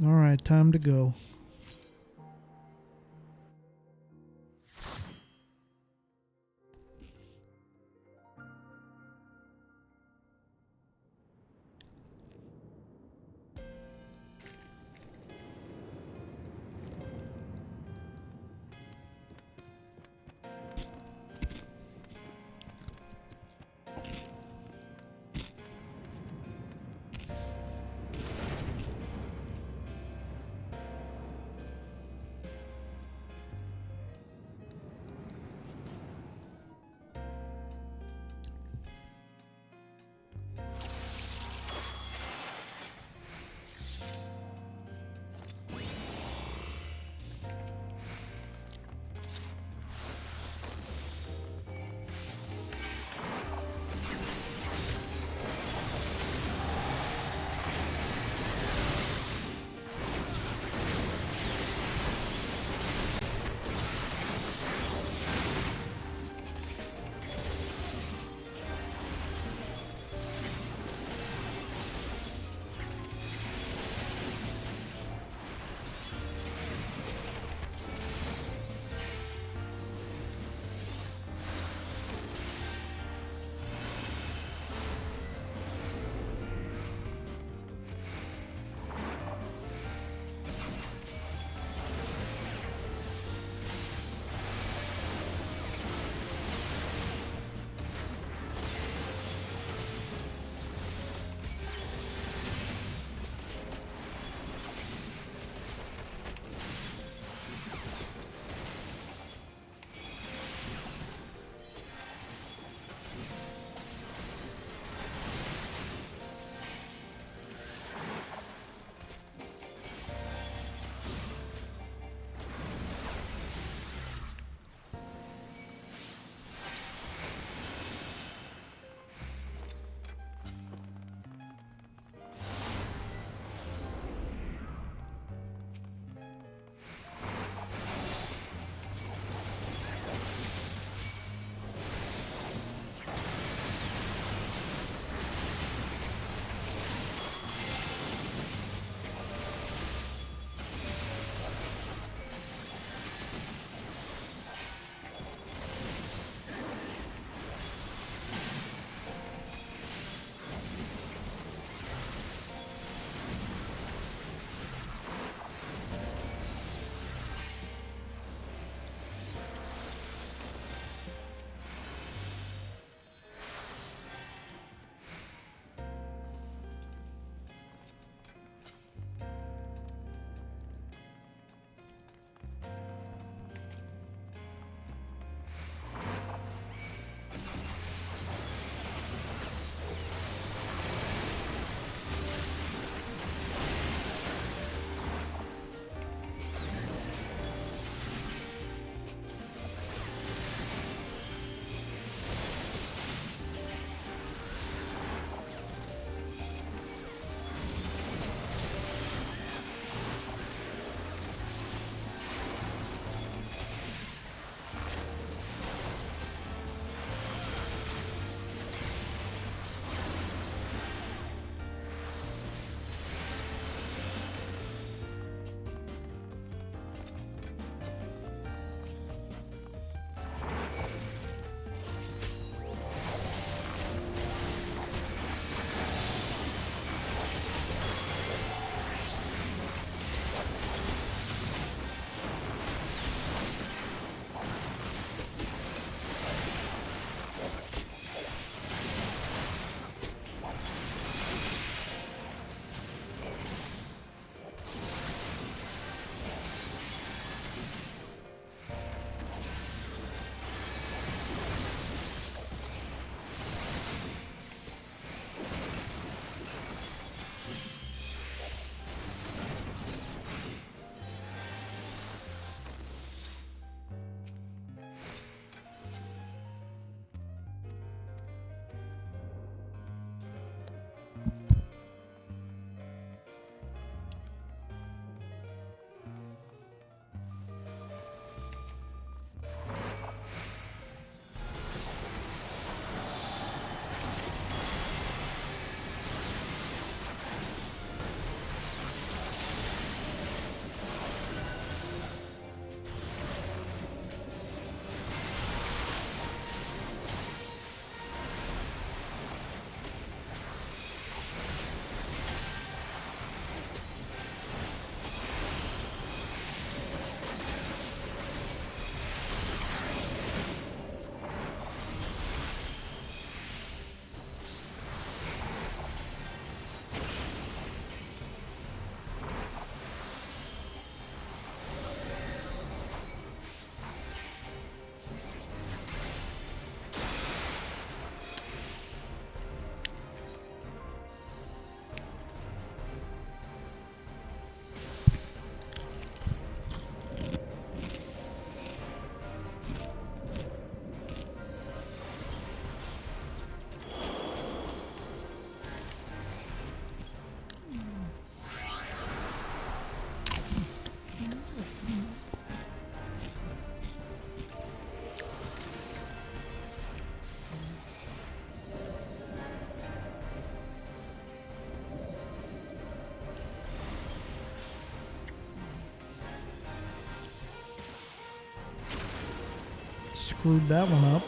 All right, time to go. screwed that one up.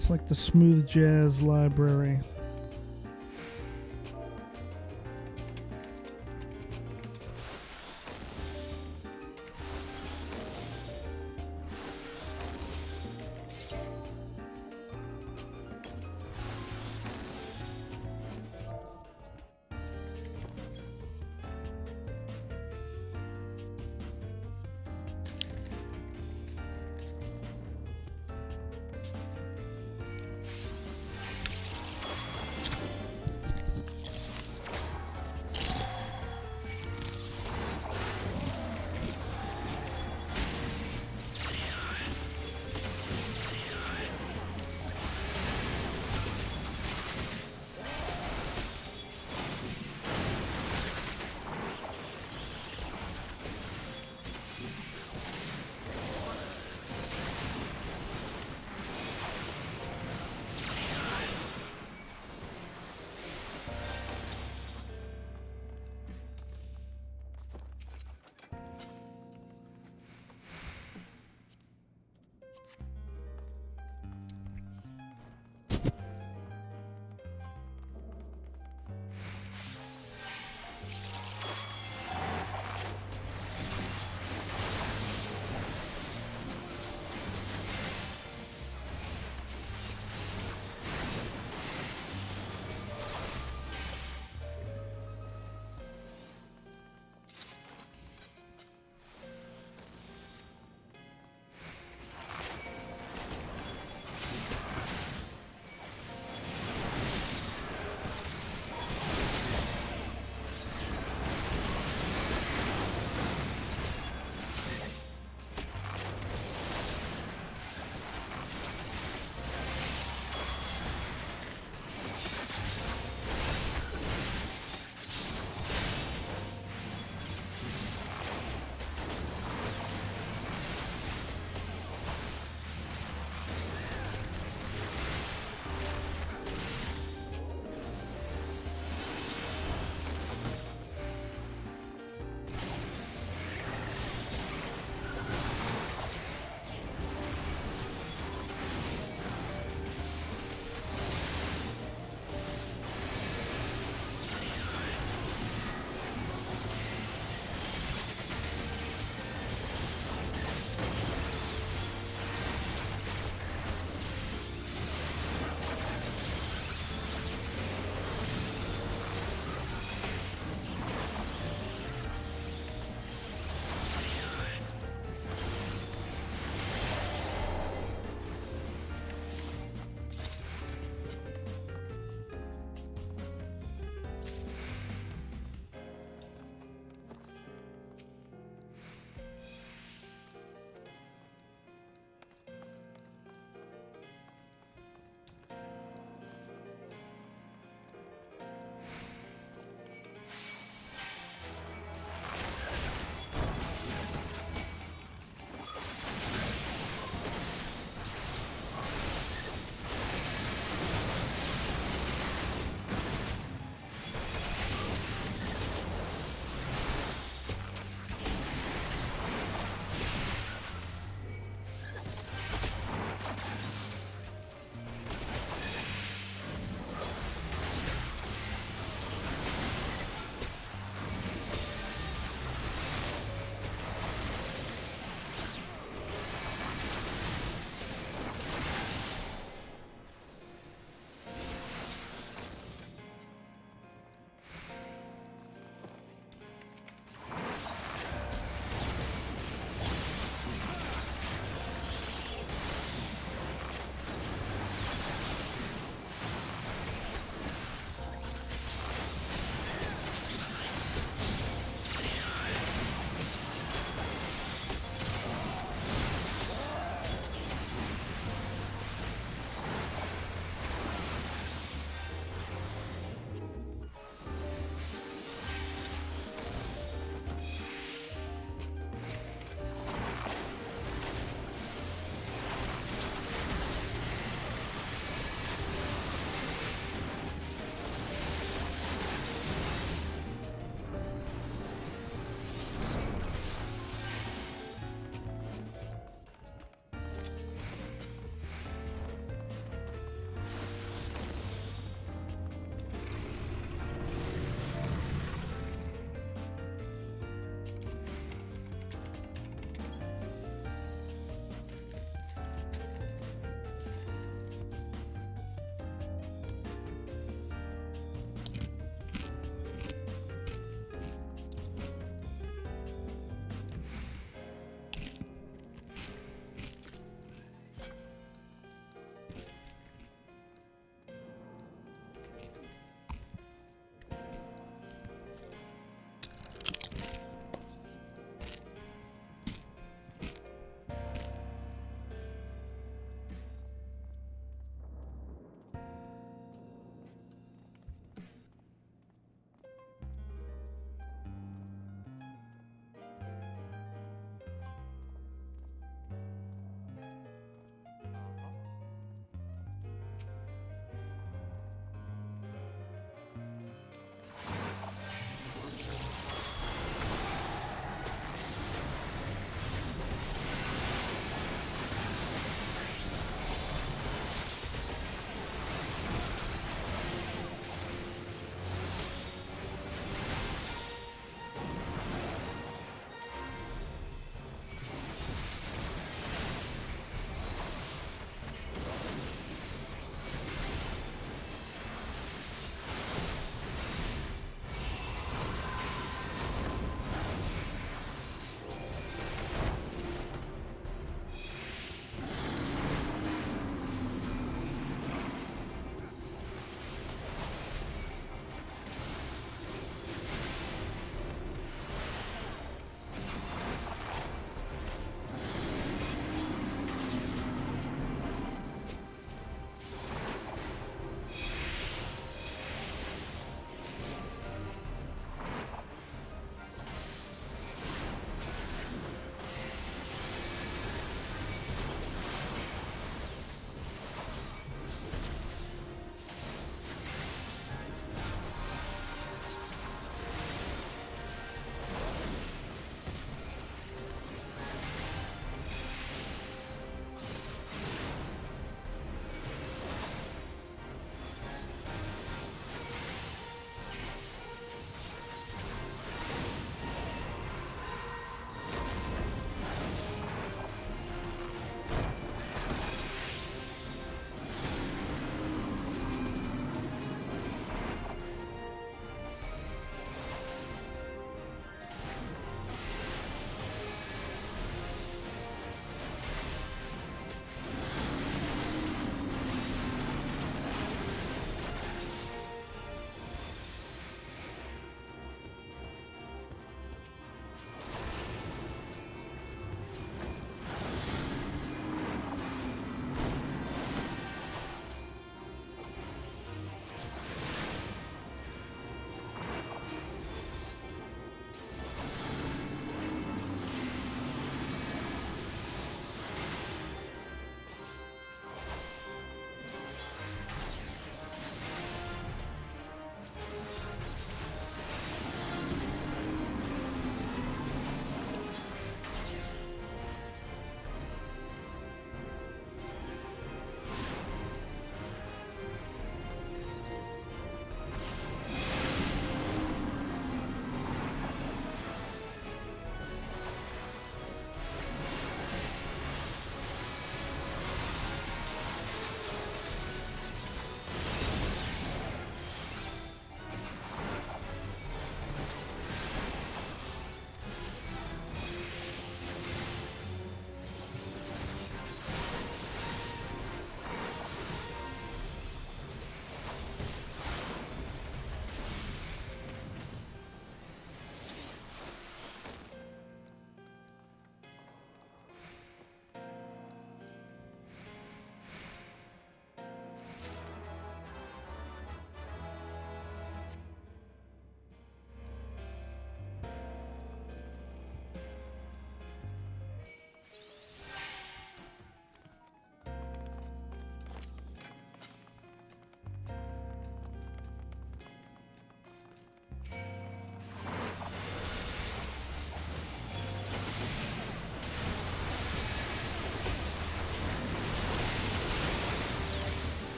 It's like the smooth jazz library.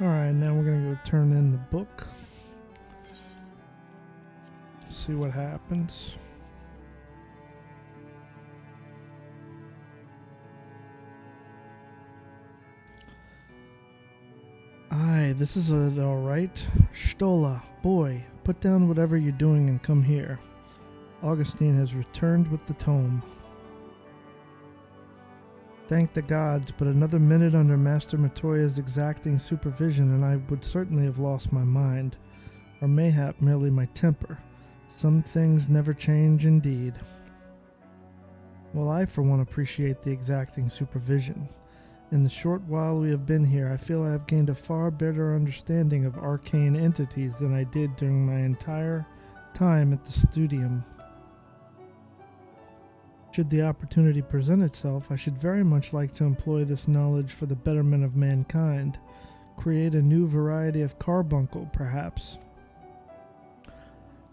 Alright, now we're gonna go turn in the book. See what happens. Aye, this is it, alright. Stola, boy, put down whatever you're doing and come here. Augustine has returned with the tome. Thank the gods, but another minute under Master Matoya's exacting supervision and I would certainly have lost my mind. Or mayhap merely my temper. Some things never change indeed. Well, I for one appreciate the exacting supervision. In the short while we have been here, I feel I have gained a far better understanding of arcane entities than I did during my entire time at the studium. Should the opportunity present itself, I should very much like to employ this knowledge for the betterment of mankind. Create a new variety of carbuncle, perhaps.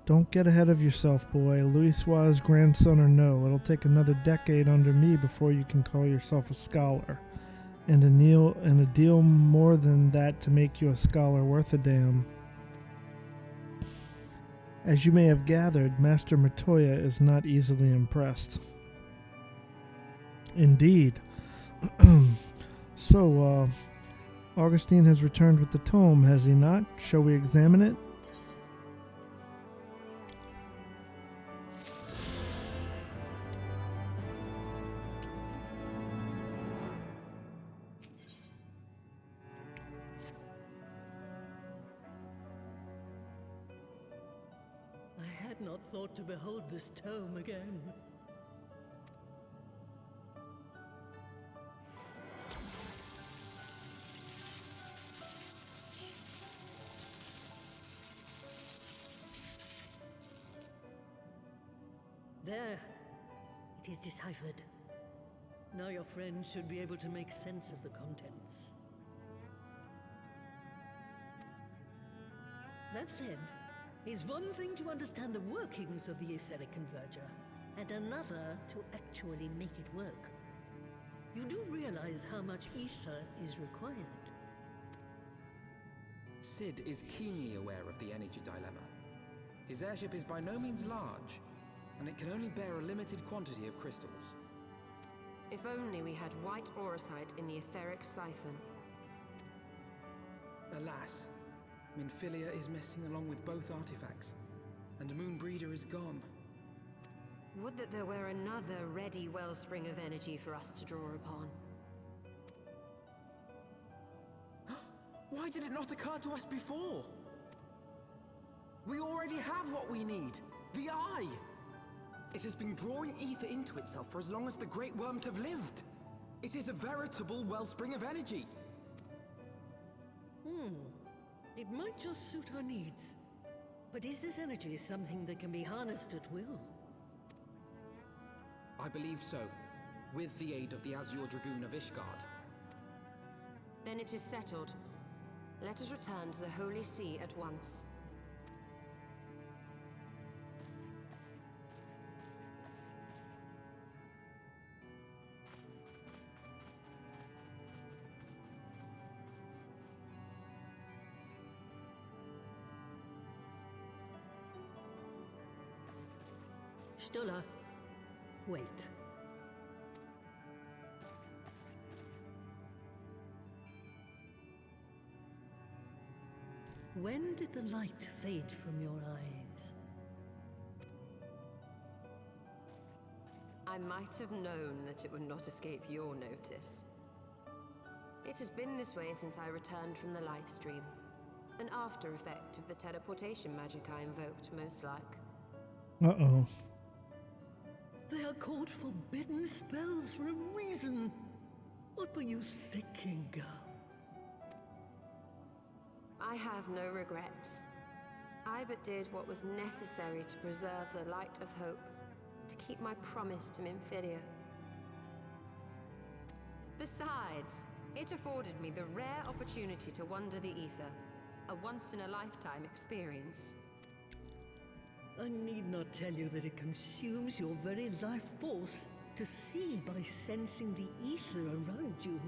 Don't get ahead of yourself, boy. Louis Suarez's grandson or no, it'll take another decade under me before you can call yourself a scholar. And a deal more than that to make you a scholar worth a damn. As you may have gathered, Master Matoya is not easily impressed. Indeed. So, Augustine has returned with the tome, has he not? Shall we examine it? I had not thought to behold this tome again. There. It is deciphered. Now your friend should be able to make sense of the contents. That said, it's one thing to understand the workings of the etheric converger, and another to actually make it work. You do realize how much ether is required. Sid is keenly aware of the energy dilemma. His airship is by no means large, and it can only bear a limited quantity of crystals. If only we had white auracite in the etheric siphon. Alas, Minfilia is messing along with both artifacts, and Moonbreeder is gone. Would that there were another ready wellspring of energy for us to draw upon. Why did it not occur to us before? We already have what we need, the Eye! It has been drawing ether into itself for as long as the Great Worms have lived. It is a veritable wellspring of energy. It might just suit our needs. But is this energy something that can be harnessed at will? I believe so, with the aid of the Azure Dragoon of Ishgard. Then it is settled. Let us return to the Holy See at once. Stola, wait. When did the light fade from your eyes? I might have known that it would not escape your notice. It has been this way since I returned from the life stream. An after effect of the teleportation magic I invoked, most like. Uh-oh. They are called forbidden spells for a reason. What were you thinking, girl? I have no regrets. I but did what was necessary to preserve the light of hope, to keep my promise to Minfilia. Besides, it afforded me the rare opportunity to wander the ether, a once-in-a-lifetime experience. I need not tell you that it consumes your very life force to see by sensing the ether around you.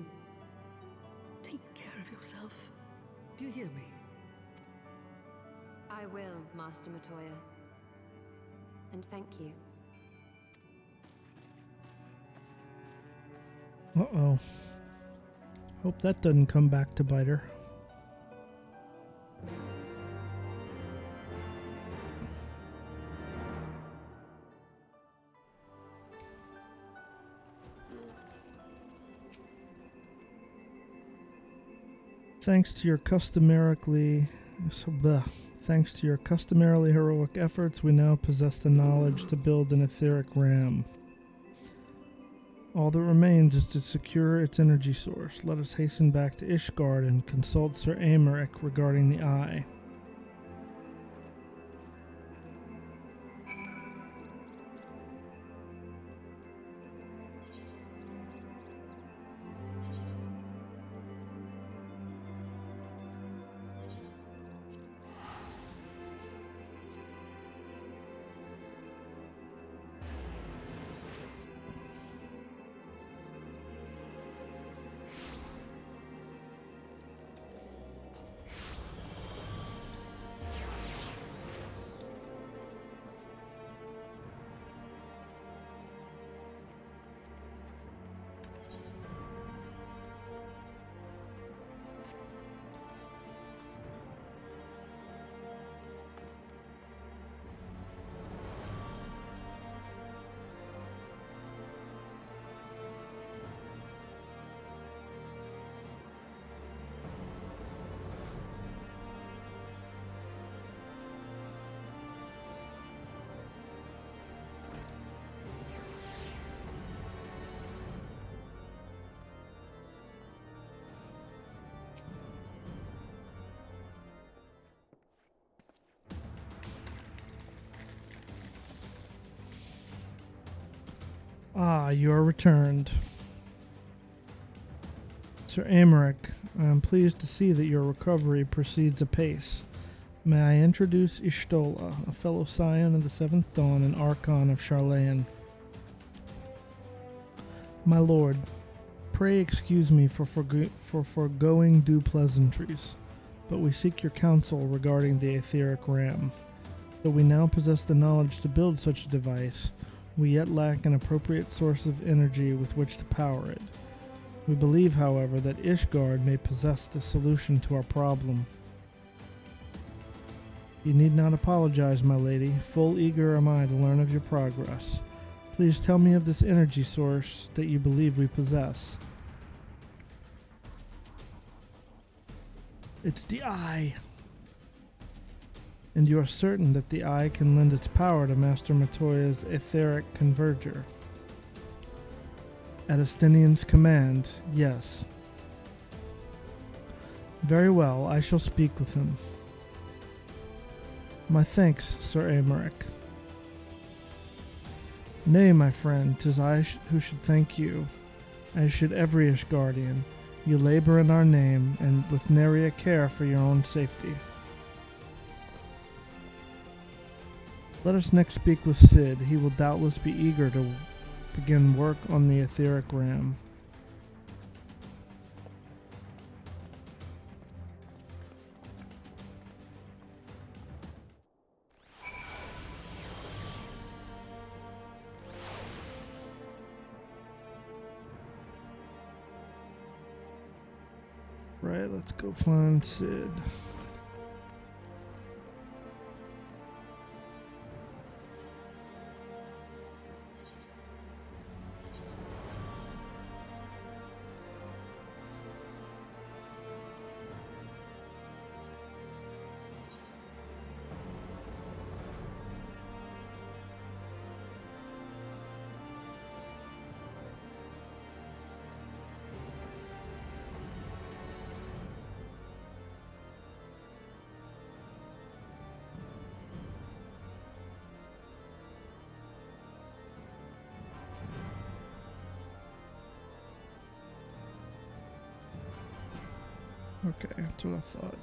Take care of yourself. Do you hear me? I will, Master Matoya. And thank you. Uh-oh. Hope that doesn't come back to bite her. Thanks to your customarily heroic efforts, we now possess the knowledge to build an etheric ram. All that remains is to secure its energy source. Let us hasten back to Ishgard and consult Sir Amaric regarding the eye. Ah, you are returned. Sir Amaric, I am pleased to see that your recovery proceeds apace. May I introduce Ishtola, a fellow scion of the Seventh Dawn and Archon of Charlayan. My lord, pray excuse me for foregoing due pleasantries, but we seek your counsel regarding the etheric ram. Though we now possess the knowledge to build such a device, we yet lack an appropriate source of energy with which to power it. We believe, however, that Ishgard may possess the solution to our problem. You need not apologize, my lady. Full eager am I to learn of your progress. Please tell me of this energy source that you believe we possess. It's the eye. And you are certain that the eye can lend its power to Master Matoya's etheric converger? At Estinian's command, yes. Very well, I shall speak with him. My thanks, Sir Amaric. Nay, my friend, 'tis I who should thank you, as should every Ishgardian. You labor in our name, and with nary a care for your own safety. Let us next speak with Sid. He will doubtless be eager to begin work on the etheric ram. Right, let's go find Sid. Okay, that's what I thought.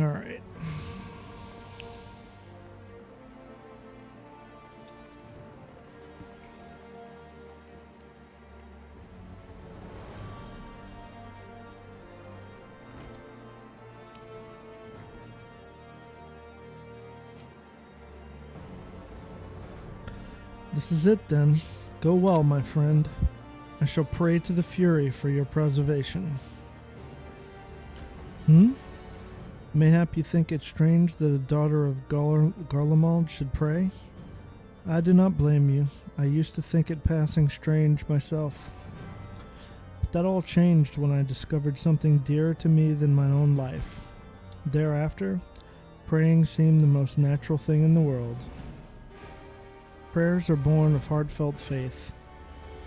All right. This is it then. Go well, my friend. I shall pray to the Fury for your preservation. Mayhap you think it strange that a daughter of Garlemald should pray? I do not blame you. I used to think it passing strange myself. But that all changed when I discovered something dearer to me than my own life. Thereafter, praying seemed the most natural thing in the world. Prayers are born of heartfelt faith.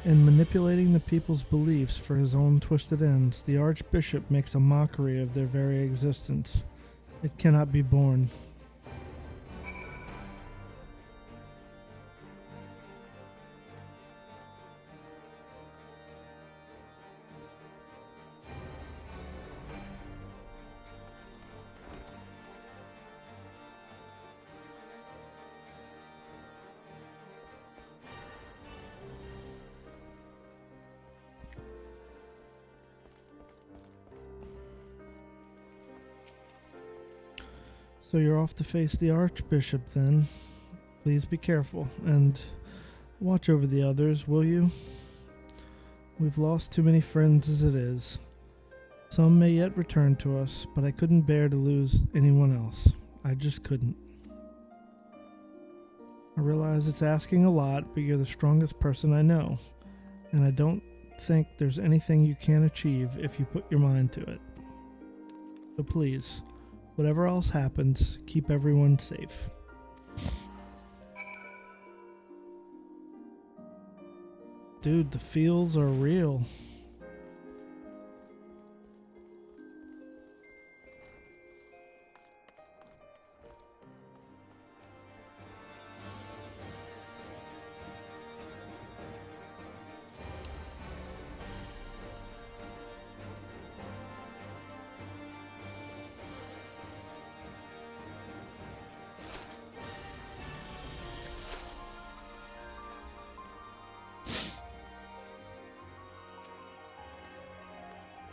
In manipulating the people's beliefs for his own twisted ends, the Archbishop makes a mockery of their very existence. It cannot be borne. So you're off to face the Archbishop then. Please be careful and watch over the others, will you? We've lost too many friends as it is. Some may yet return to us, but I couldn't bear to lose anyone else. I just couldn't. I realize it's asking a lot, but you're the strongest person I know, and I don't think there's anything you can't achieve if you put your mind to it. So please, whatever else happens, keep everyone safe. Dude, the feels are real.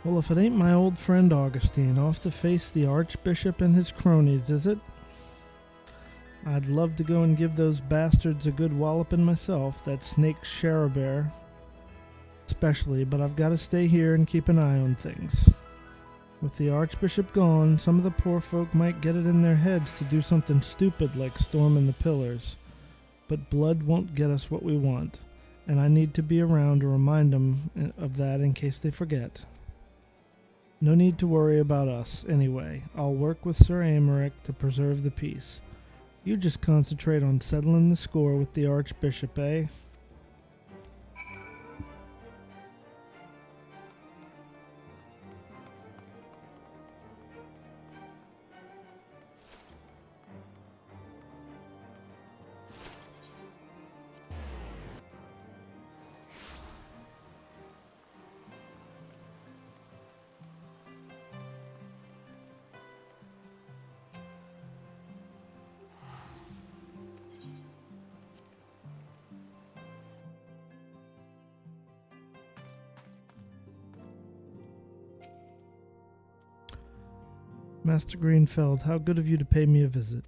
Well, if it ain't my old friend Augustine off to face the Archbishop and his cronies, is it? I'd love to go and give those bastards a good walloping myself, that snake Sharabear especially, but I've got to stay here and keep an eye on things. With the Archbishop gone, some of the poor folk might get it in their heads to do something stupid like storming the pillars. But blood won't get us what we want, and I need to be around to remind them of that in case they forget. No need to worry about us, anyway. I'll work with Sir Aymeric to preserve the peace. You just concentrate on settling the score with the Archbishop, eh? Master Greenfeld, how good of you to pay me a visit.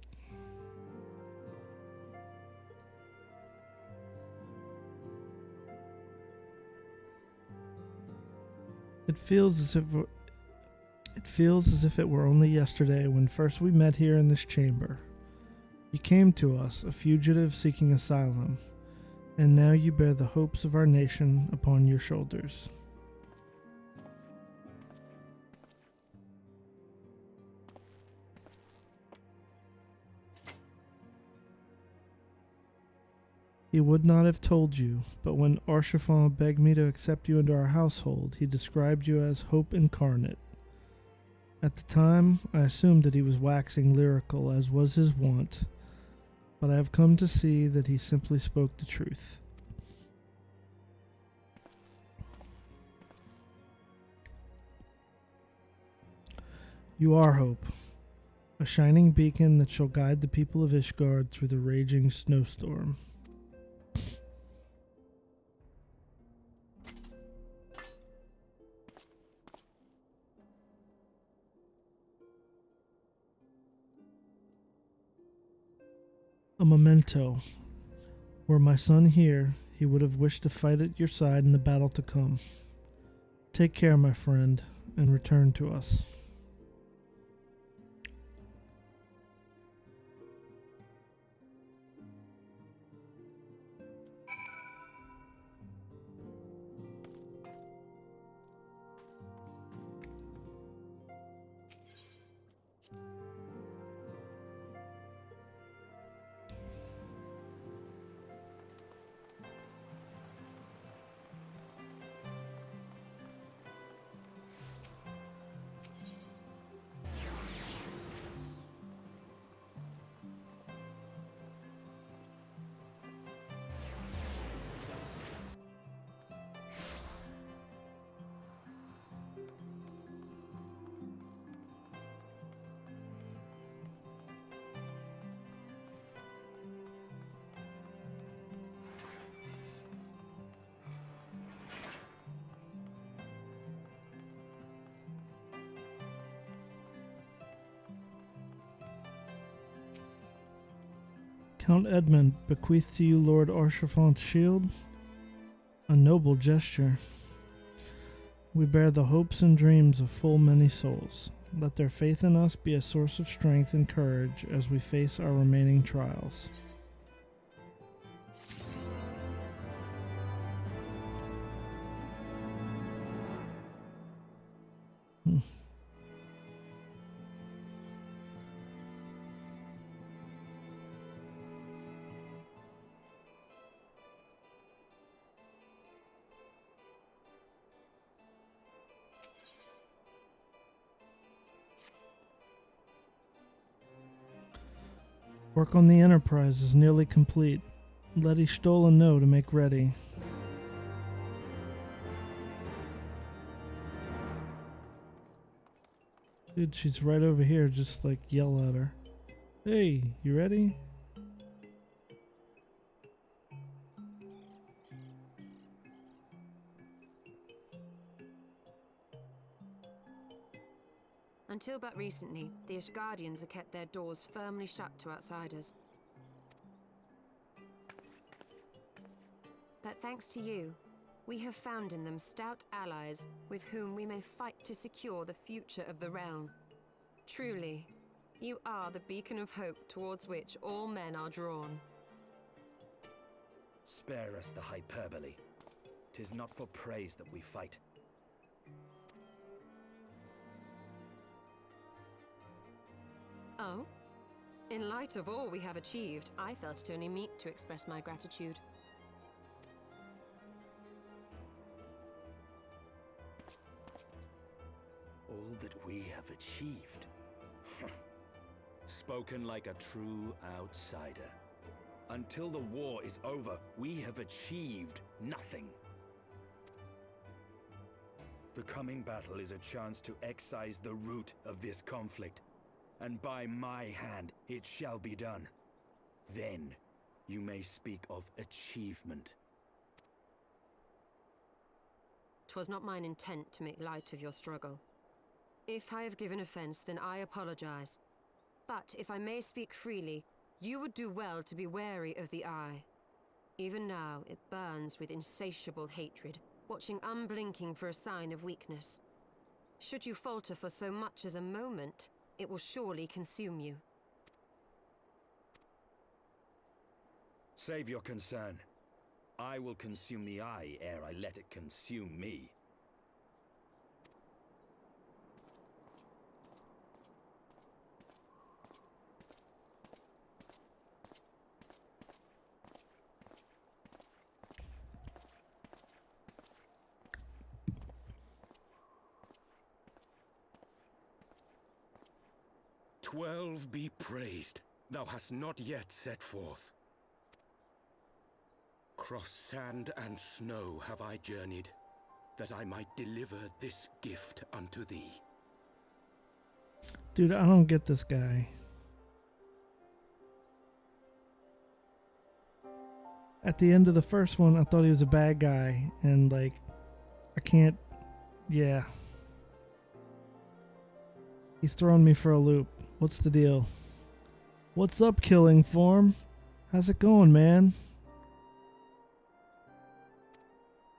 It feels as if it were only yesterday when first we met here in this chamber. You came to us, a fugitive seeking asylum, and now you bear the hopes of our nation upon your shoulders. He would not have told you, but when Archifon begged me to accept you into our household, he described you as hope incarnate. At the time, I assumed that he was waxing lyrical, as was his wont, but I have come to see that he simply spoke the truth. You are hope. a shining beacon that shall guide the people of Ishgard through the raging snowstorm. A memento. Were my son here, he would have wished to fight at your side in the battle to come. Take care, my friend, and return to us. Count Edmund bequeath to you Lord Arshafont's shield. A noble gesture. We bear the hopes and dreams of full many souls. Let their faith in us be a source of strength and courage as we face our remaining trials. Work on the Enterprise is nearly complete. Letty Stola know to make ready. Dude, she's right over here. Just like yell at her. Hey, you ready? Until but recently, the Ishgardians have kept their doors firmly shut to outsiders. But thanks to you, we have found in them stout allies with whom we may fight to secure the future of the realm. Truly, you are the beacon of hope towards which all men are drawn. Spare us the hyperbole. 'Tis not for praise that we fight. Oh? In light of all we have achieved, I felt it only meet to express my gratitude. All that we have achieved. Spoken like a true outsider. Until the war is over, we have achieved nothing. The coming battle is a chance to excise the root of this conflict. And by my hand it shall be done. Then you may speak of achievement. 'Twas not mine intent to make light of your struggle. If I have given offense, then I apologize. But if I may speak freely, you would do well to be wary of the Eye. Even now, it burns with insatiable hatred, watching unblinking for a sign of weakness. Should you falter for so much as a moment, it will surely consume you. Save your concern. I will consume the Eye ere I let it consume me. "12 be praised, thou hast not yet set forth. Cross sand and snow have I journeyed, that I might deliver this gift unto thee." Dude, I don't get this guy. At the end of the first one, I thought he was a bad guy, and like, I can't. Yeah. He's throwing me for a loop. What's the deal? What's up, Killing Form? How's it going, man?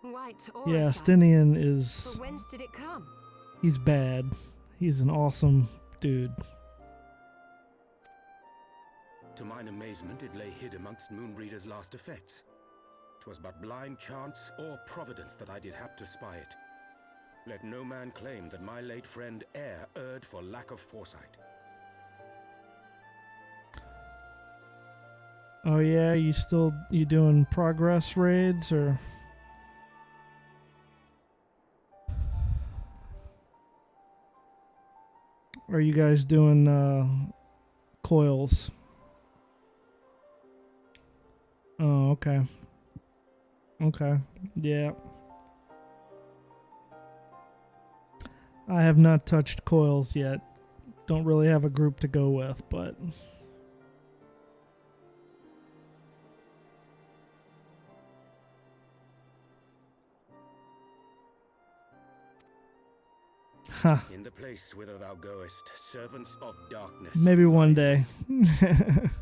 White Yeah, Orosite. Stinian is. But whence did it come? He's bad. He's an awesome dude. To mine amazement, it lay hid amongst Moonbreeder's last effects. 'Twas but blind chance or providence that I did hap to spy it. Let no man claim that my late friend erred for lack of foresight. Oh yeah, you doing progress raids or? Are you guys doing coils? Oh, okay. Okay. Yeah. I have not touched coils yet. Don't really have a group to go with, but In the place whither thou goest, servants of darkness. maybe one day.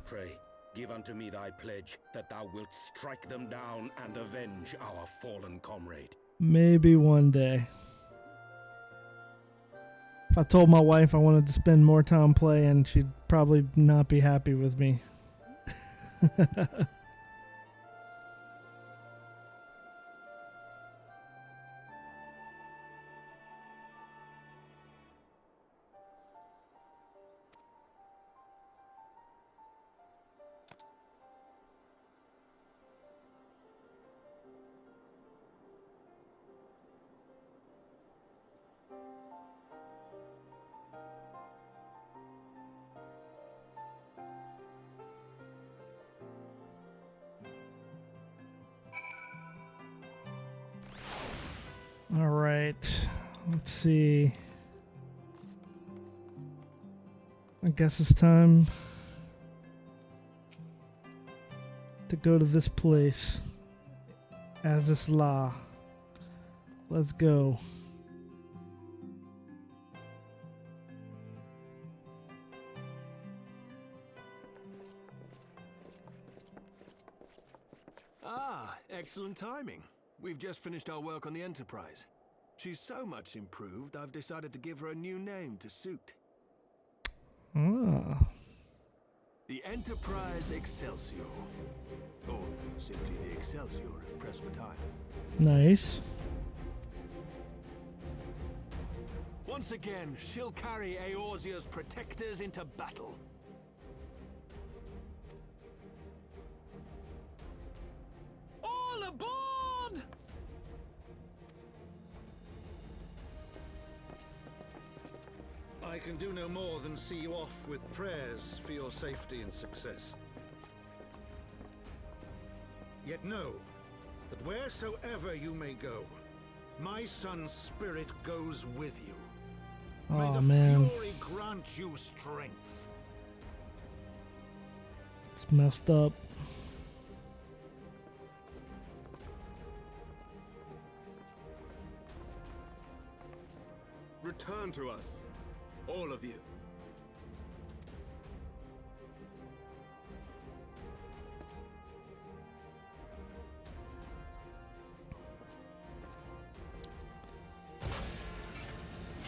Pray, give unto me thy pledge that thou wilt strike them down and avenge our fallen comrade. Maybe one day. If I told my wife I wanted to spend more time playing, she'd probably not be happy with me. All right, let's see. I guess it's time to go to this place. Azisla. Let's go. Ah, excellent timing. We've just finished our work on the Enterprise. She's so much improved, I've decided to give her a new name to suit. Ah. The Enterprise Excelsior. Or simply the Excelsior if pressed for time. Nice. Once again, she'll carry Eorzea's protectors into battle. All aboard! I can do no more than see you off with prayers for your safety and success. Yet know that wheresoever you may go, my son's spirit goes with you. May Oh the man, fury grant you strength. it's messed up. Return to us, all of you.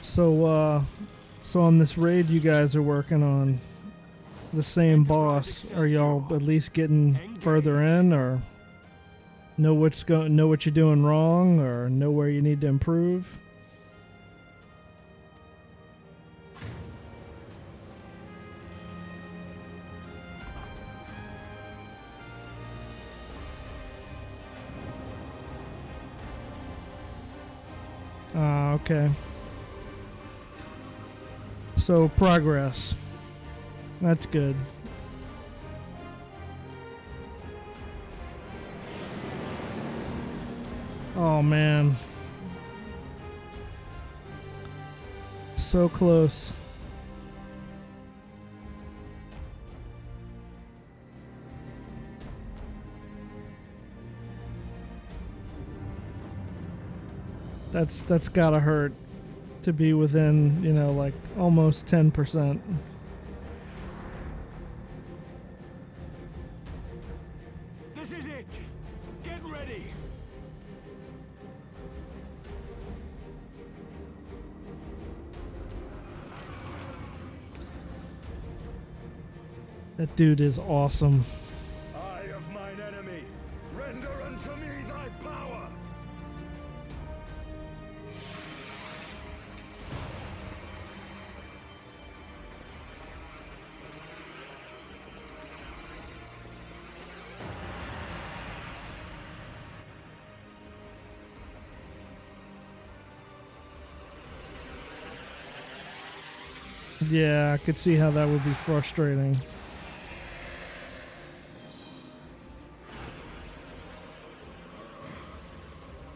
So on this raid you guys are working on the same boss. Are y'all at least getting further in, or know what you're doing wrong, or know where you need to improve? Okay. So progress. That's good. Oh man. So close. That's gotta hurt to be within, you know, like almost 10%. This is it! Get ready! That dude is awesome. Eye of mine enemy, render unto me thy power! Yeah, I could see how that would be frustrating.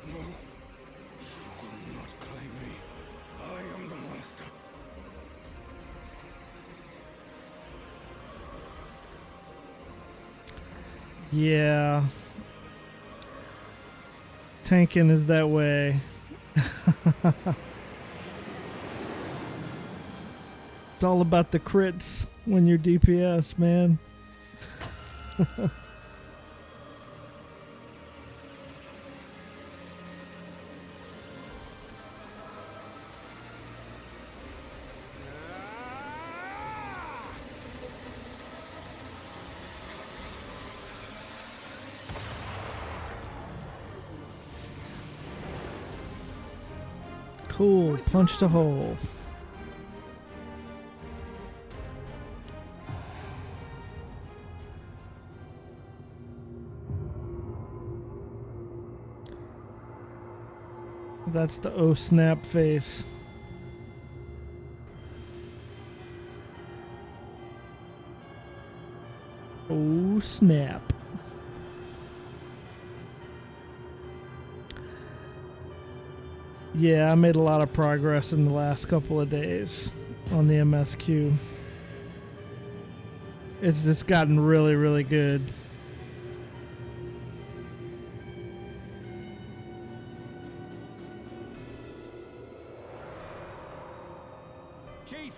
No, you will not claim me. I am the master. Yeah. Tanking is that way. It's all about the crits when you're DPS, man. Cool, punched a hole. That's the oh snap face. Oh snap. Yeah, I made a lot of progress in the last couple of days on the MSQ. It's just gotten really, really good. Chief,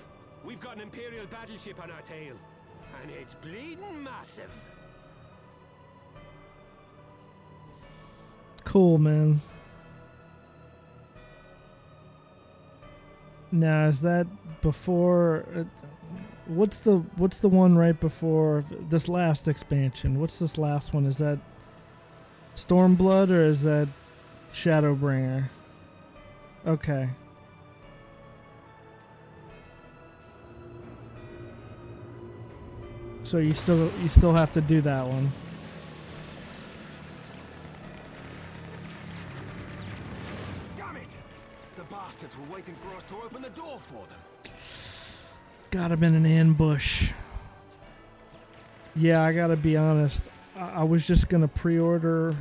we've got an Imperial battleship on our tail, and it's bleeding massive. Cool, man. Now, is that before? What's the one right before this last expansion? What's this last one? Is that Stormblood or is that Shadowbringer? Okay. So you still have to do that one. Damn it! The bastards were waiting for us to open the door for them. Gotta been an ambush. Yeah, I gotta be honest. I was just gonna pre-order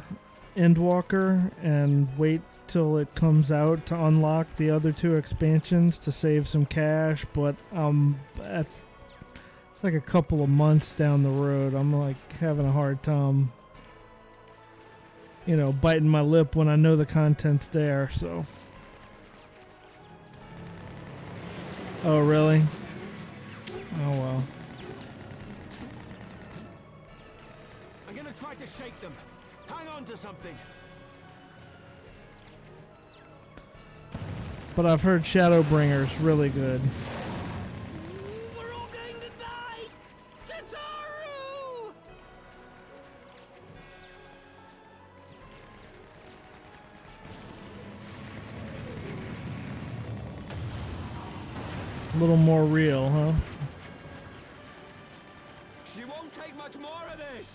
Endwalker and wait till it comes out to unlock the other two expansions to save some cash, but that's like a couple of months down the road. I'm like having a hard time, you know, biting my lip when I know the content's there, so. Oh, really? Oh, well. I'm gonna try to shake them. Hang on to something. But I've heard Shadowbringer's really good. We're all going to die! Tataru! A little more real, huh? She won't take much more of this.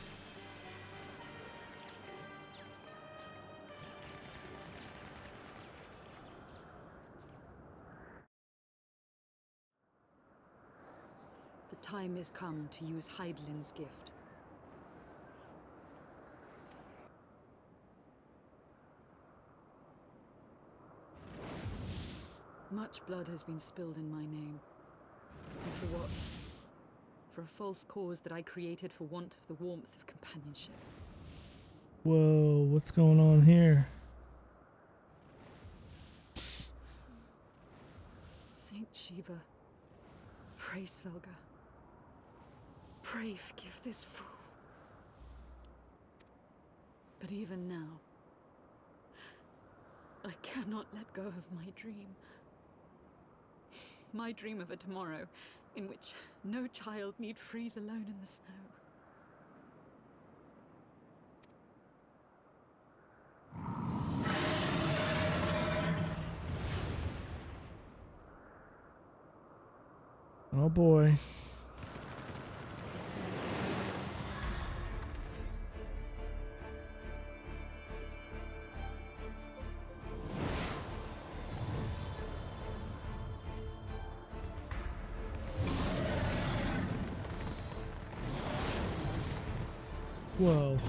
The time has come to use Hydaelyn's gift. Much blood has been spilled in my name. And for what? For a false cause that I created for want of the warmth of companionship. Whoa, what's going on here? Saint Shiva, pray Svelga. Pray forgive this fool. But even now, I cannot let go of my dream. My dream of a tomorrow in which no child need freeze alone in the snow. Oh boy. Whoa.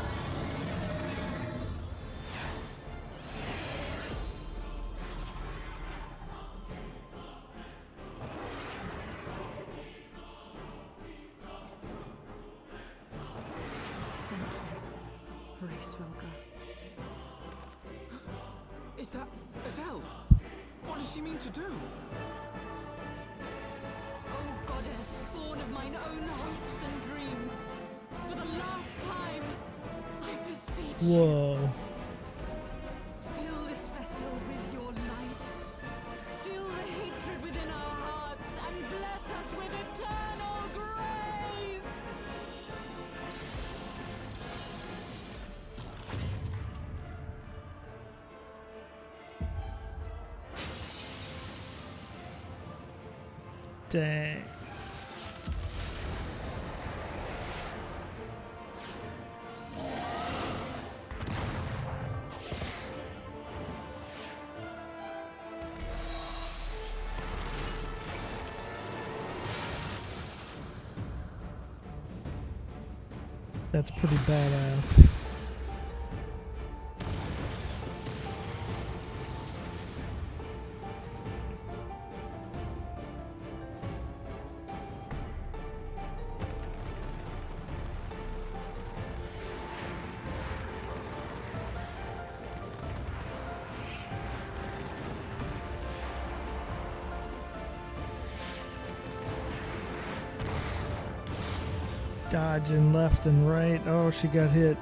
Is that Azelle? What does she mean to do? Oh goddess, born of mine own hopes and dreams, for the last time, I beseech you. Whoa. Fill this vessel with your light. Still the hatred within our hearts and bless us with eternal grace. Dang. That's pretty badass. Dodging left and right. Oh, she got hit.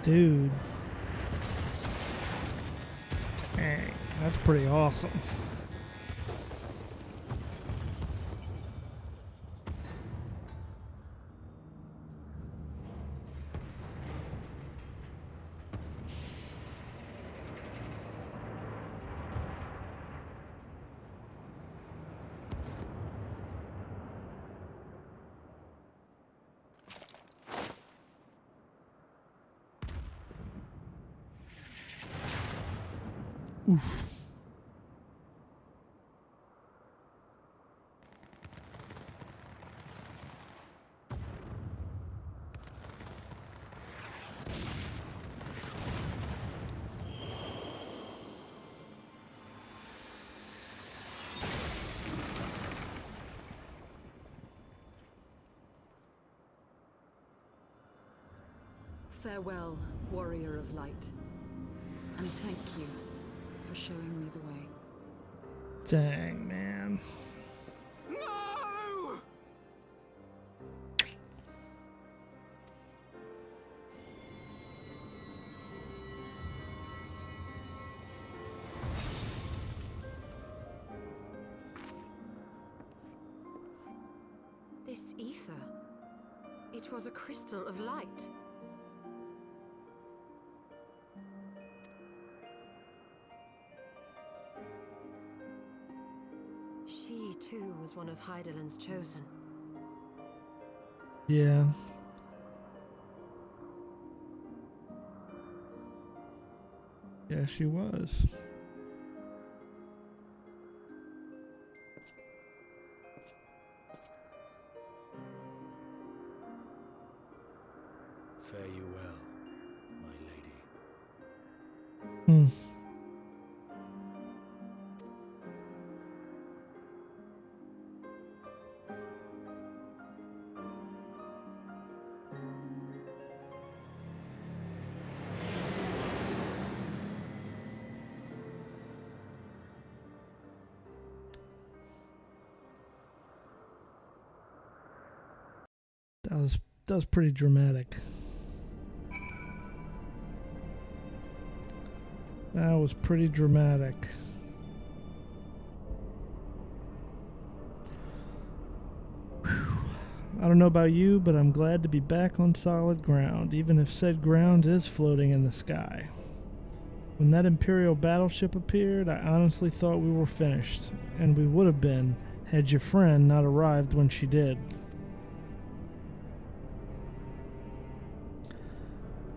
Dude. Dang, that's pretty awesome. Oof. Farewell, warrior of light, and thank you for showing me the way. Dang, man. No! This ether. It was a crystal of light. She, too, was one of Hydaelyn's chosen. Yeah. Yeah, she was. Fare you well, my lady. That was pretty dramatic. That was pretty dramatic. Whew. I don't know about you, but I'm glad to be back on solid ground, even if said ground is floating in the sky. When that Imperial battleship appeared, I honestly thought we were finished, and we would have been had your friend not arrived when she did.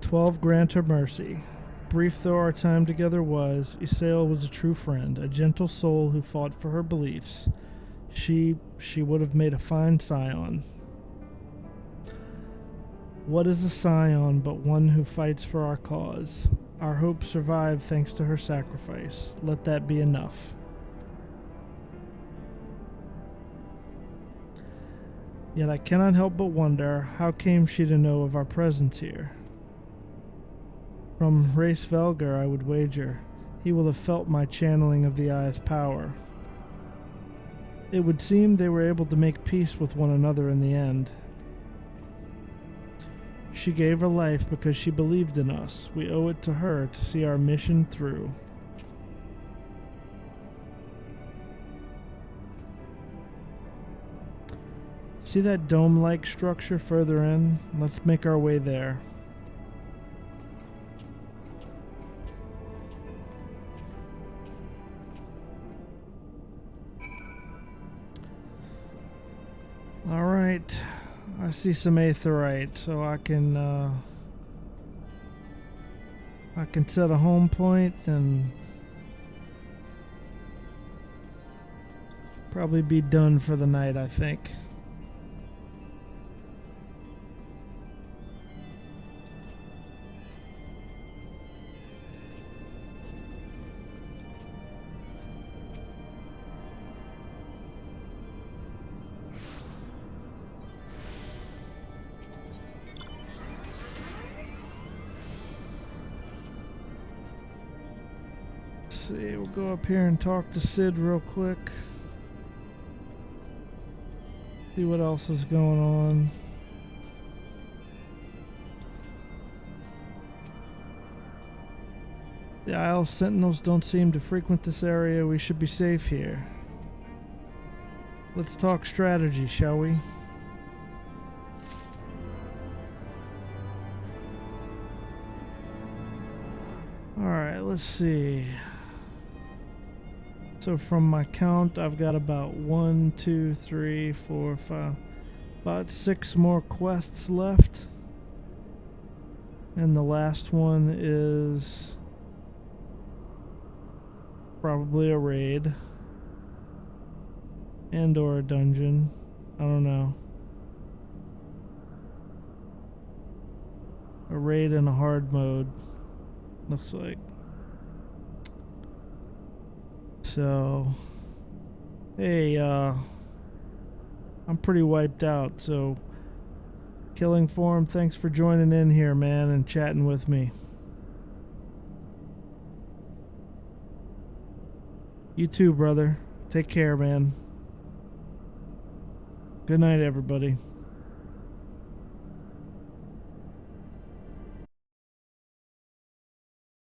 12 grant her mercy. Brief though our time together was, Isael was a true friend, a gentle soul who fought for her beliefs. She would have made a fine scion. What is a scion but one who fights for our cause? Our hope survived thanks to her sacrifice. Let that be enough. Yet I cannot help but wonder, how came she to know of our presence here? From Race Velgar, I would wager. He will have felt my channeling of the Eye's power. It would seem they were able to make peace with one another in the end. She gave her life because she believed in us. We owe it to her to see our mission through. See that dome-like structure further in? Let's make our way there. Alright, I see some aetheryte, so I can set a home point and probably be done for the night, I think. See, we'll go up here and talk to Sid real quick. See what else is going on. The Isle Sentinels don't seem to frequent this area. We should be safe here. Let's talk strategy, shall we? Alright, let's see. So from my count, I've got about 1, 2, 3, 4, 5, about 6 more quests left. And the last one is probably a raid. And or a dungeon. I don't know. A raid in a hard mode. Looks like. So, hey, I'm pretty wiped out, so Killing Form, thanks for joining in here, man, and chatting with me. You too, brother. Take care, man. Good night, everybody.